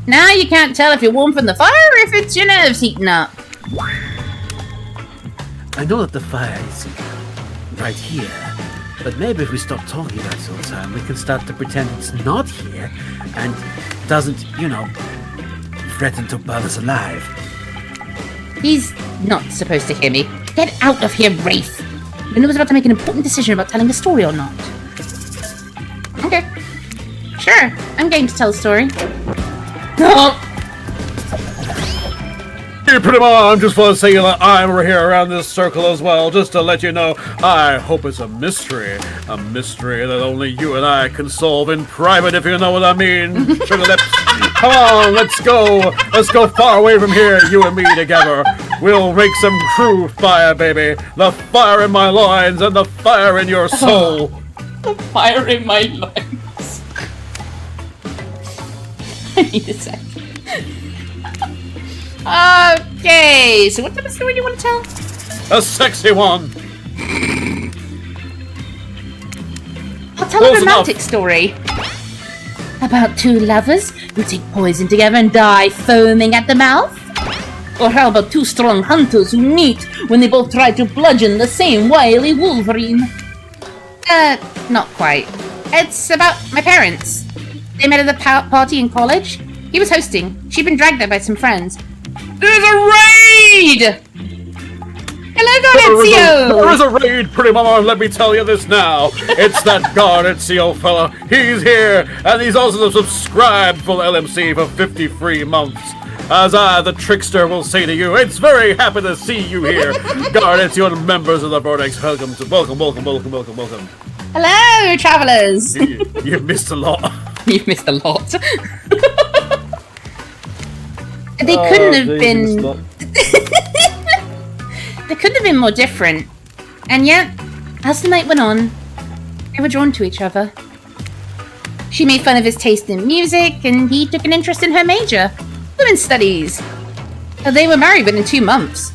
Now you can't tell if you're warm from the fire or if it's your nerves heating up. I know that the fire is right here, but maybe if we stop talking about it all the time, we can start to pretend it's not here and doesn't, threaten to burn us alive. He's not supposed to hear me. Get out of here, Wraith! You know was about to make an important decision about telling a story or not. Okay. Sure, I'm game to tell a story. No! Hey, pretty mom, just want to say that I'm here around this circle as well, just to let you know, I hope it's a mystery that only you and I can solve in private, if you know what I mean. Sugar lips. Come on, let's go far away from here, you and me together. We'll make some true fire, baby. The fire in my loins and the fire in your soul. The fire in my loins. I need a sec. Okay, so what type of story do you want to tell? A sexy one. I'll tell a romantic story. About two lovers who take poison together and die foaming at the mouth? Or how about two strong hunters who meet when they both try to bludgeon the same wily wolverine? Not quite. It's about my parents. They met at the party in college. He was hosting. She'd been dragged there by some friends. There's a raid! Hello, Garnetio! There is a raid, pretty mama, let me tell you this now. It's that Garnetio fella. He's here, and he's also subscribed for the LMC for 50 free months. As I, the Trickster, will say to you, it's very happy to see you here. Garnetio and members of the Vortex, welcome. Hello, travellers! You've missed a lot. You've missed a lot. They couldn't have been... They couldn't have been more different. And yet, as the night went on, they were drawn to each other. She made fun of his taste in music, and he took an interest in her major, women's studies. They were married within 2 months.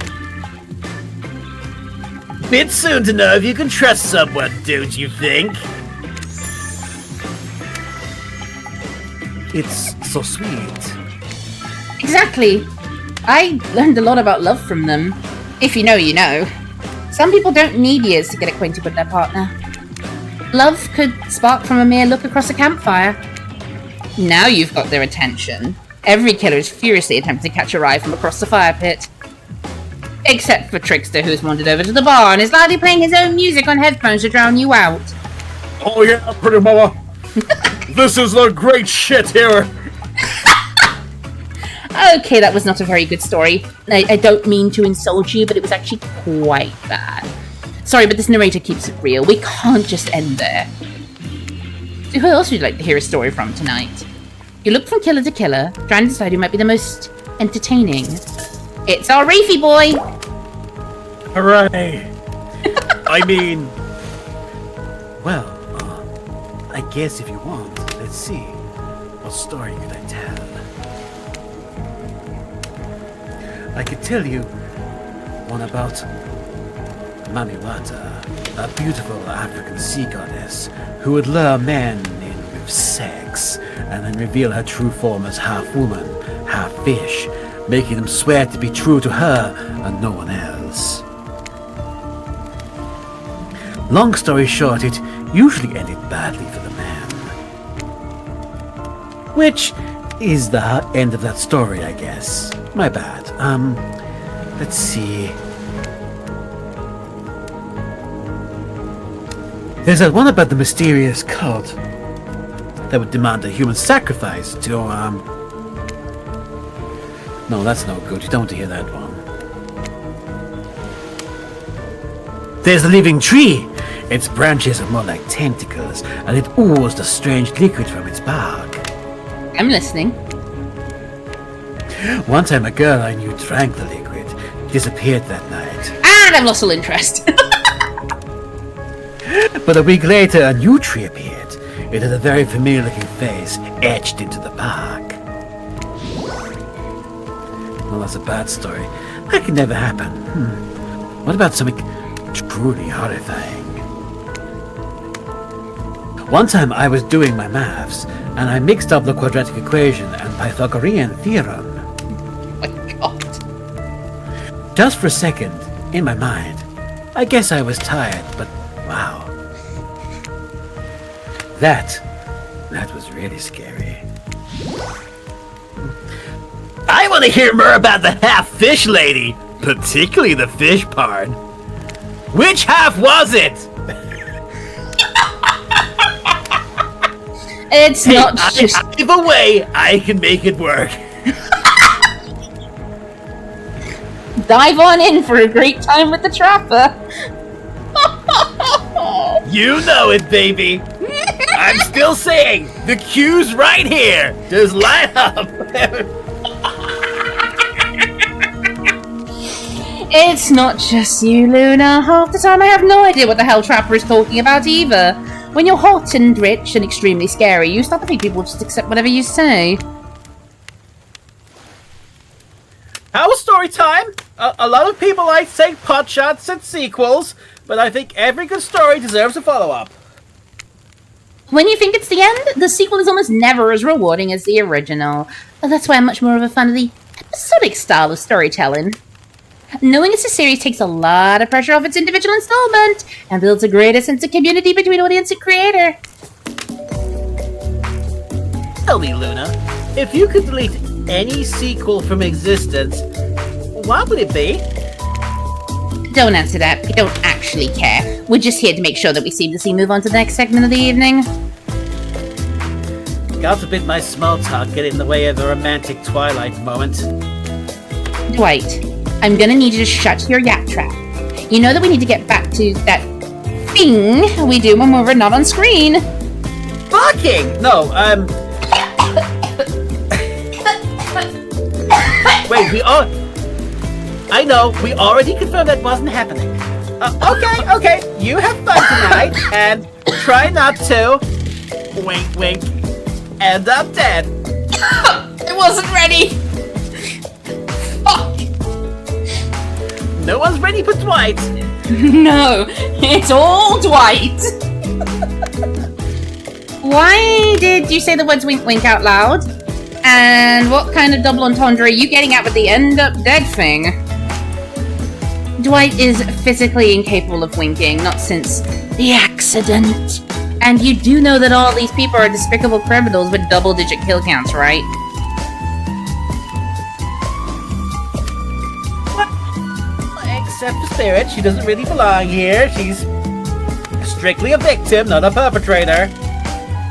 Bit soon to know if you can trust someone, don't you think? It's so sweet. Exactly. I learned a lot about love from them. If you know, you know. Some people don't need years to get acquainted with their partner. Love could spark from a mere look across a campfire. Now you've got their attention. Every killer is furiously attempting to catch a eye from across the fire pit. Except for Trickster, who's wandered over to the bar and is loudly playing his own music on headphones to drown you out. Oh yeah, pretty mama. This is the great shit here. Okay, that was not a very good story. I don't mean to insult you, but it was actually quite bad. Sorry, but this narrator keeps it real. We can't just end there. So who else would you like to hear a story from tonight? You look from killer to killer, trying to decide who might be the most entertaining. It's our Wraithy boy! Hooray! I mean... Well, I guess if you want, let's see. What story could I tell? I could tell you one about Mamiwata, a beautiful African sea goddess who would lure men in with sex and then reveal her true form as half woman, half fish, making them swear to be true to her and no one else. Long story short, it usually ended badly for the man. Which is the end of that story, I guess. My bad. Let's see. There's that one about the mysterious cult that would demand a human sacrifice to, No, that's no good. You don't want to hear that one. There's the living tree. Its branches are more like tentacles, and it oozes a strange liquid from its bark. I'm listening. One time a girl I knew drank the liquid, disappeared that night. And I've lost all interest. But a week later a new tree appeared. It had a very familiar looking face etched into the bark. Well, that's a bad story. That could never happen. What about something truly horrifying? One time I was doing my maths, and I mixed up the quadratic equation and Pythagorean theorem. Oh my god. Just for a second, in my mind, I guess I was tired, but wow. That was really scary. I want to hear more about the half-fish lady, particularly the fish part. Which half was it? It's not just... Either way, I can make it work. Dive on in for a great time with the trapper. You know it, baby. I'm still saying, the cue's right here. Just line up. It's not just you, Luna. Half the time I have no idea what the hell Trapper is talking about either. When you're hot and rich and extremely scary, you start to think people just accept whatever you say. How's story time? A lot of people like to take pot shots at sequels, but I think every good story deserves a follow-up. When you think it's the end, the sequel is almost never as rewarding as the original. That's why I'm much more of a fan of the episodic style of storytelling. Knowing it's a series takes a lot of pressure off its individual installment and builds a greater sense of community between audience and creator. Tell me, Luna, if you could delete any sequel from existence, what would it be? Don't answer that. We don't actually care. We're just here to make sure that we seamlessly move on to the next segment of the evening. God forbid my small talk get in the way of a romantic Twilight moment. Dwight, I'm gonna need you to shut your yak trap. You know that we need to get back to that thing we do when we're not on screen. Barking! No, Wait, I know, we already confirmed that wasn't happening. Okay, you have fun tonight, and try not to, wink wink, end up dead. I wasn't ready! Fuck! No one's ready for Dwight. No, it's all Dwight! Why did you say the words wink wink out loud? And what kind of double entendre are you getting at with the end up dead thing? Dwight is physically incapable of winking, not since the accident. And you do know that all these people are despicable criminals with double-digit kill counts, right? Except for Spirit, she doesn't really belong here. She's strictly a victim, not a perpetrator.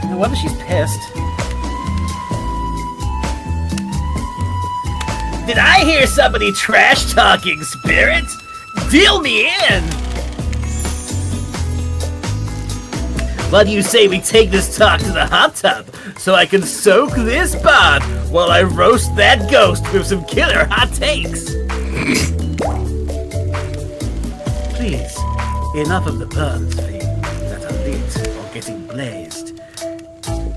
No wonder she's pissed. Did I hear somebody trash-talking Spirit? Deal me in! What do you say we take this talk to the hot tub so I can soak this bath while I roast that ghost with some killer hot takes? Please, enough of the burns that are lit or getting blazed.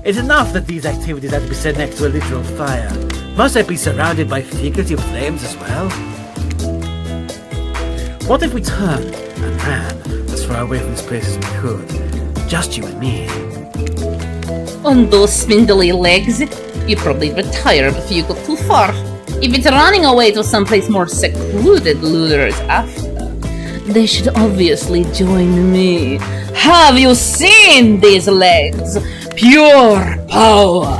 It's enough that these activities have to be set next to a literal fire. Must I be surrounded by figurative flames as well? What if we turned and ran as far away from this place as we could? Just you and me. On those spindly legs, you probably retire if you go too far. If it's running away to someplace more secluded, losers after, they should obviously join me. Have you seen these legs? Pure power!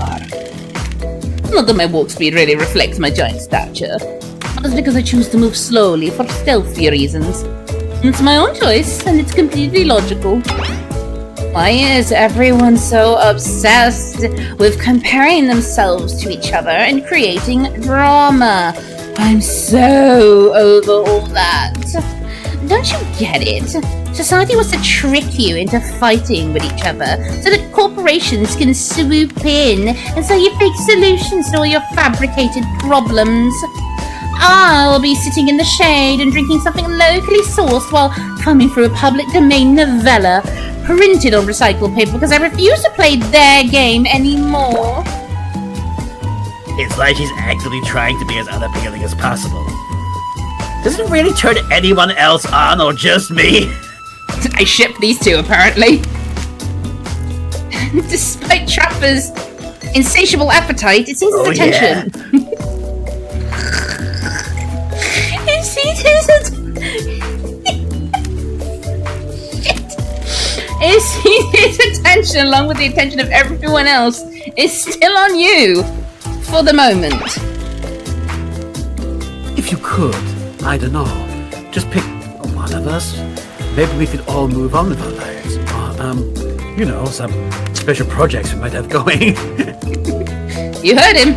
Not that my walk speed really reflects my giant stature. That's because I choose to move slowly for stealthy reasons. It's my own choice, and it's completely logical. Why is everyone so obsessed with comparing themselves to each other and creating drama? I'm so over all that. Don't you get it? Society wants to trick you into fighting with each other so that corporations can swoop in and sell you fake solutions to all your fabricated problems. I'll be sitting in the shade and drinking something locally sourced while thumbing through a public domain novella printed on recycled paper because I refuse to play their game anymore. It's like she's actively trying to be as unappealing as possible. Does it really turn anyone else on or just me? I ship these two, apparently. Despite Trapper's insatiable appetite, it seems his attention. Yeah. His attention, along with the attention of everyone else, is still on you for the moment. If you could, I don't know, just pick one of us. Maybe we could all move on with our lives. Or, some special projects we might have going. You heard him.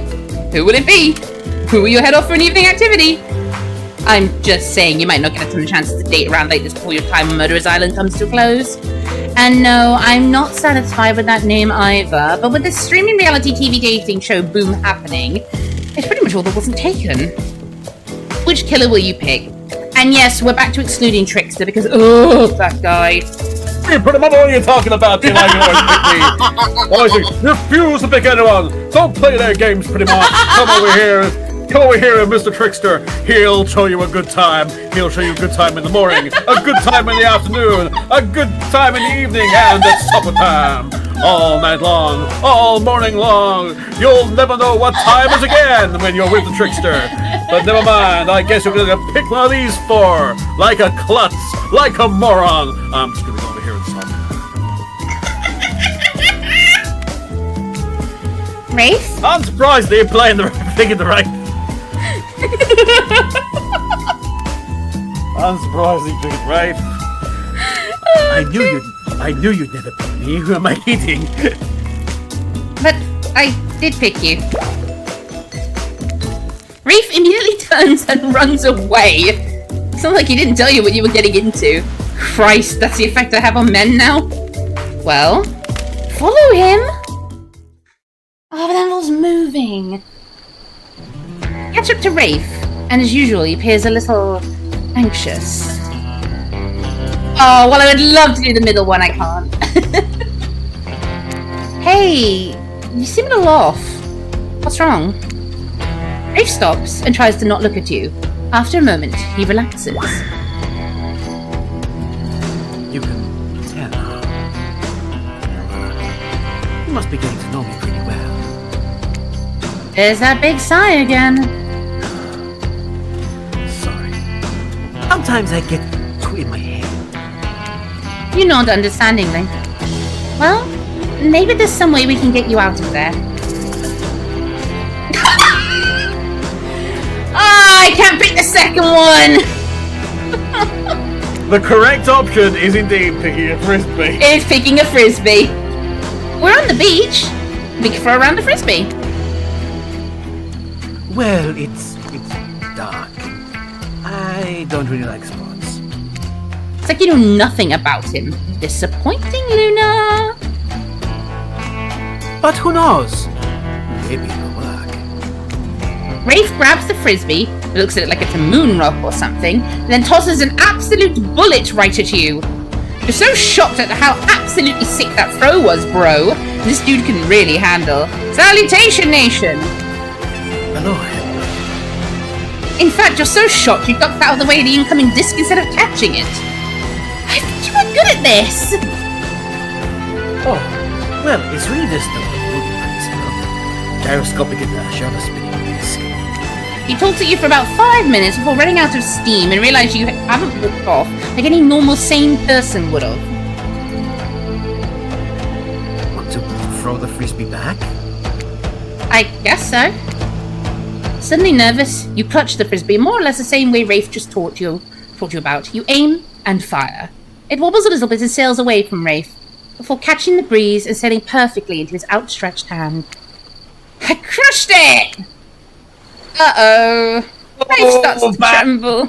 Who would it be? Who will you head off for an evening activity? I'm just saying you might not get a ton of chances to date around like this before your time on Murderer's Island comes to a close. And no, I'm not satisfied with that name either, but with the streaming reality TV dating show boom happening, it's pretty much all that wasn't taken. Which killer will you pick? And yes, we're back to excluding Trickster because, that guy. What are you talking about? You always pick me. Refuse to pick anyone. Don't play their games, pretty much. Come over here. Come over here, Mr. Trickster. He'll show you a good time. He'll show you a good time in the morning, a good time in the afternoon, a good time in the evening, and at supper time. All night long, all morning long. You'll never know what time is again when you're with the Trickster. But never mind, I guess you're gonna pick one of these four. Like a klutz, like a moron. I'm just gonna go over here and stop. Wraith? I'm surprised they're playing the thing in the right. I'm surprised they picked it right. I knew you'd never pick me. Who am I kidding? But I did pick you. Wraith immediately turns and runs away. It's not like he didn't tell you what you were getting into. Christ, that's the effect I have on men now? Well, follow him. Oh, but Anvil's moving. Catch up to Wraith, and as usual, he appears a little anxious. Oh, well, I would love to do the middle one, I can't. Hey, you seem a little off. What's wrong? Wraith stops and tries to not look at you. After a moment, he relaxes. You can tell. You must be getting to know me pretty well. There's that big sigh again. Sorry. Sometimes I get too in my head. You nod understandingly. Well, maybe there's some way we can get you out of there. I can't pick the second one! The correct option is indeed picking a frisbee. It's picking a frisbee. We're on the beach. We can throw around a frisbee. Well, it's dark. I don't really like sports. It's like you know nothing about him. Disappointing, Luna. But who knows? Maybe it'll work. Wraith grabs the frisbee, looks at it like it's a moon rock or something, and then tosses an absolute bullet right at you. You're so shocked at how absolutely sick that throw was, bro. This dude can really handle. Salutation, nation! Hello. In fact, you're so shocked you ducked out of the way of the incoming disc instead of catching it. I thought you were good at this! Oh, well, it's really just the gyroscopic inertia of a spinning disc. He talks at you for about 5 minutes before running out of steam and realizes you haven't walked off like any normal sane person would have. Want to throw the frisbee back? I guess so. Suddenly nervous, you clutch the frisbee more or less the same way Wraith just taught you about. You aim and fire. It wobbles a little bit and sails away from Wraith, before catching the breeze and sailing perfectly into his outstretched hand. I crushed it! Uh-oh. Wraith starts to tremble.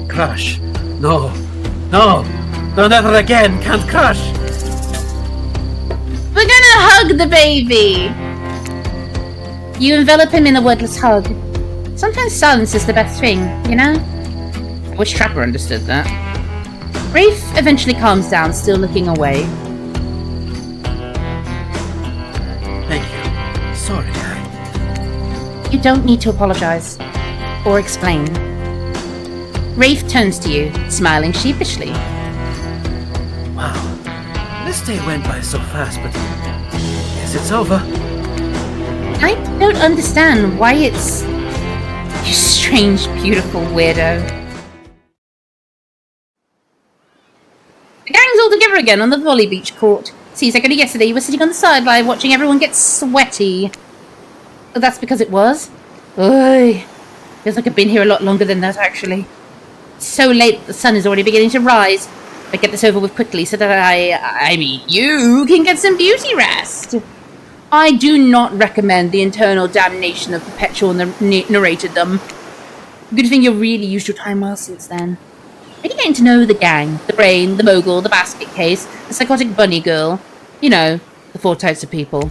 Crush. No, never again. Can't crush. We're gonna hug the baby! You envelop him in a wordless hug. Sometimes silence is the best thing, you know? I wish Trapper understood that. Wraith eventually calms down, still looking away. Thank you. Sorry, guy. You don't need to apologize. Or explain. Wraith turns to you, smiling sheepishly. Wow. This day went by so fast, but guess it's over. I don't understand why it's... You strange, beautiful weirdo. The gang's all together again on the volley beach court. Seems like only yesterday you were sitting on the sideline watching everyone get sweaty. Oh, that's because it was? Oy. Feels like I've been here a lot longer than that, actually. It's so late that the sun is already beginning to rise. I get this over with quickly so that I mean, you can get some beauty rest. I do not recommend the internal damnation of Perpetual narrated them. Good thing you really used your time well since then. Really getting to know the gang, the brain, the mogul, the basket case, the psychotic bunny girl. You know, the 4 types of people.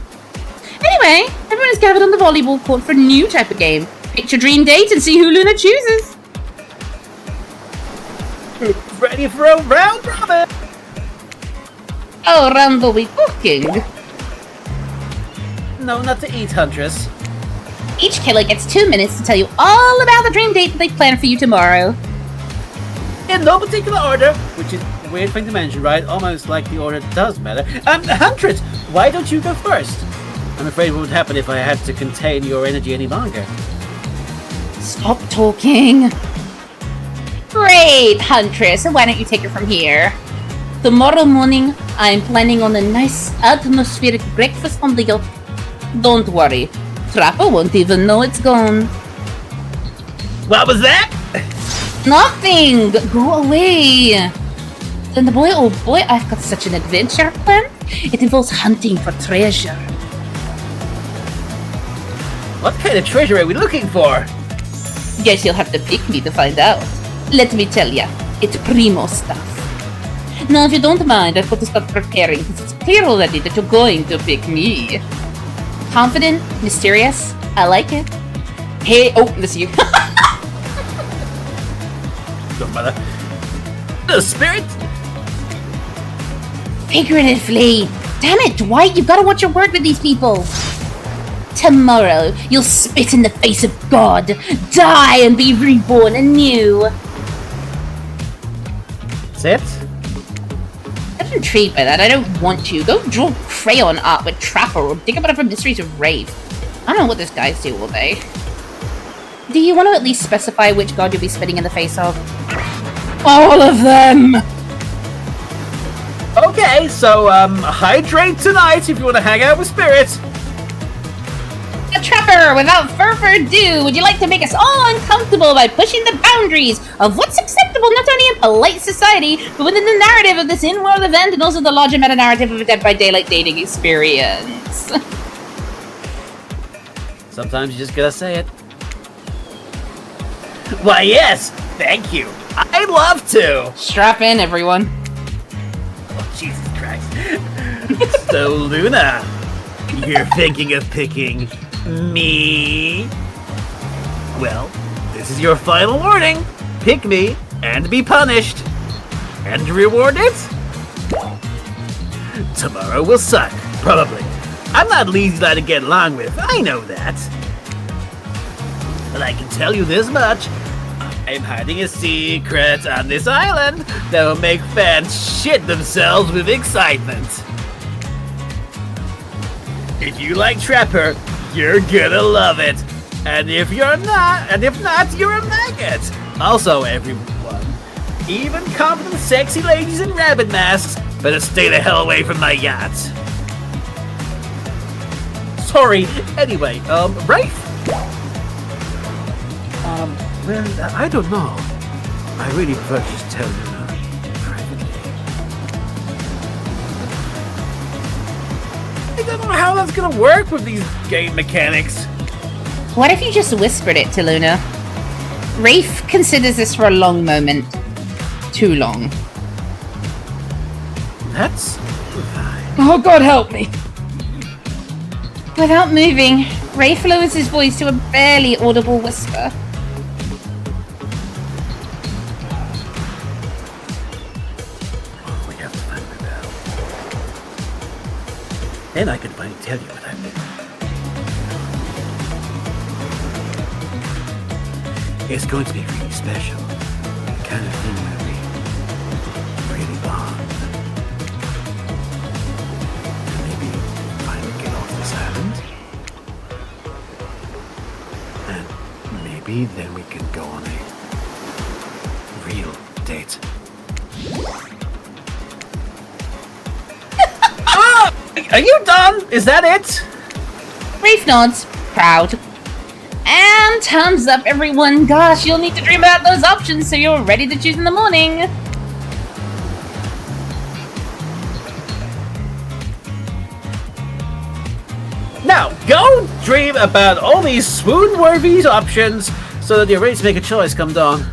Anyway, everyone is gathered on the volleyball court for a new type of game. Pick your dream date and see who Luna chooses. Ready for a round robin? Oh, round are we cooking? no, not to eat, Huntress. Each killer gets 2 minutes to tell you all about the dream date that they planned for you tomorrow. In no particular order, which is a weird thing to mention, right? Almost like the order does matter. Huntress, why don't you go first? I'm afraid what would happen if I had to contain your energy any longer. Stop talking. Great, Huntress. Why don't you take it from here? Tomorrow morning, I'm planning on a nice atmospheric breakfast on the yacht. Don't worry, Trapper won't even know it's gone. What was that? Nothing! Go away! And boy, oh boy, I've got such an adventure plan. It involves hunting for treasure. What kind of treasure are we looking for? Guess you'll have to pick me to find out. Let me tell ya, it's primo stuff. Now, if you don't mind, I've got to start preparing because it's clear already that you're going to pick me. Confident, mysterious, I like it. Hey, oh, this is you. Don't bother. The spirit? Figuratively. Damn it, Dwight, you've got to watch your word with these people. Tomorrow, you'll spit in the face of God, die and be reborn anew. That's it? I'm intrigued by that. I don't want to. Go draw crayon art with Trapper or dig about for mysteries of Wraith. I don't know what this guy's do all day. Do you want to at least specify which god you'll be spitting in the face of? All of them! Okay, so, hydrate tonight if you want to hang out with spirits. Trapper, without further ado, would you like to make us all uncomfortable by pushing the boundaries of what's acceptable not only in polite society, but within the narrative of this in-world event and also the larger meta-narrative of a Dead by Daylight dating experience? Sometimes you just gotta say it. Why, yes! Thank you! I'd love to! Strap in, everyone. Oh, Jesus Christ. So, Luna, you're thinking of picking me? Well, this is your final warning. Pick me and be punished. And rewarded? Tomorrow will suck, probably. I'm not an easy guy to get along with, I know that. But I can tell you this much. I'm hiding a secret on this island that will make fans shit themselves with excitement. If you like Trapper, you're gonna love it. And if not, you're a maggot. Also, everyone, even confident sexy ladies in rabbit masks, better stay the hell away from my yacht. Sorry, anyway, Wraith? Well, I don't know. I really prefer to just tell you privately. I don't know how that's gonna work with these game mechanics. What if you just whispered it to Luna? Wraith considers this for a long moment. Too long. That's fine. Oh, God help me. Without moving, Wraith lowers his voice to a barely audible whisper. We have to find the bell. Then I can finally tell you what I'm doing. It's going to be really special. The kind of thing where we really bond. Maybe finally get off this island. And maybe then we can go on a real date. Ah! Are you done? Is that it? Wraith nods, proud. And thumbs up, everyone. Gosh, you'll need to dream about those options so you're ready to choose in the morning. Now, go dream about all these swoon-worthy options so that you're ready to make a choice come dawn.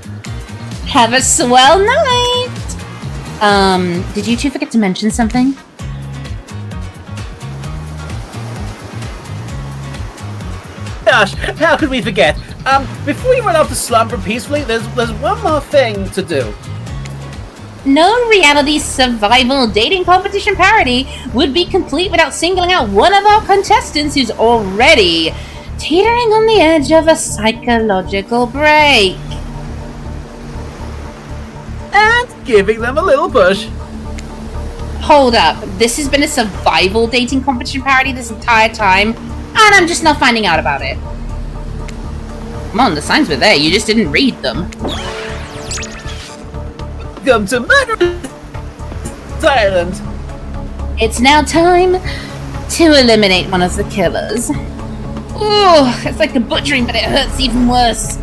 Have a swell night. Did you two forget to mention something? Gosh, how could we forget? Before we run off to slumber peacefully, there's one more thing to do. No reality survival dating competition parody would be complete without singling out one of our contestants who's already teetering on the edge of a psychological break. And giving them a little push. Hold up, this has been a survival dating competition parody this entire time, and I'm just not finding out about it. Come on, the signs were there, you just didn't read them. Come to Murder Island. It's now time to eliminate one of the killers. Ooh, it's like the butchering, but it hurts even worse.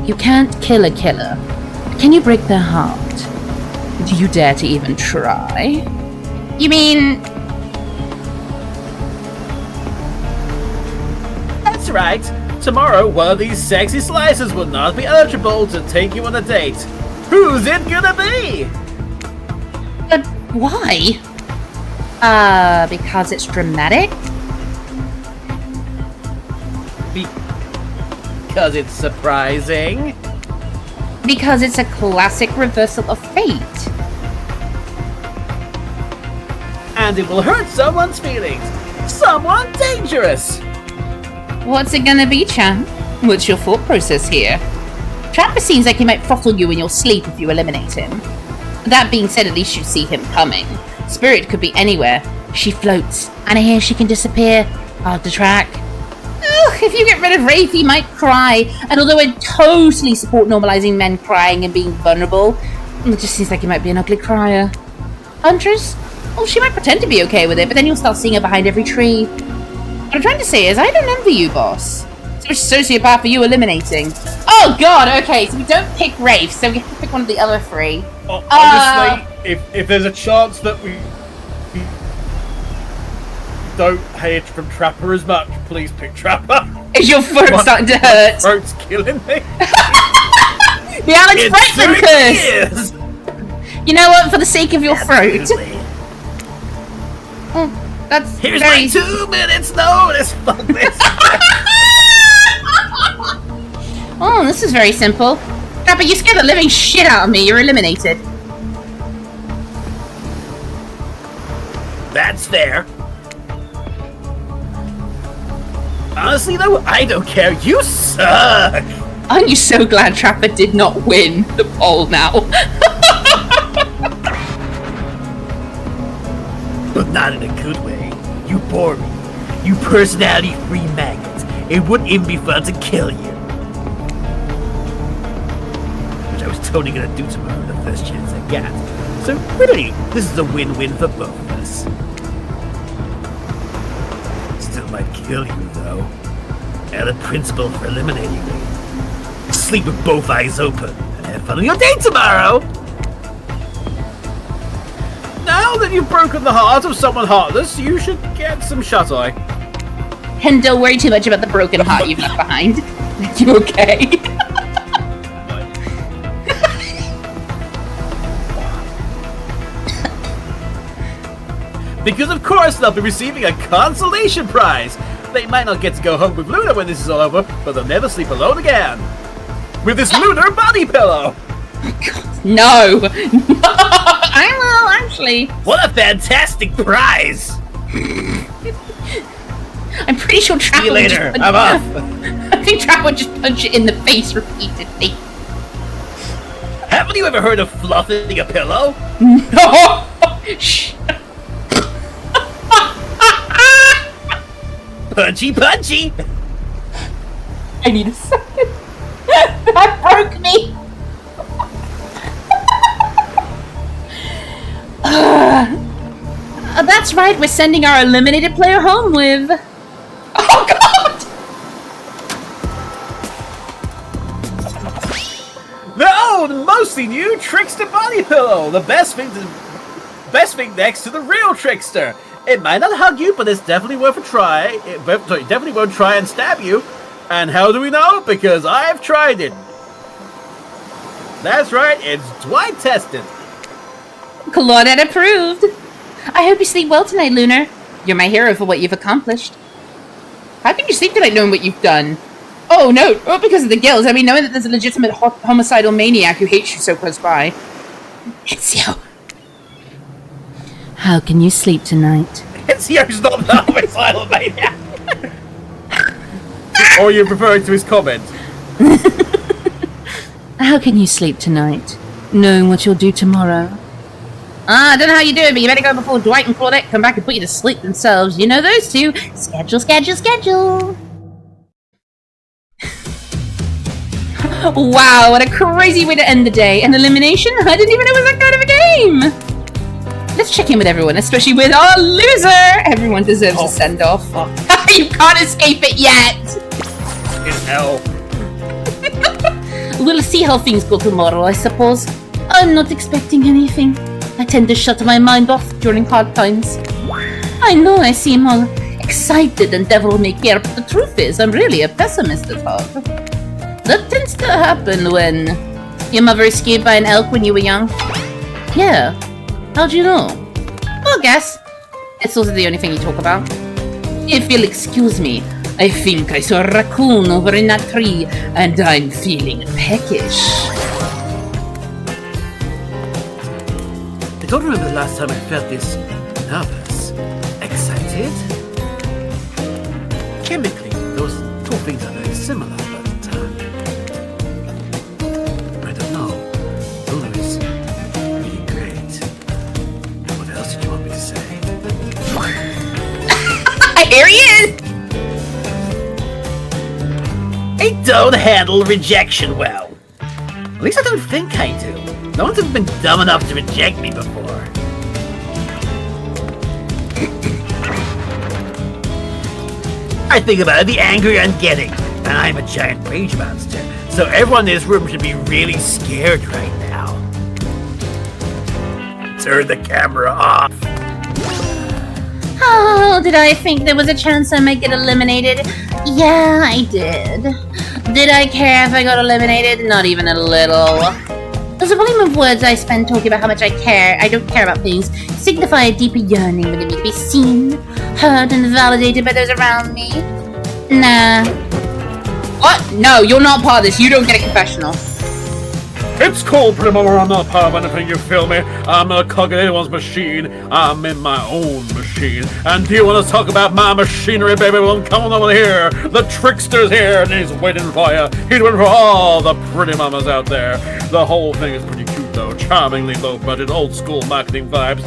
You can't kill a killer. Can you break their heart? Do you dare to even try? You mean... That's right. Tomorrow, one of these sexy slices will not be eligible to take you on a date. Who's it gonna be? But why? Because it's dramatic? Because it's surprising. Because it's a classic reversal of fate. And it will hurt someone's feelings. Someone dangerous. What's it gonna be, champ? What's your thought process here? Trapper seems like he might throttle you in your sleep if you eliminate him. That being said, at least you see him coming. Spirit could be anywhere. She floats, and I hear she can disappear. Hard to track. Ugh, if you get rid of Wraith, he might cry. And although I totally support normalizing men crying and being vulnerable, it just seems like he might be an ugly crier. Huntress? Well, she might pretend to be okay with it, but then you'll start seeing her behind every tree. What I'm trying to say is, I don't envy you, boss. So much sociopath for you eliminating. Oh god, okay, so we don't pick Wraith, so we have to pick one of the other three. Honestly, if there's a chance that we don't hate from Trapper as much, please pick Trapper. Is your throat starting to hurt? Throat's killing me. The Alex Franklin curse! You know what, for the sake of your throat. Oh, that's Here's very... my 2 minutes notice. Fuck this. Oh, this is very simple. Trapper, you scared the living shit out of me. You're eliminated. That's fair. Honestly, though, I don't care. You suck. Aren't you so glad Trapper did not win the poll now? But not in a good way. You bore me. You personality-free maggot. It wouldn't even be fun to kill you. Which I was totally gonna do tomorrow the first chance I got. So really, this is a win-win for both of us. Still might kill you, though. And a principle for eliminating me. Sleep with both eyes open and have fun on your date tomorrow! Now that you've broken the heart of someone heartless, you should get some shut-eye. And don't worry too much about the broken heart you've left behind. You okay? Because of course they'll be receiving a consolation prize! They might not get to go home with Luna when this is all over, but they'll never sleep alone again! With this lunar body pillow! No! I will, actually. What a fantastic prize! I'm pretty sure Trapper See you later, I'm off! I think Trapper would just punch it in the face repeatedly. Haven't you ever heard of fluffing a pillow? No! Shh. Punchy punchy! I need a second. That broke me. That's right, we're sending our eliminated player home with... Oh god! No, the mostly new Trickster body pillow! The best thing next to the real Trickster! It might not hug you, but it's definitely worth a try. It definitely won't try and stab you. And how do we know? Because I've tried it. That's right, it's Dwight tested. Claudette approved. I hope you sleep well tonight, Lunar. You're my hero for what you've accomplished. How can you sleep tonight knowing what you've done? Oh, no, not because of the guilt. I mean, knowing that there's a legitimate homicidal maniac who hates you so close by. Ezio. How can you sleep tonight? Ezio's not the homicidal maniac. Or are you referring to his comment? How can you sleep tonight, knowing what you'll do tomorrow? I don't know how you do it, but you better go before Dwight and Claudette come back and put you to sleep themselves. You know those two. Schedule. Wow, what a crazy way to end the day. An elimination? I didn't even know it was that kind of a game. Let's check in with everyone, especially with our loser. Everyone deserves a send-off. You can't escape it yet. In hell. We'll see how things go tomorrow, I suppose. I'm not expecting anything. I tend to shut my mind off during hard times. I know I seem all excited and devil-may-care, but the truth is I'm really a pessimist at heart. That tends to happen when... Your mother escaped by an elk when you were young? Yeah. How'd you know? Well, guess. It's also the only thing you talk about. If you'll excuse me, I think I saw a raccoon over in that tree, and I'm feeling peckish. I don't remember the last time I felt this nervous. Excited? Chemically, those two things are very similar, but I don't know. Lulu is really great. What else did you want me to say? Here he is! I don't handle rejection well. At least I don't think I do. No one's ever been dumb enough to reject me before. I think about it, the angrier I'm getting. And I'm a giant rage monster. So everyone in this room should be really scared right now. Turn the camera off. Oh, did I think there was a chance I might get eliminated? Yeah, I did. Did I care if I got eliminated? Not even a little. The volume of words I spend talking about how much I don't care about things, signify a deeper yearning within me to be seen, heard, and validated by those around me. Nah. What? No, you're not part of this. You don't get a confessional. It's cool, Primo, I'm not part of anything, you feel me? I'm not a cog in anyone's machine. I'm in my own machine. And do you want to talk about my machinery, baby? Well, come on over here. The Trickster's here, and he's waiting for you. He's waiting for all the pretty mamas out there. The whole thing is pretty cute, though. Charmingly low-budget, old-school marketing vibes.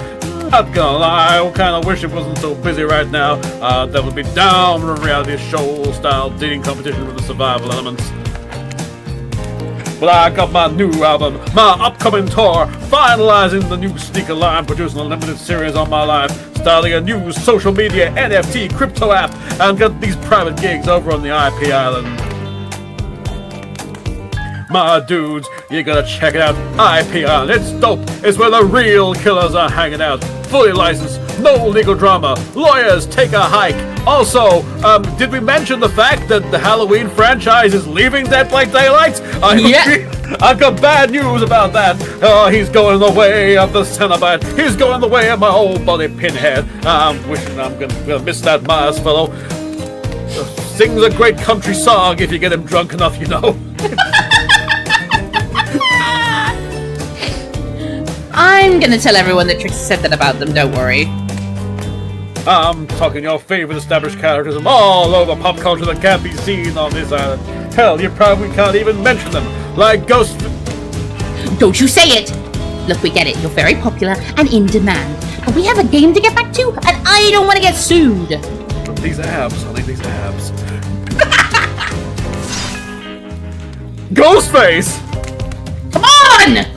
Not gonna lie, I kind of wish it wasn't so busy right now. That would be down a reality show-style dating competition with the survival elements. But I got my new album, my upcoming tour, finalizing the new sneaker line, producing a limited series on my life, starting a new social media NFT crypto app, and got these private gigs over on the IP Island. My dudes, you gotta check it out, IP Island, it's dope, it's where the real killers are hanging out, fully licensed, no legal drama, lawyers take a hike. Also, did we mention the fact that the Halloween franchise is leaving Dead by Daylight? I've got bad news about that. He's going the way of the Cenobite. He's going the way of my old buddy Pinhead. I'm wishing I'm gonna miss that Mars fellow. Sings a great country song if you get him drunk enough, you know. I'm gonna tell everyone that Trickster said that about them, don't worry. I'm talking your favorite established characters from all over pop culture that can't be seen on this island. Hell, you probably can't even mention them, like Ghost... Don't you say it! Look, we get it, you're very popular and in demand. But we have a game to get back to, and I don't want to get sued! But these abs, honey, these abs. Ghostface! Come on!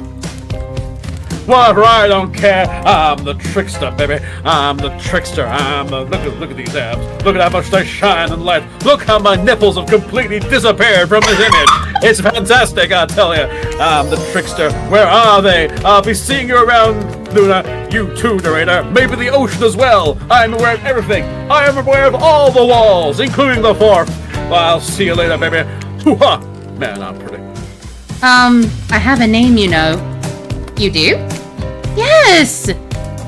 Whatever, I don't care. I'm the Trickster, baby. I'm the Trickster. Look at these abs. Look at how much they shine in light. Look how my nipples have completely disappeared from this image. It's fantastic, I tell you. I'm the Trickster. Where are they? I'll be seeing you around, Luna. You too, narrator. Maybe the ocean as well. I'm aware of everything. I am aware of all the walls, including the fourth. I'll see you later, baby. Hoo-ha! Man, I'm pretty. I have a name, you know. You do? Yes!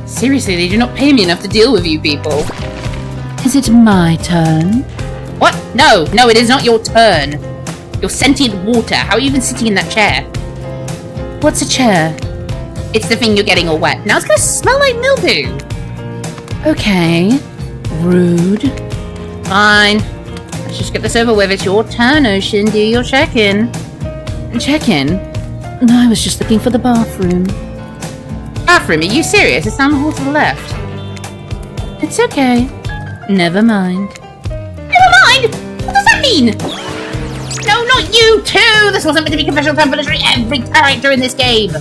Seriously, they do not pay me enough to deal with you people. Is it my turn? What? No, it is not your turn. You're sentient water. How are you even sitting in that chair? What's a chair? It's the thing you're getting all wet. Now it's gonna smell like mildew. Okay. Rude. Fine. Let's just get this over with. It's your turn, Ocean. Do your check-in. Check-in? No, I was just looking for the bathroom. Bathroom? Are you serious? It's down the hall to the left. It's okay. Never mind. Never mind? What does that mean? No, not you too! This wasn't meant to be confessional time for literally every character in this game.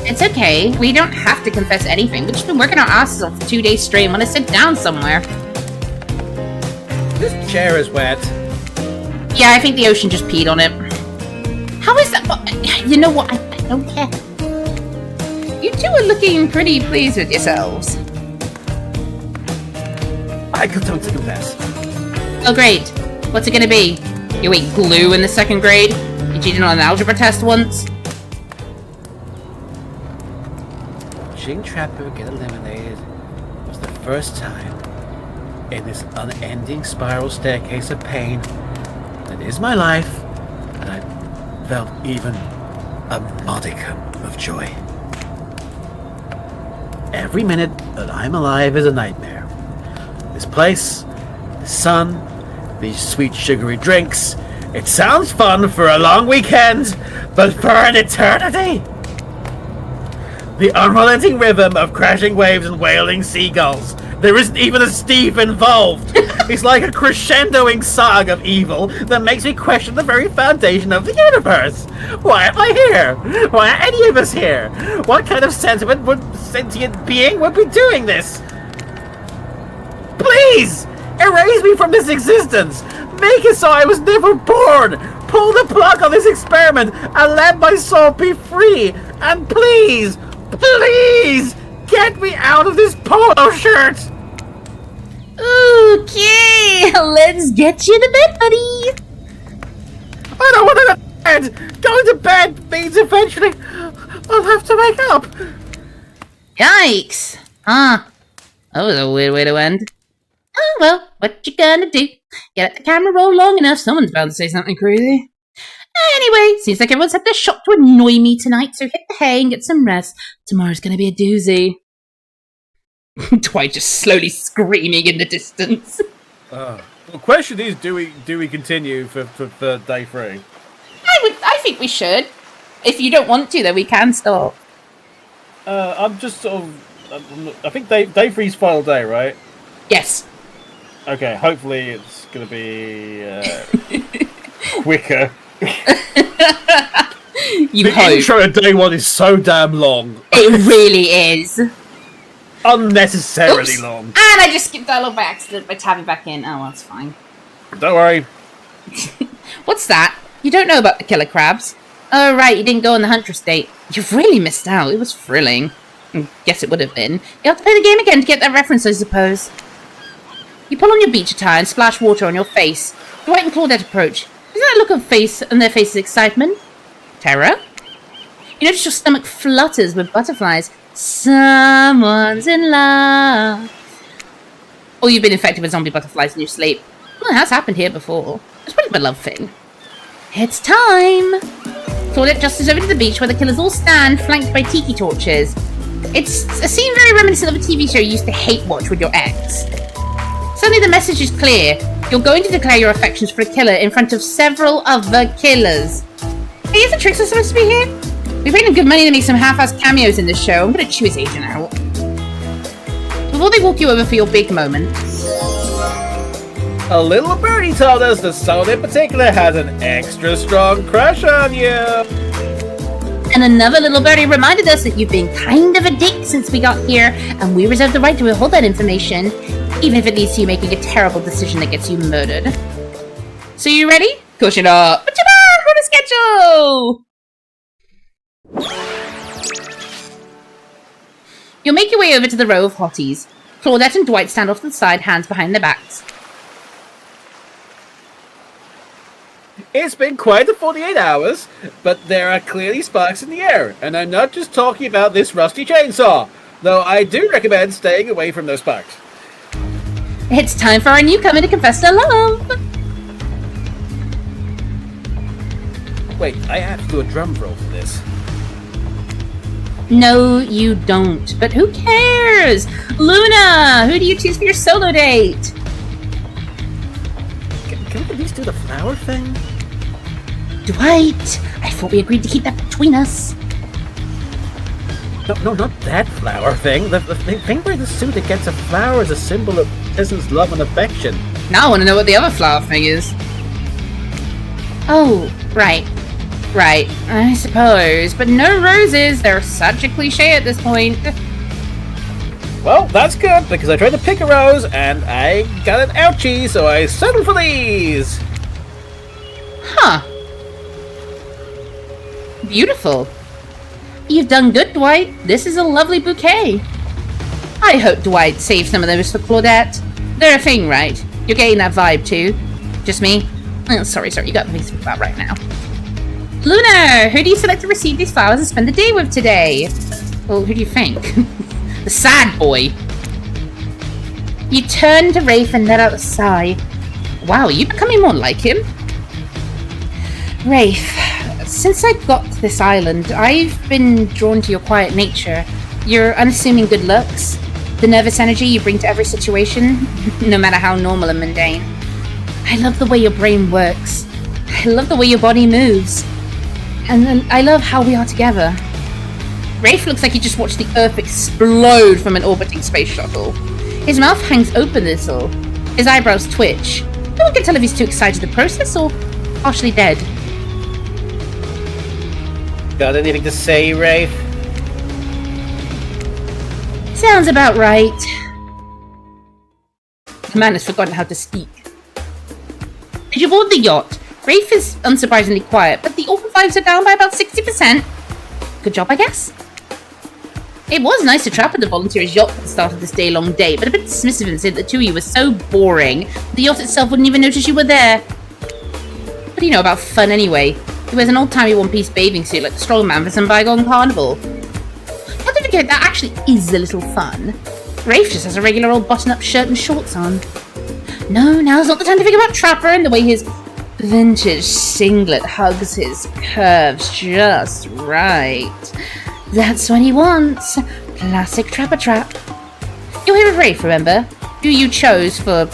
It's okay. We don't have to confess anything. We've just been working our asses off for 2 days straight and want to sit down somewhere. This chair is wet. Yeah, I think the ocean just peed on it. How is that? You know what? I don't care. You two are looking pretty pleased with yourselves. I got something to confess. Oh, great. What's it gonna be? You ate glue in the 2nd grade? You cheated on an algebra test once? Watching Trapper get eliminated was the first time in this unending spiral staircase of pain that is my life, and I felt even a modicum of joy. Every minute that I'm alive is a nightmare. This place, the sun, these sweet sugary drinks. It sounds fun for a long weekend, but for an eternity? The unrelenting rhythm of crashing waves and wailing seagulls. There isn't even a Steve involved. It's like a crescendoing saga of evil that makes me question the very foundation of the universe. Why am I here? Why are any of us here? What kind of sentient being would be doing this? Please! Erase me from this existence! Make it so I was never born! Pull the plug on this experiment and let my soul be free! And please, please, get me out of this polo shirt! Okay, let's get you to bed, buddy! I don't want to go to bed! Going to bed means eventually I'll have to wake up! Yikes! That was a weird way to end. Oh well, what you gonna do? You let the camera roll long enough, someone's bound to say something crazy. Anyway, seems like everyone's had their shot to annoy me tonight, so hit the hay and get some rest. Tomorrow's gonna be a doozy. Dwight just slowly screaming in the distance. The question is, do we continue for day 3? I think we should. If you don't want to, then we can stop. I'm just sort of... I think day 3's final day, right? Yes. Okay, hopefully it's going to be quicker. You the hope. intro of day 1 is so damn long. It really is. Unnecessarily Oops. long. And I just skipped dialogue by accident by tabbing back in. Oh, well, that's fine. Don't worry. What's that? You don't know about the killer crabs? Oh, right, you didn't go on the Huntress date. You've really missed out. It was thrilling. Guess it would have been. You'll have to play the game again to get that reference, I suppose. You pull on your beach attire and splash water on your face. Dwight and Claudette approach. Isn't that look on their faces excitement? Terror? You notice your stomach flutters with butterflies. Someone's in love. Or you've been infected with zombie butterflies in your sleep. Well, that's happened here before. It's probably a love thing. It's time! Claudette just over to the beach where the killers all stand, flanked by tiki torches. It's a scene very reminiscent of a TV show you used to hate watch with your ex. Suddenly the message is clear. You're going to declare your affections for a killer in front of several other killers. Hey, isn't Trickster supposed to be here? We paid him good money to make some half-assed cameos in this show. I'm gonna chew his agent out. Before they walk you over for your big moment. A little birdie told us that someone in particular has an extra strong crush on you. And another little birdie reminded us that you've been kind of a dick since we got here, and we reserve the right to withhold that information, even if it leads to you making a terrible decision that gets you murdered. So you ready? Of course you're not. But you're on for the schedule! You'll make your way over to the row of hotties. Claudette and Dwight stand off to the side, hands behind their backs. It's been quite the 48 hours, but there are clearly sparks in the air, and I'm not just talking about this rusty chainsaw, though I do recommend staying away from those sparks. It's time for our newcomer to confess their love! Wait, I have to do a drum roll for this. No, you don't. But who cares? Luna, who do you choose for your solo date? Can we at least do the flower thing? Dwight, I thought we agreed to keep that between us. No, not that flower thing. The thing where the suit that gets a flower is a symbol of peasant's love and affection. Now I want to know what the other flower thing is. Oh, right. Right, I suppose. But no roses. They're such a cliche at this point. Well, that's good, because I tried to pick a rose, and I got an ouchie, so I settled for these! Huh. Beautiful. You've done good, Dwight. This is a lovely bouquet. I hope Dwight saved some of those for Claudette. They're a thing, right? You're getting that vibe, too? Just me? Oh, sorry, you got me to think about right now. Luna, who do you select to receive these flowers and spend the day with today? Well, who do you think? The sad boy. You turn to Wraith and let out a sigh. Wow, are you becoming more like him? Wraith, since I got to this island, I've been drawn to your quiet nature, your unassuming good looks, the nervous energy you bring to every situation, no matter how normal and mundane. I love the way your brain works. I love the way your body moves. And then I love how we are together. Wraith looks like he just watched the Earth explode from an orbiting space shuttle. His mouth hangs open a little. His eyebrows twitch. No one can tell if he's too excited to process or partially dead. Got anything to say, Wraith? Sounds about right. The man has forgotten how to speak. As you board the yacht, Wraith is unsurprisingly quiet, but the awful vibes are down by about 60%. Good job, I guess. It was nice to trap at the volunteer's yacht at the start of this day-long day, but a bit dismissive and said that the two of you were so boring, the yacht itself wouldn't even notice you were there. What do you know about fun anyway? He wears an old-timey one-piece bathing suit like the strongman for some bygone carnival. How did you get that actually is a little fun? Wraith just has a regular old button-up shirt and shorts on. No, now's not the time to think about Trapper and the way his vintage singlet hugs his curves just right. That's what he wants. Classic Trapper trap. You're here with Wraith, remember? Who you chose for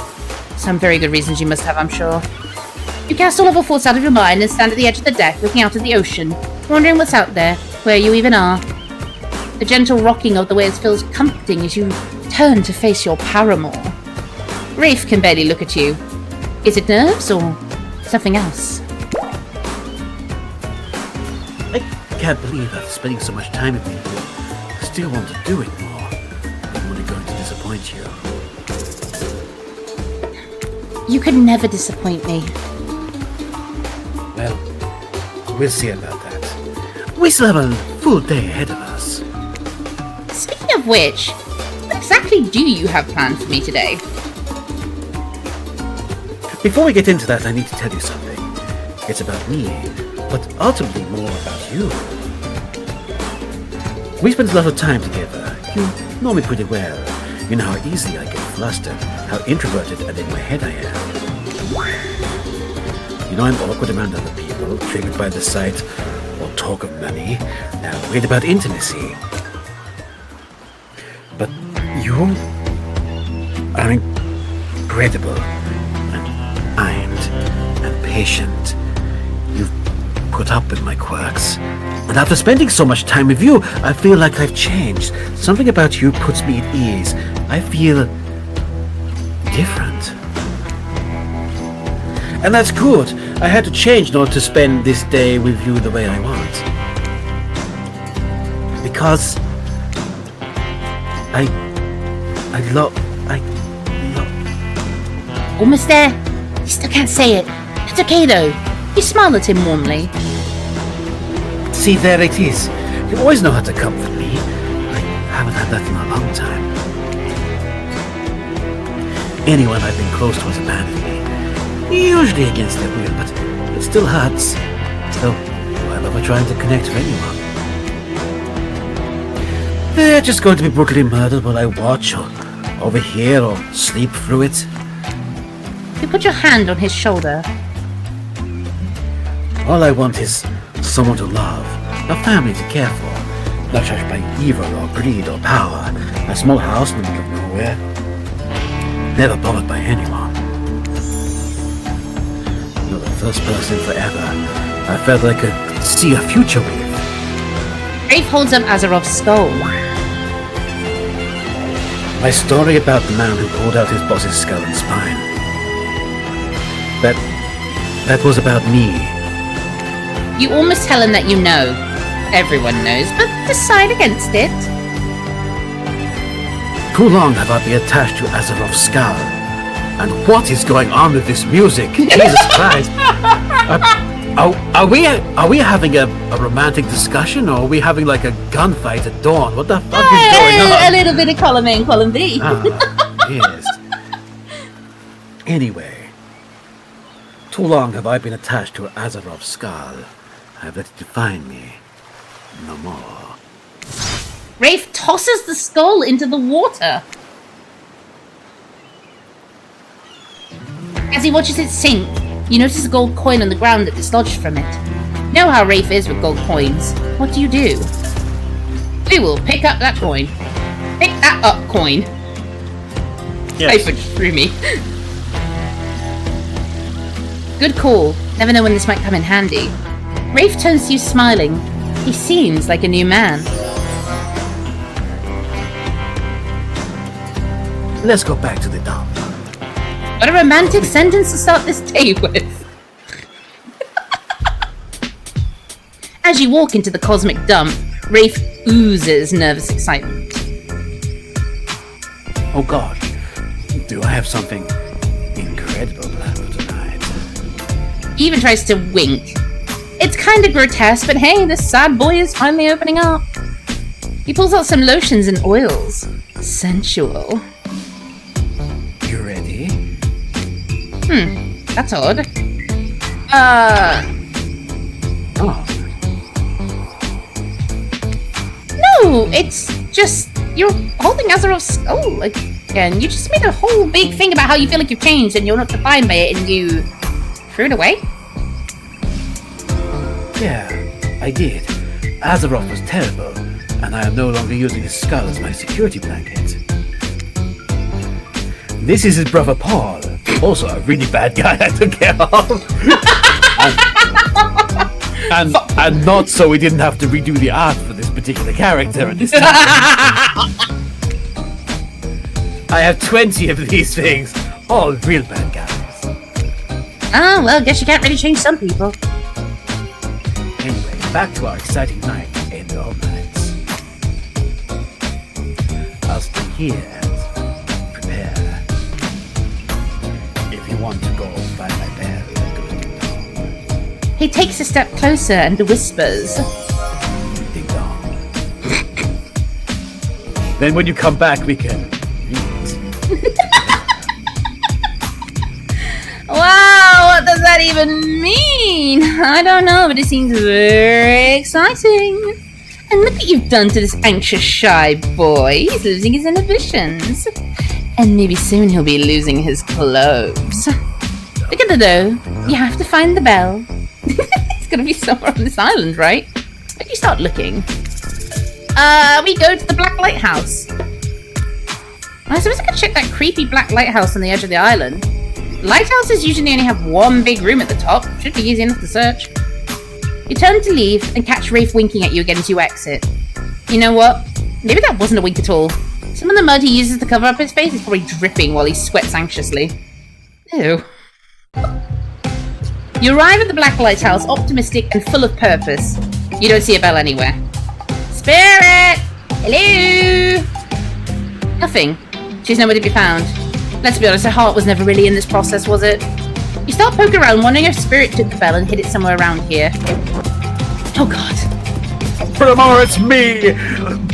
some very good reasons you must have, I'm sure. You cast all other thoughts out of your mind and stand at the edge of the deck looking out at the ocean, wondering what's out there, where you even are. The gentle rocking of the waves feels comforting as you turn to face your paramour. Wraith can barely look at you. Is it nerves or something else? I can't believe after spending so much time with you, I still want to do it more. I'm only going to disappoint you. You could never disappoint me. Well, we'll see about that. We still have a full day ahead of us. Speaking of which, what exactly do you have planned for me today? Before we get into that, I need to tell you something. It's about me, but ultimately more about you. We spent a lot of time together. You know me pretty well. You know how easily I get flustered, how introverted and in my head I am. You know I'm awkward around other people, triggered by the sight or talk of money, weird about intimacy. But you are incredible. Kind and patient. You've put up with my quirks. And after spending so much time with you, I feel like I've changed. Something about you puts me at ease. I feel different. And that's good. I had to change in order to spend this day with you the way I want. Because I love... Almost there. You still can't say it. That's okay though. You smile at him warmly. See, there it is. You always know how to comfort me. I haven't had that in a long time. Anyone I've been close to has abandoned me. Usually against their will, but it still hurts. So, why bother trying to connect with anyone? They're just going to be brutally murdered while I watch, or overhear, or sleep through it. You put your hand on his shoulder. All I want is someone to love, a family to care for, not judged by evil or greed or power. A small house in the middle of nowhere. Never bothered by anyone. You're the first person forever I felt I could see a future with. Wraith holds up Azeroth's skull. My story about the man who pulled out his boss's skull and spine. That was about me. You almost tell him that you know. Everyone knows, but decide against it. Too long have I been attached to Azeroth's skull. And what is going on with this music? Jesus Christ! Are we having a romantic discussion, or are we having like a gunfight at dawn? What the fuck is going on? A little bit of column A and column B. Yes. Anyway, too long have I been attached to Azeroth's skull. I have let it define me. No more. Wraith tosses the skull into the water. As he watches it sink, you notice a gold coin on the ground that dislodged from it. You know how Wraith is with gold coins. What do? We will pick up that coin. Pick that up, coin. Yes. Typing through me. Good call. Never know when this might come in handy. Wraith turns to you smiling. He seems like a new man. Let's go back to the dump. What a romantic sentence to start this day with. As you walk into the cosmic dump, Wraith oozes nervous excitement. Oh God, do I have something incredible planned for tonight? He even tries to wink. It's kind of grotesque, but hey, this sad boy is finally opening up. He pulls out some lotions and oils. Sensual. You ready? That's odd. Oh. No, it's just you're holding Azeroth's skull again. You just made a whole big thing about how you feel like you've changed and you're not defined by it, and you threw it away. Yeah, I did. Azeroth was terrible, and I am no longer using his skull as my security blanket. This is his brother Paul, also a really bad guy I took care of. and not so we didn't have to redo the art for this particular character at this time. I have 20 of these things, all real bad guys. Oh, well, guess you can't really change some people. Anyway, back to our exciting night in the All Nights. I'll stay here and prepare. If you want to go find my bell that goes ding dong. He takes a step closer and whispers. Ding dong. Then when you come back, we can meet. Wow, what does that even mean? I don't know, but it seems very exciting. And look what you've done to this anxious, shy boy. He's losing his inhibitions. And maybe soon he'll be losing his clothes. Look at the dough. You have to find the bell. It's gonna be somewhere on this island, right? Where do you start looking? We go to the Black Lighthouse. I suppose I could check that creepy black lighthouse on the edge of the island. Lighthouses usually only have one big room at the top. Should be easy enough to search. You turn to leave and catch Wraith winking at you again as you exit. You know what? Maybe that wasn't a wink at all. Some of the mud he uses to cover up his face is probably dripping while he sweats anxiously. Ew. You arrive at the Black Lighthouse, optimistic and full of purpose. You don't see a bell anywhere. Spirit! Hello? Nothing. She's nowhere to be found. Let's be honest, her heart was never really in this process, was it? You start poking around, wondering if Spirit took the bell and hid it somewhere around here. Oh God. Furthermore, it's me!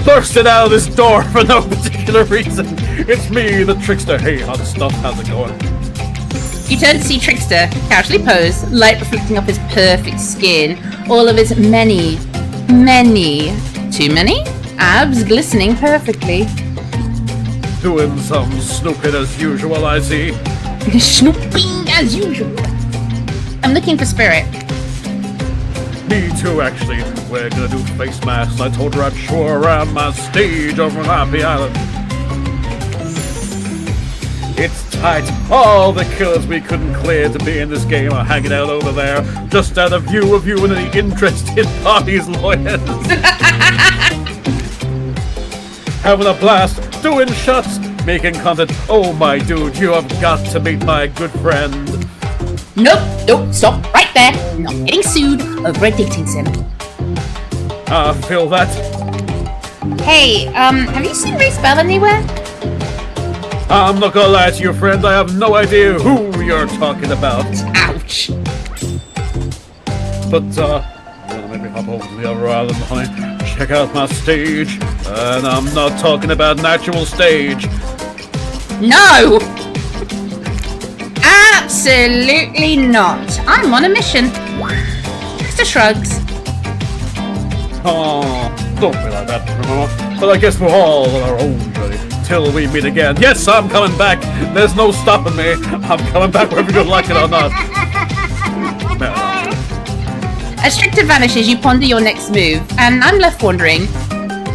Bursted out of this door for no particular reason. It's me, the Trickster. Hey, how's stuff? How's it going? You turn to see Trickster, casually posed, light reflecting off his perfect skin, all of his many, too many, abs glistening perfectly. Doing some snooping as usual, I see. Snooping as usual. I'm looking for Spirit. Me too, actually. We're gonna do face masks. I told her I'd show her around my stage over on Happy Island. It's tight. All the killers we couldn't clear to be in this game are hanging out over there, just out of view of you and any interested parties' lawyers. Having a blast, doing shots, making content. Oh my dude, you have got to meet my good friend. Nope, stop right there. I'm not getting sued over a dating sim. I feel that. Hey, have you seen Wraith Bell anywhere? I'm not gonna lie to you, friend. I have no idea who you're talking about. Ouch. But, maybe hop over to the other island, honey. Check out my stage. And I'm not talking about an actual stage. No! Absolutely not. I'm on a mission. Trickster shrugs. Oh, don't be like that, remember? But I guess we're all on our own journey. Till we meet again. Yes, I'm coming back. There's no stopping me. I'm coming back whether you like it or not. As Trickster vanishes, you ponder your next move, and I'm left wondering,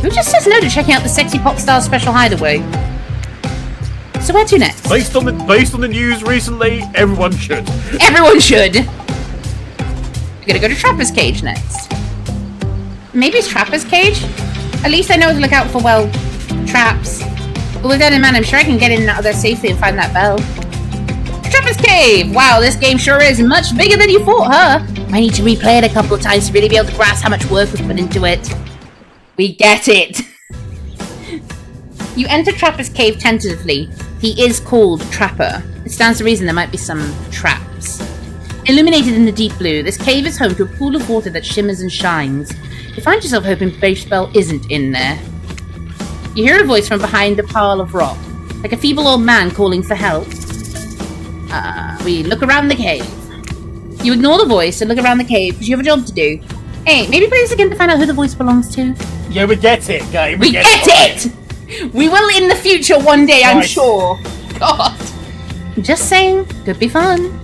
who just says no to checking out the sexy pop star special hideaway? So where to next? Based on the news recently, everyone should. Everyone should. We're gonna go to Trapper's Cage next. Maybe it's Trapper's Cage? At least I know to look out for, well, traps. But with that in mind, I'm sure I can get in and out of there safely and find that bell. Trapper's Cave! Wow, this game sure is much bigger than you thought, huh? I need to replay it a couple of times to really be able to grasp how much work was put into it. We get it! You enter Trapper's Cave tentatively. He is called Trapper. It stands to reason there might be some traps. Illuminated in the deep blue, this cave is home to a pool of water that shimmers and shines. You find yourself hoping Base Bell isn't in there. You hear a voice from behind a pile of rock, like a feeble old man calling for help. We look around the cave. You ignore the voice and look around the cave because you have a job to do. Hey, maybe play this again to find out who the voice belongs to. Yeah, we get it, guy. We get it! We will in the future one day, I'm sure. God. Just saying, could be fun.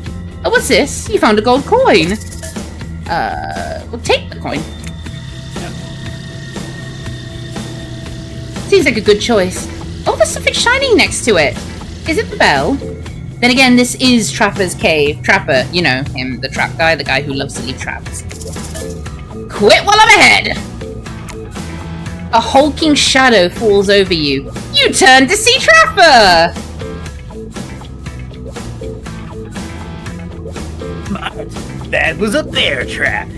Oh, what's this? You found a gold coin. We'll take the coin. Seems like a good choice. Oh, there's something shining next to it. Is it the bell? Then again, this is Trapper's Cave. Trapper, you know, him, the trap guy, the guy who loves to leave traps. Quit while I'm ahead! A hulking shadow falls over you. You turn to see Trapper! That was a bear trap.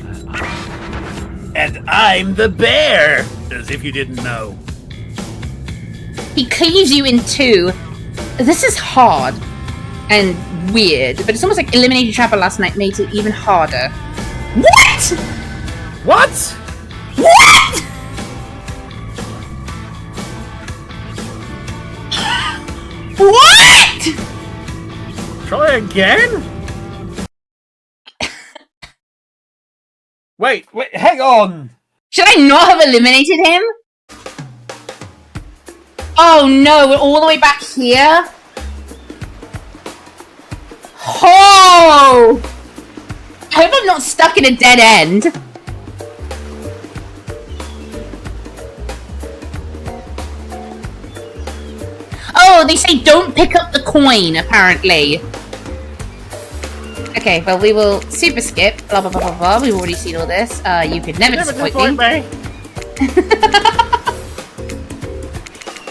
And I'm the bear, as if you didn't know. He cleaves you in two. This is hard and weird, but it's almost like eliminating Trapper last night made it even harder. What? What? What? What? Try again? Wait, hang on! Should I not have eliminated him? Oh no, we're all the way back here? Oh! I hope I'm not stuck in a dead end. Oh, they say don't pick up the coin, apparently. Okay, well, we will super skip. Blah, blah, blah, blah, blah. We've already seen all this. You could never disappoint me.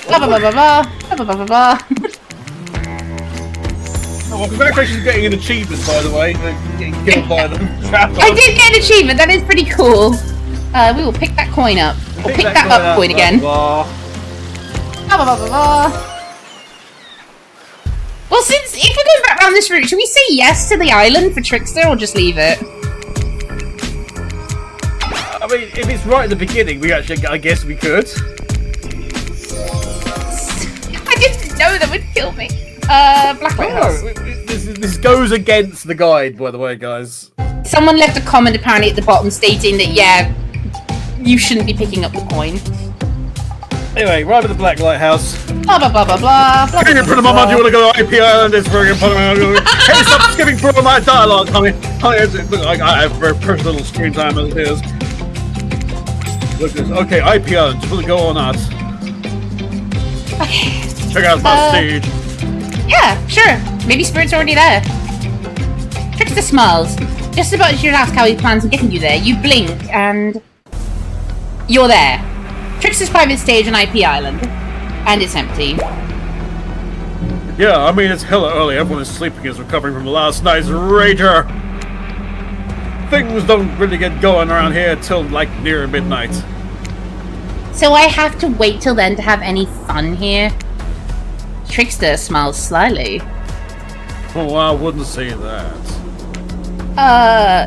Blah, blah, blah, blah, blah. Blah, blah, blah, blah, blah. Well, congratulations on getting an achievement, by the way. Getting killed by the trapper. I did get an achievement. That is pretty cool. We will pick that coin up. Or pick that up coin again. Blah, blah, blah, blah, blah. Well, if we're going back around this route, should we say yes to the island for Trickster or just leave it? I mean, if it's right at the beginning, I guess we could. I didn't know that would kill me. Black White House. This goes against the guide, by the way, guys. Someone left a comment apparently at the bottom stating that, yeah, you shouldn't be picking up the coin. Anyway, right at the Black Lighthouse. Blah blah blah blah blah. blah, Hey, blah, put blah, them on, blah. do you want to go to IP Island? It's very important. Hey, stop skipping through all my dialogue, honey. I have very personal little screen time as it is. Look at this. Okay, IP Island, just want to go on that. Okay. Check out my stage. Yeah, sure. Maybe Spirit's already there. Trickster smiles. Just about as you ask how he plans on getting you there, you blink and you're there. Trickster's private stage on IP Island. And it's empty. Yeah, I mean, it's hella early. Everyone is sleeping, is recovering from last night's rager. Things don't really get going around here till, like, near midnight. So I have to wait till then to have any fun here? Trickster smiles slyly. Oh, I wouldn't say that. How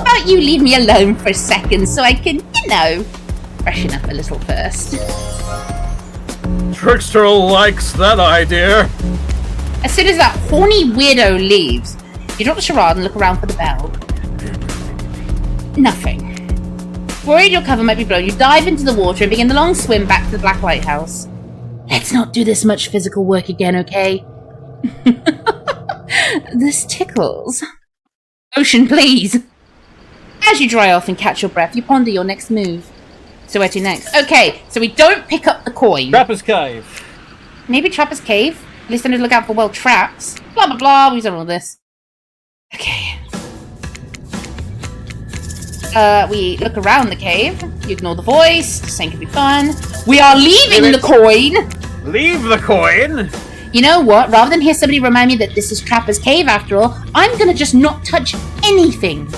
about you leave me alone for a second so I can, freshen up a little first. Trickster likes that idea. As soon as that horny weirdo leaves, you drop the charade and look around for the bell. Nothing. Worried your cover might be blown, you dive into the water and begin the long swim back to the Black Lighthouse. Let's not do this much physical work again, okay? This tickles. Ocean, please. As you dry off and catch your breath, you ponder your next move. So where to next? Okay, so we don't pick up the coin. Trapper's Cave. Maybe Trapper's Cave? At least I need to look out for traps. Blah blah blah, we've done all this. Okay. We look around the cave. You ignore the voice. Saying could be fun. We are leaving the coin! Leave the coin? You know what? Rather than hear somebody remind me that this is Trapper's Cave after all, I'm gonna just not touch anything.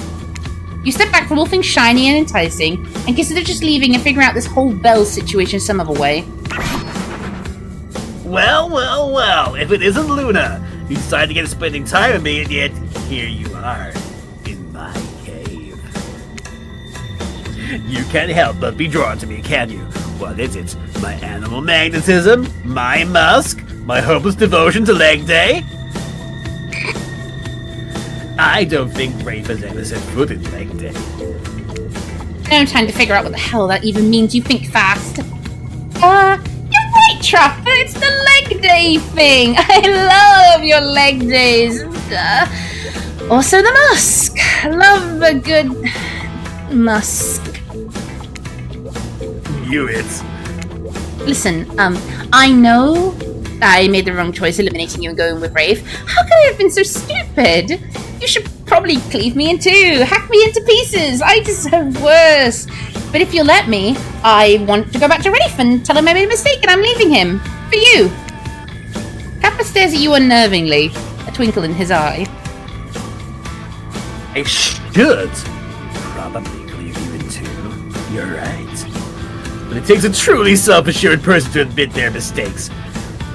You step back from all things shiny and enticing, and consider just leaving and figuring out this whole bell situation some other way. Well, if it isn't Luna, you decided to get spending time with me, and yet here you are, in my cave. You can't help but be drawn to me, can you? What is it? My animal magnetism? My musk? My hopeless devotion to leg day? I don't think Wraith has ever set foot in leg day. No time to figure out what the hell that even means. You think fast. You're right, Trapper. It's the leg day thing. I love your leg days. Also the musk. Love a good musk. You it. Listen, I know I made the wrong choice eliminating you and going with Wraith. How could I have been so stupid? You should probably cleave me in two, hack me into pieces. I deserve worse. But if you'll let me, I want to go back to Wraith and tell him I made a mistake and I'm leaving him. For you. Kappa stares at you unnervingly, a twinkle in his eye. I should probably cleave you in two. You're right. But it takes a truly self-assured person to admit their mistakes.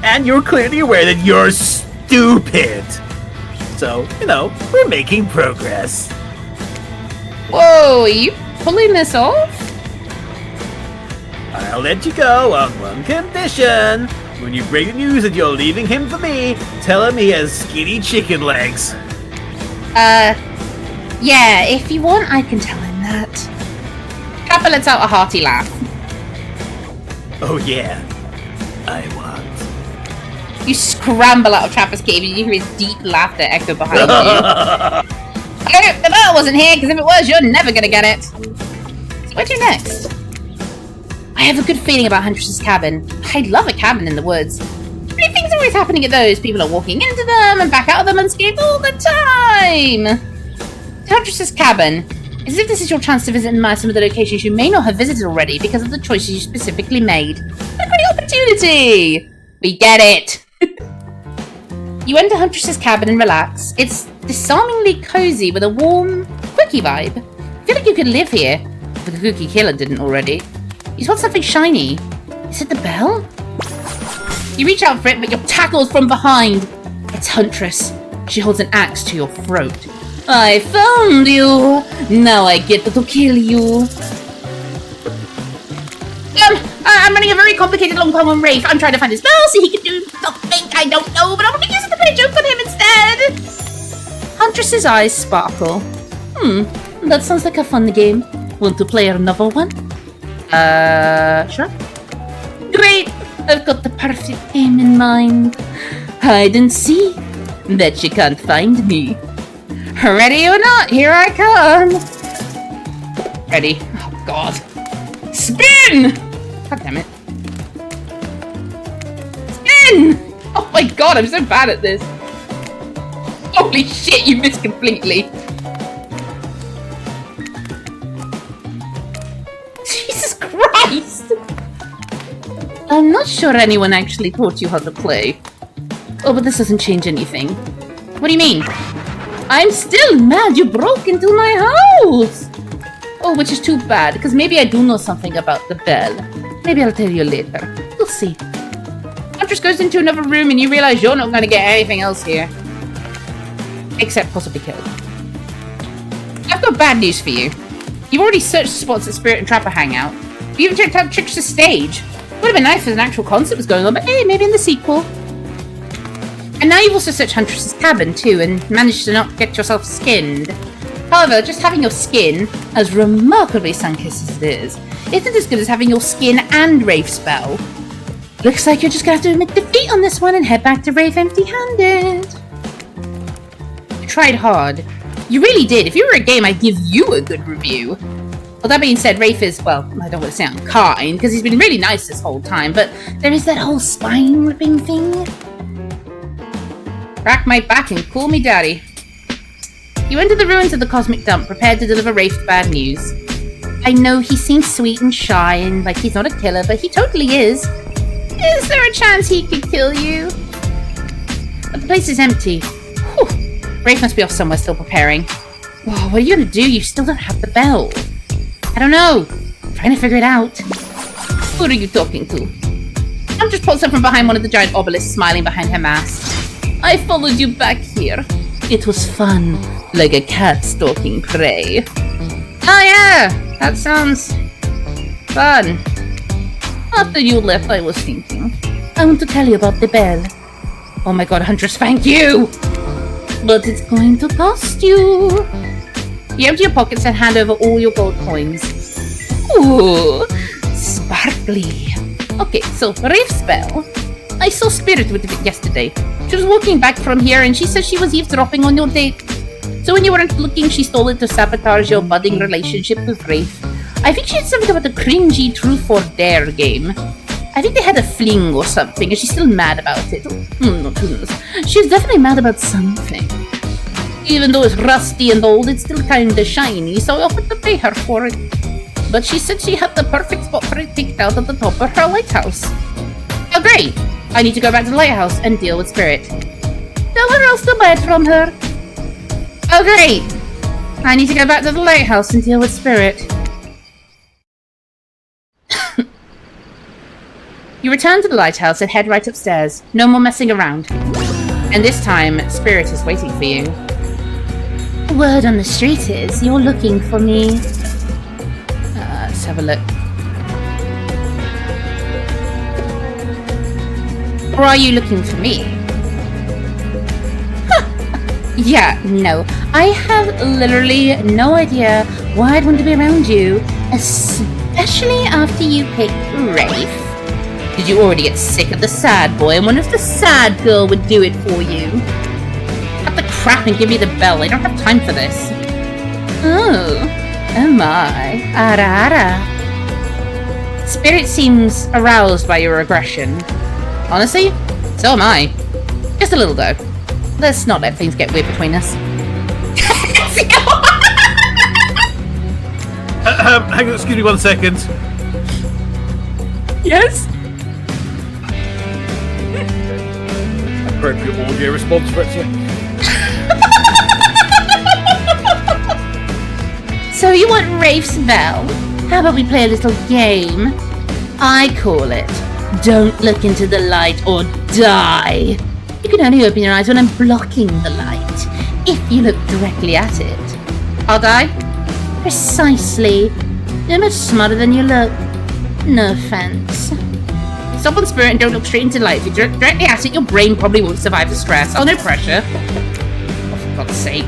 And you're clearly aware that you're stupid. So, we're making progress. Whoa, are you pulling this off? I'll let you go on one condition. When you break the news that you're leaving him for me, tell him he has skinny chicken legs. Yeah, if you want, I can tell him that. Kappa lets out a hearty laugh. Oh yeah, I want. You scramble out of Trapper's Cave and you hear his deep laughter echo behind you. I hope the bell wasn't here, because if it was, you're never gonna get it. So where to next? I have a good feeling about Huntress's cabin. I love a cabin in the woods. Great things are always happening at those. People are walking into them and back out of them unscathed all the time. Huntress's cabin. As if this is your chance to visit and admire some of the locations you may not have visited already because of the choices you specifically made. What a great opportunity! We get it! You enter Huntress's cabin and relax. It's disarmingly cozy with a warm, quickie vibe. I feel like you could live here, if the cookie killer didn't already. You spot something shiny. Is it the bell? You reach out for it, but you're tackled from behind. It's Huntress. She holds an axe to your throat. I found you! Now I get to kill you. I'm running a very complicated long poem on Wraith. I'm trying to find his bell so he can do something I don't know, but I'm gonna use it to play a joke on him instead. Huntress's eyes sparkle. That sounds like a fun game. Want to play another one? Sure. Great! I've got the perfect game in mind. Hide and seek. Bet you can't find me. Ready or not, here I come. Ready? Oh god. Spin! God damn it. Spin! Oh my god, I'm so bad at this. Holy shit, you missed completely. Jesus Christ! I'm not sure anyone actually taught you how to play. Oh, but this doesn't change anything. What do you mean? I'm still mad you broke into my house! Oh, which is too bad, because maybe I do know something about the bell. Maybe I'll tell you later. We'll see. Huntress goes into another room and you realize you're not going to get anything else here. Except possibly killed. I've got bad news for you. You've already searched the spots that Spirit and Trapper hang out. You even checked out Trickster's stage. Would have been nice if an actual concert was going on, but hey, maybe in the sequel. And now you've also searched Huntress's cabin too, and managed to not get yourself skinned. However, just having your skin, as remarkably sun-kissed as it is, isn't as good as having your skin and Wraith spell. Looks like you're just gonna have to admit defeat on this one and head back to Wraith empty-handed. You tried hard. You really did. If you were a game, I'd give you a good review. Well, that being said, Wraith is, well, I don't want to say unkind, because he's been really nice this whole time, but there is that whole spine-ripping thing. Crack my back and call me daddy. You enter the ruins of the Cosmic Dump, prepared to deliver Wraith bad news. I know he seems sweet and shy and like he's not a killer, but he totally is. Is there a chance he could kill you? But the place is empty. Whew. Wraith must be off somewhere still preparing. Whoa, what are you gonna do? You still don't have the bell. I don't know. I'm trying to figure it out. Who are you talking to? I'm just pulls up from behind one of the giant obelisks, smiling behind her mask. I followed you back here. It was fun, like a cat stalking prey. Oh yeah, that sounds fun. After you left, I was thinking, I want to tell you about the bell. Oh my god, Huntress, thank you! But it's going to cost you. You empty your pockets and hand over all your gold coins. Ooh, sparkly. Okay, so Wraith spell. I saw Spirit with it yesterday. She was walking back from here and she said she was eavesdropping on your date. So when you weren't looking, she stole it to sabotage your budding relationship with Wraith. I think she had something about the cringy Truth or Dare game. I think they had a fling or something and she's still mad about it. Not who knows. She's definitely mad about something. Even though it's rusty and old, it's still kinda shiny, so I offered to pay her for it. But she said she had the perfect spot for it picked out at the top of her lighthouse. Oh great! I need to go back to the lighthouse and deal with Spirit. Tell her else to buy it from her. Oh great! I need to go back to the lighthouse and deal with Spirit. You return to the lighthouse and head right upstairs. No more messing around. And this time, Spirit is waiting for you. Word on the street is you're looking for me. Let's have a look. Or are you looking for me? Yeah, no. I have literally no idea why I'd want to be around you, especially after you picked Wraith. Did you already get sick of the sad boy and wonder if the sad girl would do it for you? Cut the crap and give me the bell. I don't have time for this. Oh my. Ara ara. Spirit seems aroused by your aggression. Honestly, so am I. Just a little though. Let's not let things get weird between us. Hang on, excuse me 1 second. Yes? Appropriate audio response for it. So you want Wraith's bell? How about we play a little game? I call it Don't Look Into the Light or Die. You can only open your eyes when I'm blocking the light. If you look directly at it. I'll die? Precisely. You're much smarter than you look. No offense. Stop on Spirit and don't look straight into the light. If you look directly at it, your brain probably won't survive the stress. Oh, no pressure. Oh, for God's sake.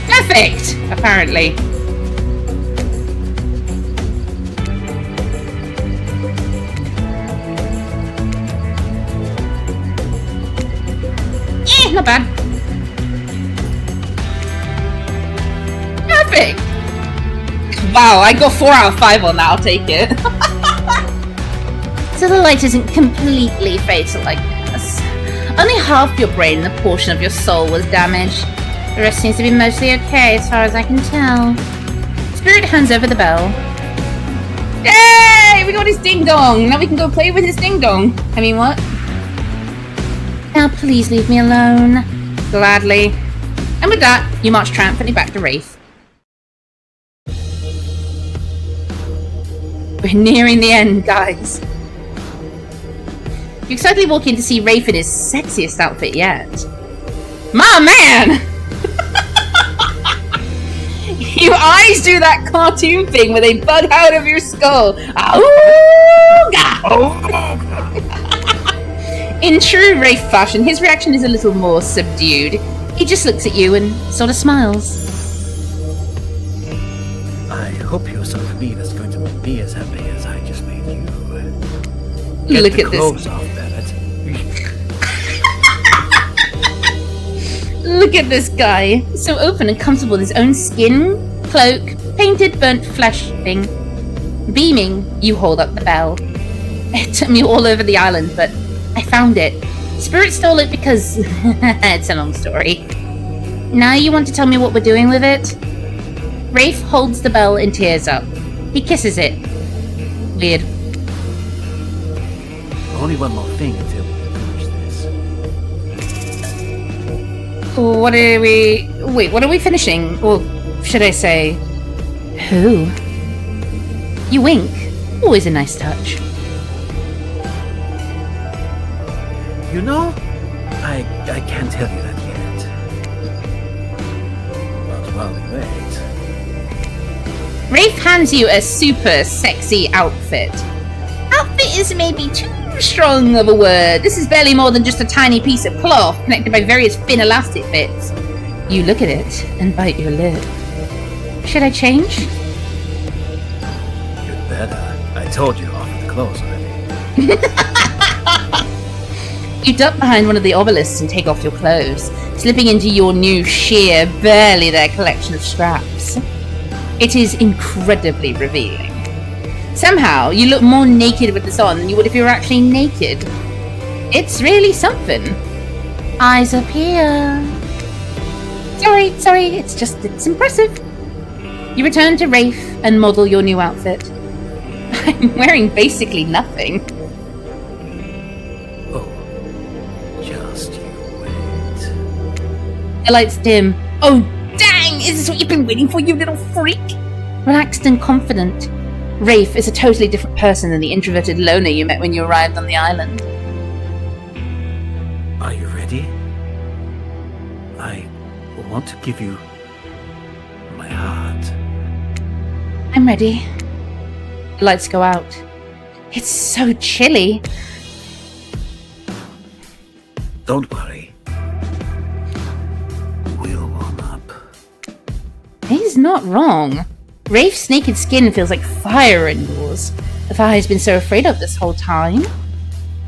Perfect! Apparently. not bad. Perfect! Wow, I got 4 out of 5 on that, I'll take it. So the light isn't completely fatal, I guess. Only half your brain and a portion of your soul was damaged. The rest seems to be mostly okay, as far as I can tell. Spirit hands over the bell. Yay! We got his ding-dong! Now we can go play with his ding-dong. I mean, what? Now please leave me alone. Gladly. And with that, you march triumphantly back to Wraith. We're nearing the end, guys. You excitedly walk in to see Wraith in his sexiest outfit yet. My man! Your eyes do that cartoon thing where they bug out of your skull. In true Wraith fashion, his reaction is a little more subdued. He just looks at you and sort of smiles. I hope you're so for me that's going to make me as happy as I just made you. Look at this. Off, Look at this guy. So open and comfortable in his own skin, cloak, painted burnt flesh thing. Beaming, you hold up the bell. It took me all over the island, but I found it. Spirit stole it because... it's a long story. Now you want to tell me what we're doing with it? Wraith holds the bell and tears up. He kisses it. Weird. Only one more thing until we finish this. What are we... Wait, what are we finishing? Or should I say... Who? You wink. Always a nice touch. You know, I can't tell you that yet. But while we wait... Wraith hands you a super sexy outfit. Outfit is maybe too strong of a word. This is barely more than just a tiny piece of cloth connected by various thin elastic bits. You look at it and bite your lip. Should I change? You'd better. I told you off the clothes already. You duck behind one of the obelisks and take off your clothes, slipping into your new sheer, barely there collection of straps. It is incredibly revealing. Somehow, you look more naked with this on than you would if you were actually naked. It's really something. Eyes up here. Sorry, it's impressive. You return to Wraith and model your new outfit. I'm wearing basically nothing. Oh, just you wait. The lights dim. Oh, dang! Is this what you've been waiting for, you little freak? Relaxed and confident, Wraith is a totally different person than the introverted loner you met when you arrived on the island. Are you ready? I want to give you my heart. I'm ready. The lights go out. It's so chilly. Don't worry. We'll warm up. He's not wrong. Wraith's naked skin feels like fire in yours. The fire he's been so afraid of this whole time.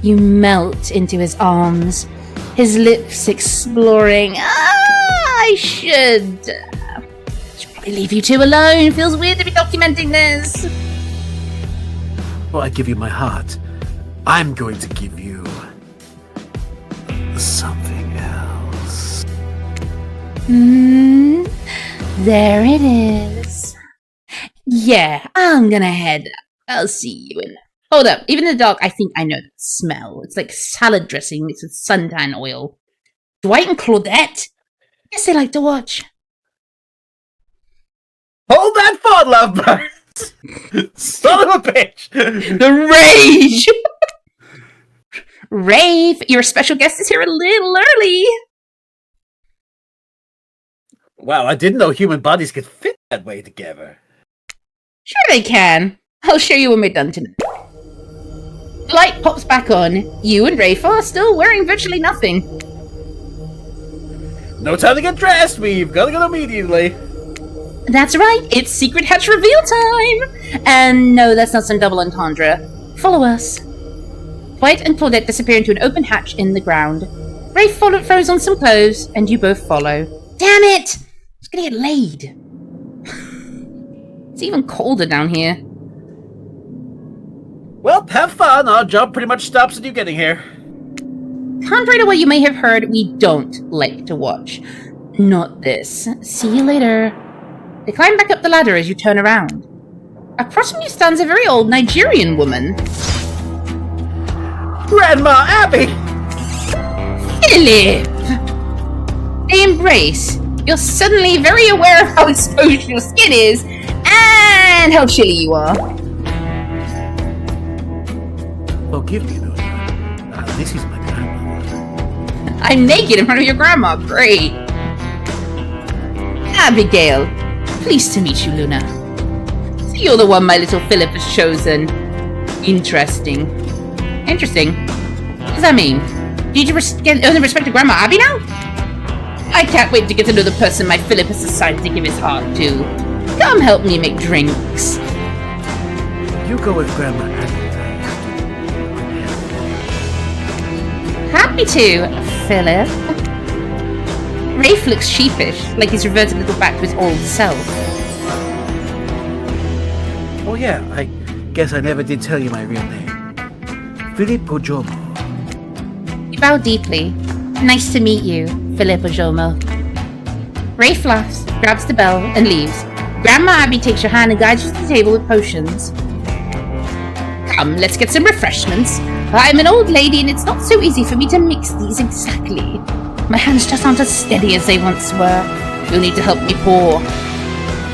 You melt into his arms, his lips exploring. I should probably leave you two alone. Feels weird to be documenting this. Well, I give you my heart. I'm going to give you something else. There it is. Yeah, I'm gonna head up. I'll see you in... Hold up, even in the dark, I think I know that smell. It's like salad dressing mixed with suntan oil. Dwight and Claudette? Yes, they like to watch. Hold that thought, lovebirds! Son of a bitch! The rage! Wraith, your special guest is here a little early. Wow, I didn't know human bodies could fit that way together. Sure they can. I'll show you when we're done tonight. The light pops back on. You and Wraith are still wearing virtually nothing. No time to get dressed, we've got to go immediately. That's right, it's Secret Hatch reveal time! And no, that's not some double entendre. Follow us. White and Claudette disappear into an open hatch in the ground. Wraith throws on some clothes, and you both follow. Damn it! It's gonna get laid. It's even colder down here. Well, have fun. Our job pretty much stops at you getting here. Contrary to what you may have heard, we don't like to watch. Not this. See you later. They climb back up the ladder as you turn around. Across from you stands a very old Nigerian woman. Grandma Abby! Philip! They embrace. You're suddenly very aware of how exposed your skin is and how chilly you are. Forgive me, Luna. This is my grandmother. I'm naked in front of your grandma. Great. Abigail. Pleased to meet you, Luna. So you're the one my little Philip has chosen. Interesting. Interesting. What does that mean? Do you only respect to Grandma Abby now? I can't wait to get to know the person my Philip has decided to give his heart to. Come help me make drinks. You go with Grandma Abby. Happy to, Philip. Wraith looks sheepish, like he's reverted a little back to his old self. Oh yeah, I guess I never did tell you my real name. Philip Ojomo. You bow deeply. Nice to meet you, Philip Ojomo. Wraith laughs, grabs the bell, and leaves. Grandma Abby takes your hand and guides you to the table with potions. Come, let's get some refreshments. I'm an old lady and it's not so easy for me to mix these exactly. My hands just aren't as steady as they once were. You'll need to help me pour.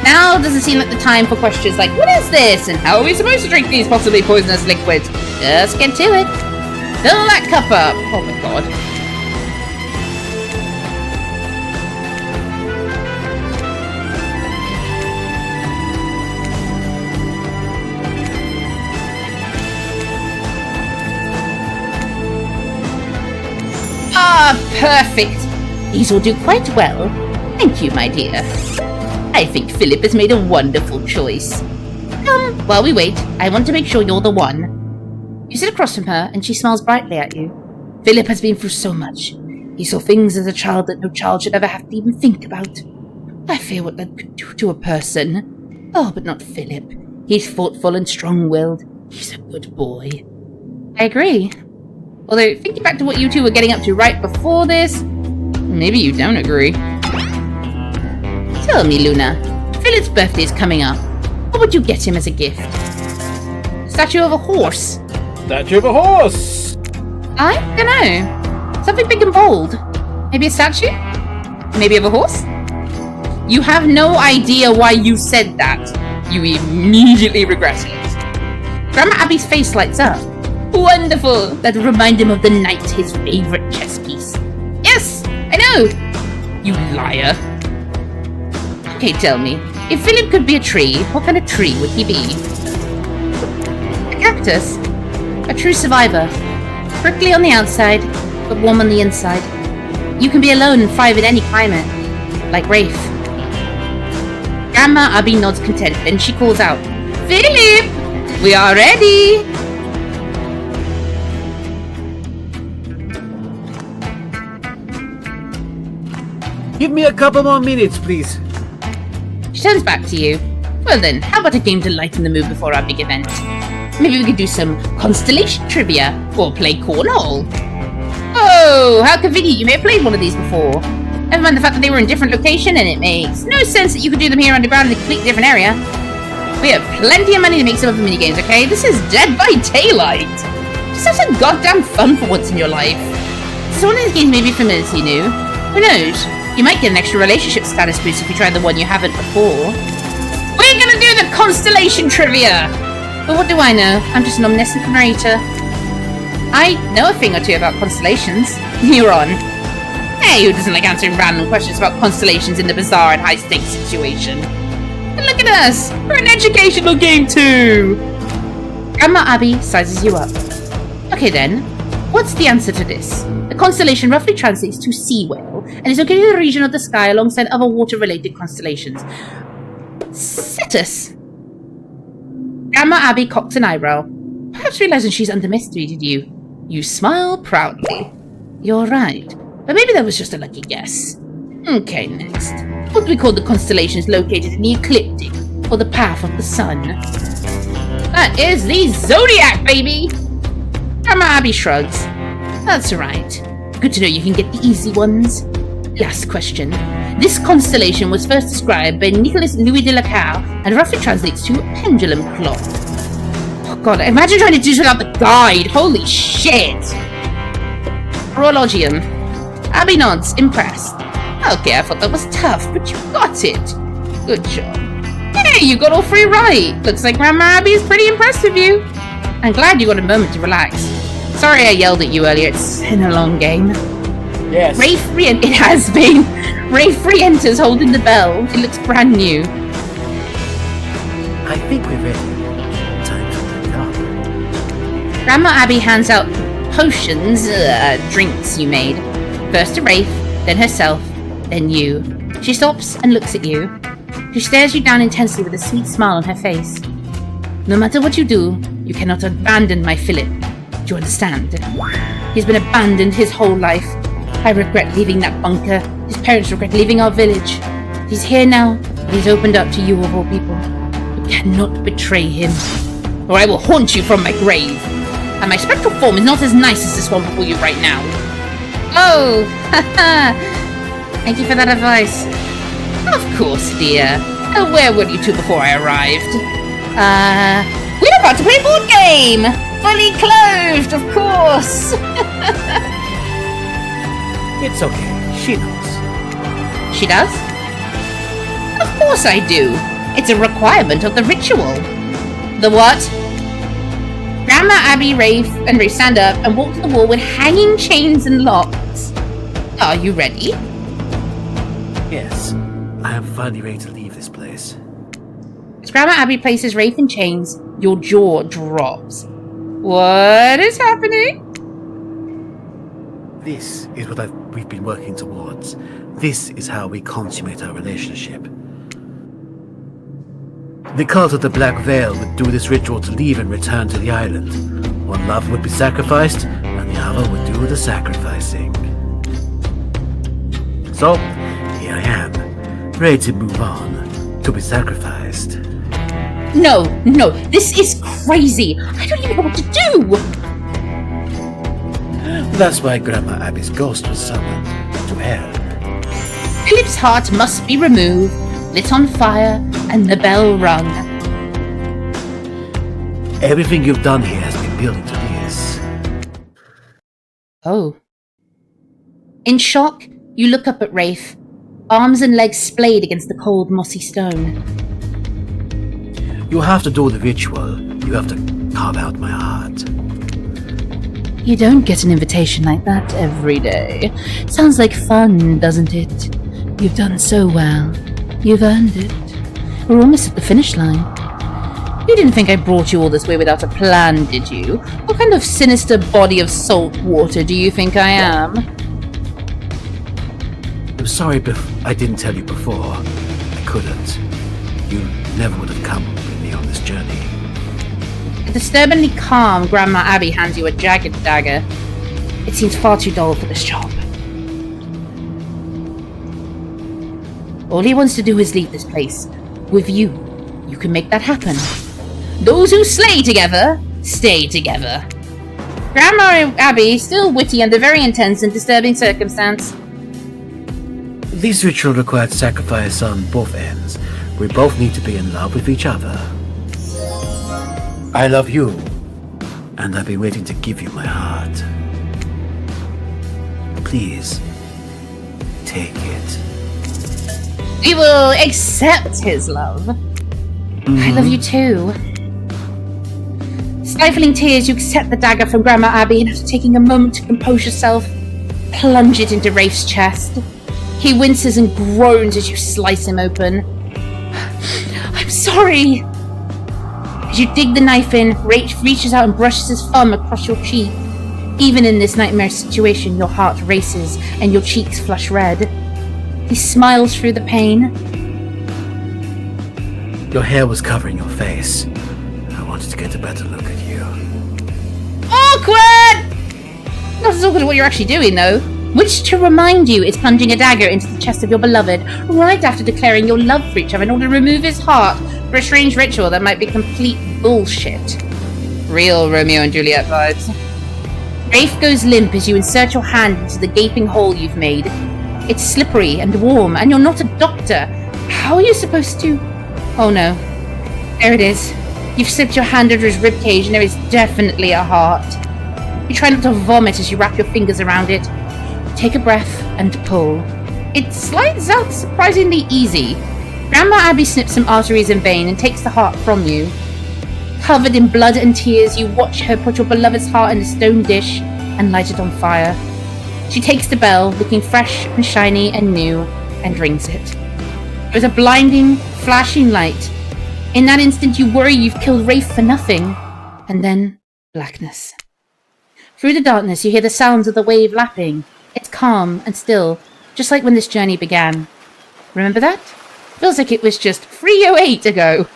Now doesn't seem like the time for questions like, what is this? And how are we supposed to drink these possibly poisonous liquids? Just get to it. Fill that cup up. Oh my god. Ah, perfect. These will do quite well. Thank you, my dear. I think Philip has made a wonderful choice. Come, while we wait, I want to make sure you're the one. You sit across from her, and she smiles brightly at you. Philip has been through so much. He saw things as a child that no child should ever have to even think about. I fear what that could do to a person. Oh, but not Philip. He's thoughtful and strong-willed. He's a good boy. I agree. Although, thinking back to what you two were getting up to right before this, maybe you don't agree. Tell me, Luna, Philip's birthday is coming up. What would you get him as a gift? A statue of a horse? Statue of a horse! I don't know. Something big and bold. Maybe a statue? Maybe of a horse? You have no idea why you said that. You immediately regret it. Grandma Abby's face lights up. Wonderful! That would remind him of the knight, his favorite chess piece. Yes, I know! You liar. Okay, tell me, if Philip could be a tree, what kind of tree would he be? A cactus. A true survivor. Prickly on the outside, but warm on the inside. You can be alone and thrive in any climate. Like Wraith. Grandma Abby nods content, then she calls out, Philip! We are ready! Give me a couple more minutes, please. She turns back to you. Well then, how about a game to lighten the mood before our big event? Maybe we could do some constellation trivia, or play cornhole. Oh, how convenient, you may have played one of these before. Never mind the fact that they were in a different location, and it makes no sense that you could do them here underground in a completely different area. We have plenty of money to make some other minigames, okay? This is Dead by Daylight! Just have some goddamn fun for once in your life. So one of these games may be familiar to you. Who knows? You might get an extra relationship status boost if you try the one you haven't before. We're gonna do the constellation trivia! But what do I know? I'm just an omniscient narrator. I know a thing or two about constellations. You're on. Hey, who doesn't like answering random questions about constellations in the bizarre and high-stakes situation? And look at us! We're an educational game too! Grandma Abby sizes you up. Okay then, what's the answer to this? The constellation roughly translates to sea whale, and is located in the region of the sky alongside other water-related constellations. Cetus. Grandma Abby cocks an eyebrow, perhaps realizing she's underestimated you. You smile proudly. You're right. But maybe that was just a lucky guess. Okay, next. What do we call the constellations located in the ecliptic, or the path of the sun? That is the Zodiac, baby! Grandma Abby shrugs. That's right. Good to know you can get the easy ones. Last question. This constellation was first described by Nicolas Louis de la Carre and roughly translates to pendulum clock. Oh god, imagine trying to do this without the guide! Holy shit! Horologium. Abby nods, impressed. Okay, I thought that was tough, but you got it. Good job. Hey, you got all three right. Looks like Grandma Abby is pretty impressed with you. I'm glad you got a moment to relax. Sorry I yelled at you earlier, it's been a long game. Yes. It has been. Wraith re-enters holding the bell. It looks brand new. I think we're ready. Time to pick up. Grandma Abby hands out potions, drinks you made. First to Wraith, then herself, then you. She stops and looks at you. She stares you down intensely with a sweet smile on her face. No matter what you do, you cannot abandon my Philip. Do you understand? He's been abandoned his whole life. I regret leaving that bunker. His parents regret leaving our village. He's here now, and he's opened up to you of all people. You cannot betray him, or I will haunt you from my grave. And my spectral form is not as nice as this one before you right now. Oh, haha. Thank you for that advice. Of course, dear. Where were you two before I arrived? We're about to play a board game! Fully clothed, of course! It's okay. She knows. She does? Of course I do. It's a requirement of the ritual. The what? Grandma Abby, Wraith, and Wraith stand up and walk to the wall with hanging chains and locks. Are you ready? Yes. I am finally ready to leave this place. As Grandma Abby places Wraith in chains, your jaw drops. What is happening? This is what we've been working towards. This is how we consummate our relationship. The cult of the Black Veil would do this ritual to leave and return to the island. One lover would be sacrificed, and the other would do the sacrificing. So, here I am, ready to move on, to be sacrificed. No, this is crazy. I don't even know what to do. That's why Grandma Abby's ghost was summoned to help. Philip's heart must be removed, lit on fire, and the bell rung. Everything you've done here has been building to this. Oh. In shock, you look up at Wraith, arms and legs splayed against the cold, mossy stone. You have to do the ritual. You have to carve out my heart. You don't get an invitation like that every day. Sounds like fun, doesn't it? You've done so well. You've earned it. We're almost at the finish line. You didn't think I brought you all this way without a plan, did you? What kind of sinister body of salt water do you think I am? I'm sorry I didn't tell you before. I couldn't. You never would have come with me on this journey. A disturbingly calm Grandma Abby hands you a jagged dagger. It seems far too dull for this job. All he wants to do is leave this place. With you, you can make that happen. Those who slay together, stay together. Grandma Abby, still witty under very intense and disturbing circumstance. This ritual required sacrifice on both ends. We both need to be in love with each other. I love you, and I've been waiting to give you my heart. Please, take it. We will accept his love. I love you too. Stifling tears, you accept the dagger from Grandma Abby and after taking a moment to compose yourself, plunge it into Wraith's chest. He winces and groans as you slice him open. I'm sorry! As you dig the knife in, Wraith reaches out and brushes his thumb across your cheek. Even in this nightmare situation, your heart races and your cheeks flush red. He smiles through the pain. Your hair was covering your face. I wanted to get a better look at you. Awkward! Not as awkward as what you're actually doing, though. which, to remind you, is plunging a dagger into the chest of your beloved right after declaring your love for each other in order to remove his heart for a strange ritual that might be complete bullshit. Real Romeo and Juliet vibes. Wraith goes limp as you insert your hand into the gaping hole you've made. It's slippery and warm, and you're not a doctor. How are you supposed to... Oh no. There it is. You've slipped your hand under his ribcage, and there is definitely a heart. You try not to vomit as you wrap your fingers around it. Take a breath and pull. It slides out surprisingly easy. Grandma Abby snips some arteries and vein and takes the heart from you. Covered in blood and tears, you watch her put your beloved's heart in a stone dish and light it on fire. She takes the bell, looking fresh and shiny and new, and rings it. There is a blinding, flashing light. In that instant, you worry you've killed Wraith for nothing. And then, blackness. Through the darkness, you hear the sounds of the wave lapping. It's calm and still, just like when this journey began. Remember that? Feels like it was just 3:08 ago.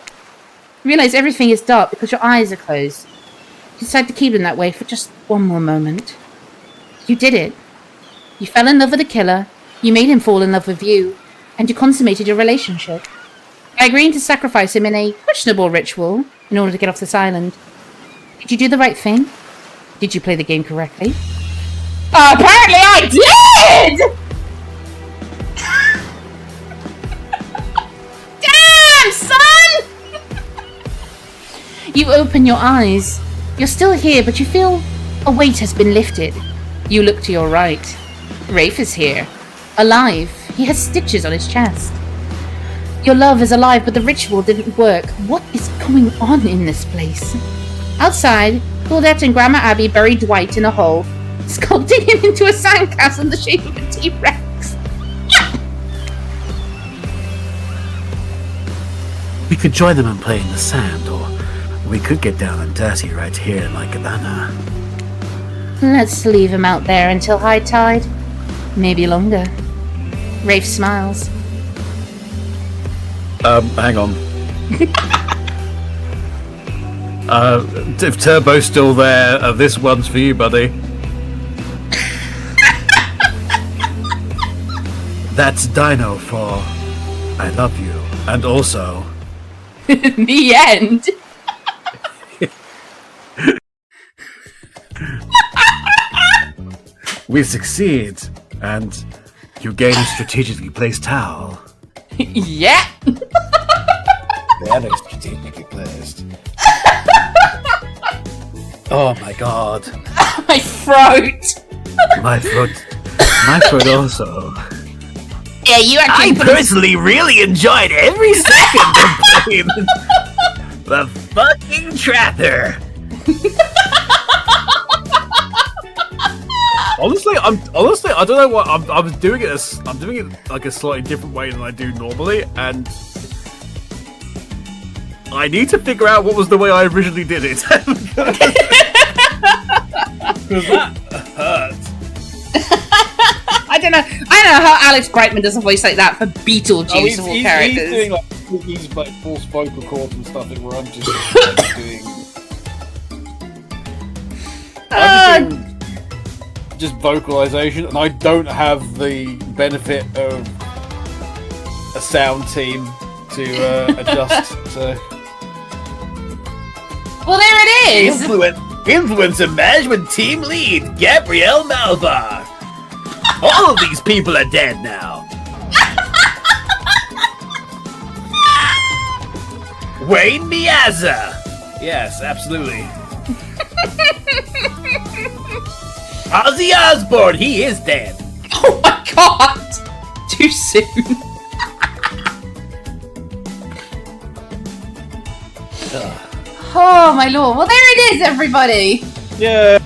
You realize everything is dark because your eyes are closed. You decide to keep them that way for just one more moment. You did it. You fell in love with the killer, you made him fall in love with you, and you consummated your relationship. By agreeing to sacrifice him in a questionable ritual in order to get off this island. Did you do the right thing? Did you play the game correctly? Apparently I did! Damn, son! You open your eyes. You're still here, but you feel a weight has been lifted. You look to your right. Wraith is here. Alive. He has stitches on his chest. Your love is alive, but the ritual didn't work. What is going on in this place? Outside, Claudette and Grandma Abby bury Dwight in a hole, sculpting him into a sandcastle in the shape of a T-Rex. We could join them and play in the sand, or we could get down and dirty right here in like Cabana. Let's leave him out there until high tide. Maybe longer. Wraith smiles. Hang on. If Turbo's still there, this one's for you, buddy. That's Dino for I love you. And also... The end. We succeed, and you gain a strategically placed towel. Yeah. Very strategically placed. Oh my god. My throat. My foot also. Yeah, you actually. I personally really enjoyed every second of playing the fucking Trapper. Honestly, I don't know what I was doing it. I'm doing it like a slightly different way than I do normally, and I need to figure out what was the way I originally did it. Because that hurt. I don't know how Alex Brightman does a voice like that for Beetlejuice of all characters. He's doing he's like false vocal cords and stuff, where I'm just doing. I'm just doing just vocalization, and I don't have the benefit of a sound team to adjust. So, well, there it is. Influencer management team lead Gabrielle Malvar. All of these people are dead now. Wayne Miazza. Yes, absolutely. Ozzy Osbourne, he is dead. Oh my god! Too soon. Oh my lord. Well, there it is, everybody. yeah.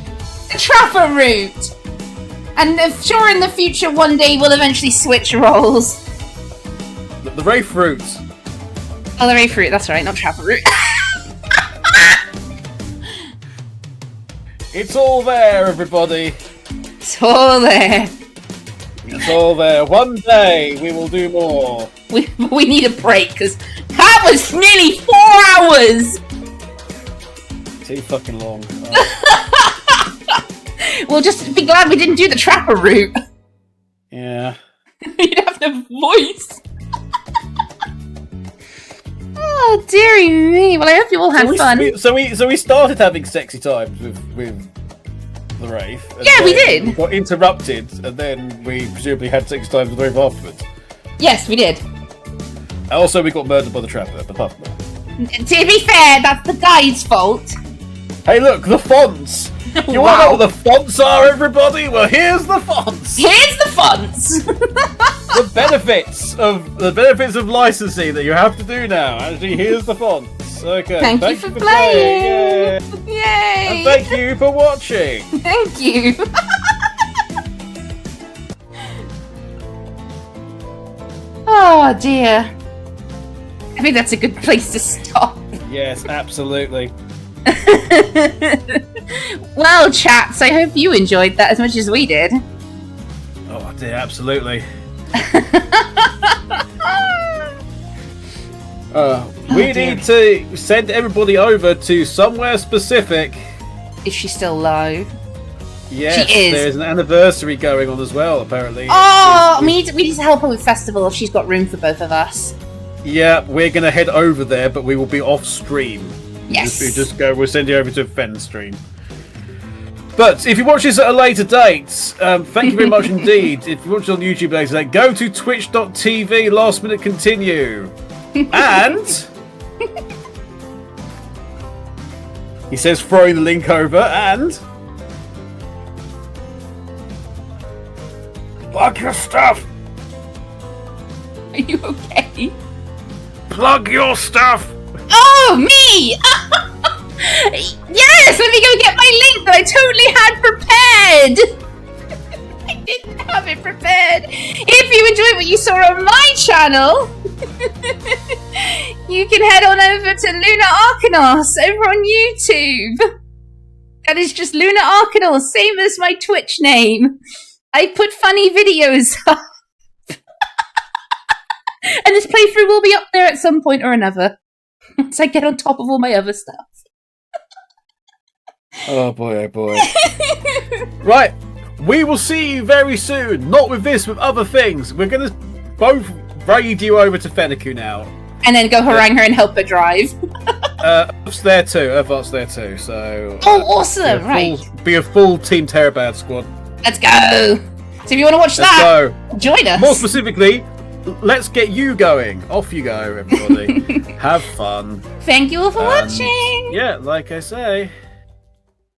The Trapper route. And I'm sure in the future one day we'll eventually switch roles. The Wraith fruits. Oh, the Wraith route, that's right, not Trapper route. It's all there, everybody. It's all there. It's all there. One day we will do more. We need a break, because that was nearly 4 hours! Too fucking long. We'll just be glad we didn't do the Trapper route. Yeah. You'd have the voice. Oh, dearie me. Well, I hope you all had fun. So we started having sexy times with the Wraith. Yeah, we did. We got interrupted, and then we presumably had sexy times with the Wraith afterwards. Yes, we did. Also, we got murdered by the Trapper, but apart from that. To be fair, that's the guy's fault. Hey, look, the fonts! You want to know what the fonts are, everybody? Well, here's the fonts! Here's the fonts! The benefits of licensing that you have to do now. Actually, here's the fonts. Okay. Thank you for playing! Yay! And thank you for watching! Thank you! Oh dear. I think that's a good place to stop. Yes, absolutely. Well, chats, I hope you enjoyed that as much as we did. Oh dear, absolutely. We need to send everybody over to somewhere specific. Is she still alive? Yes, she is. There's an anniversary going on as well, apparently. Oh, we need to help her with festival if she's got room for both of us. Yeah, we're gonna head over there, but we will be off stream. Yes. We'll send you over to a Fen stream. But if you watch this at a later date, thank you very much indeed. If you watch it on YouTube later date, go to twitch.tv LastMinuteContinue. And he says throwing the link over and plug your stuff. Are you okay? Plug your stuff. Oh, me! Yes, let me go get my link that I totally had prepared. I didn't have it prepared. If you enjoyed what you saw on my channel, you can head on over to Luna Arcanos over on YouTube. That is just Luna Arcanos, same as my Twitch name. I put funny videos up. And this playthrough will be up there at some point or another. Once I get on top of all my other stuff. Oh boy, oh boy. Right, we will see you very soon. Not with this, with other things. We're going to both raid you over to Fennecu now. And then go harangue her and help her drive. Earth's there too. Earth's there too, so... Oh, awesome, right. Be a full Team Terabad squad. Let's go. So if you want to watch that, join us. More specifically, let's get you going. Off you go, everybody. Have fun. Thank you all for watching. Yeah, like I say...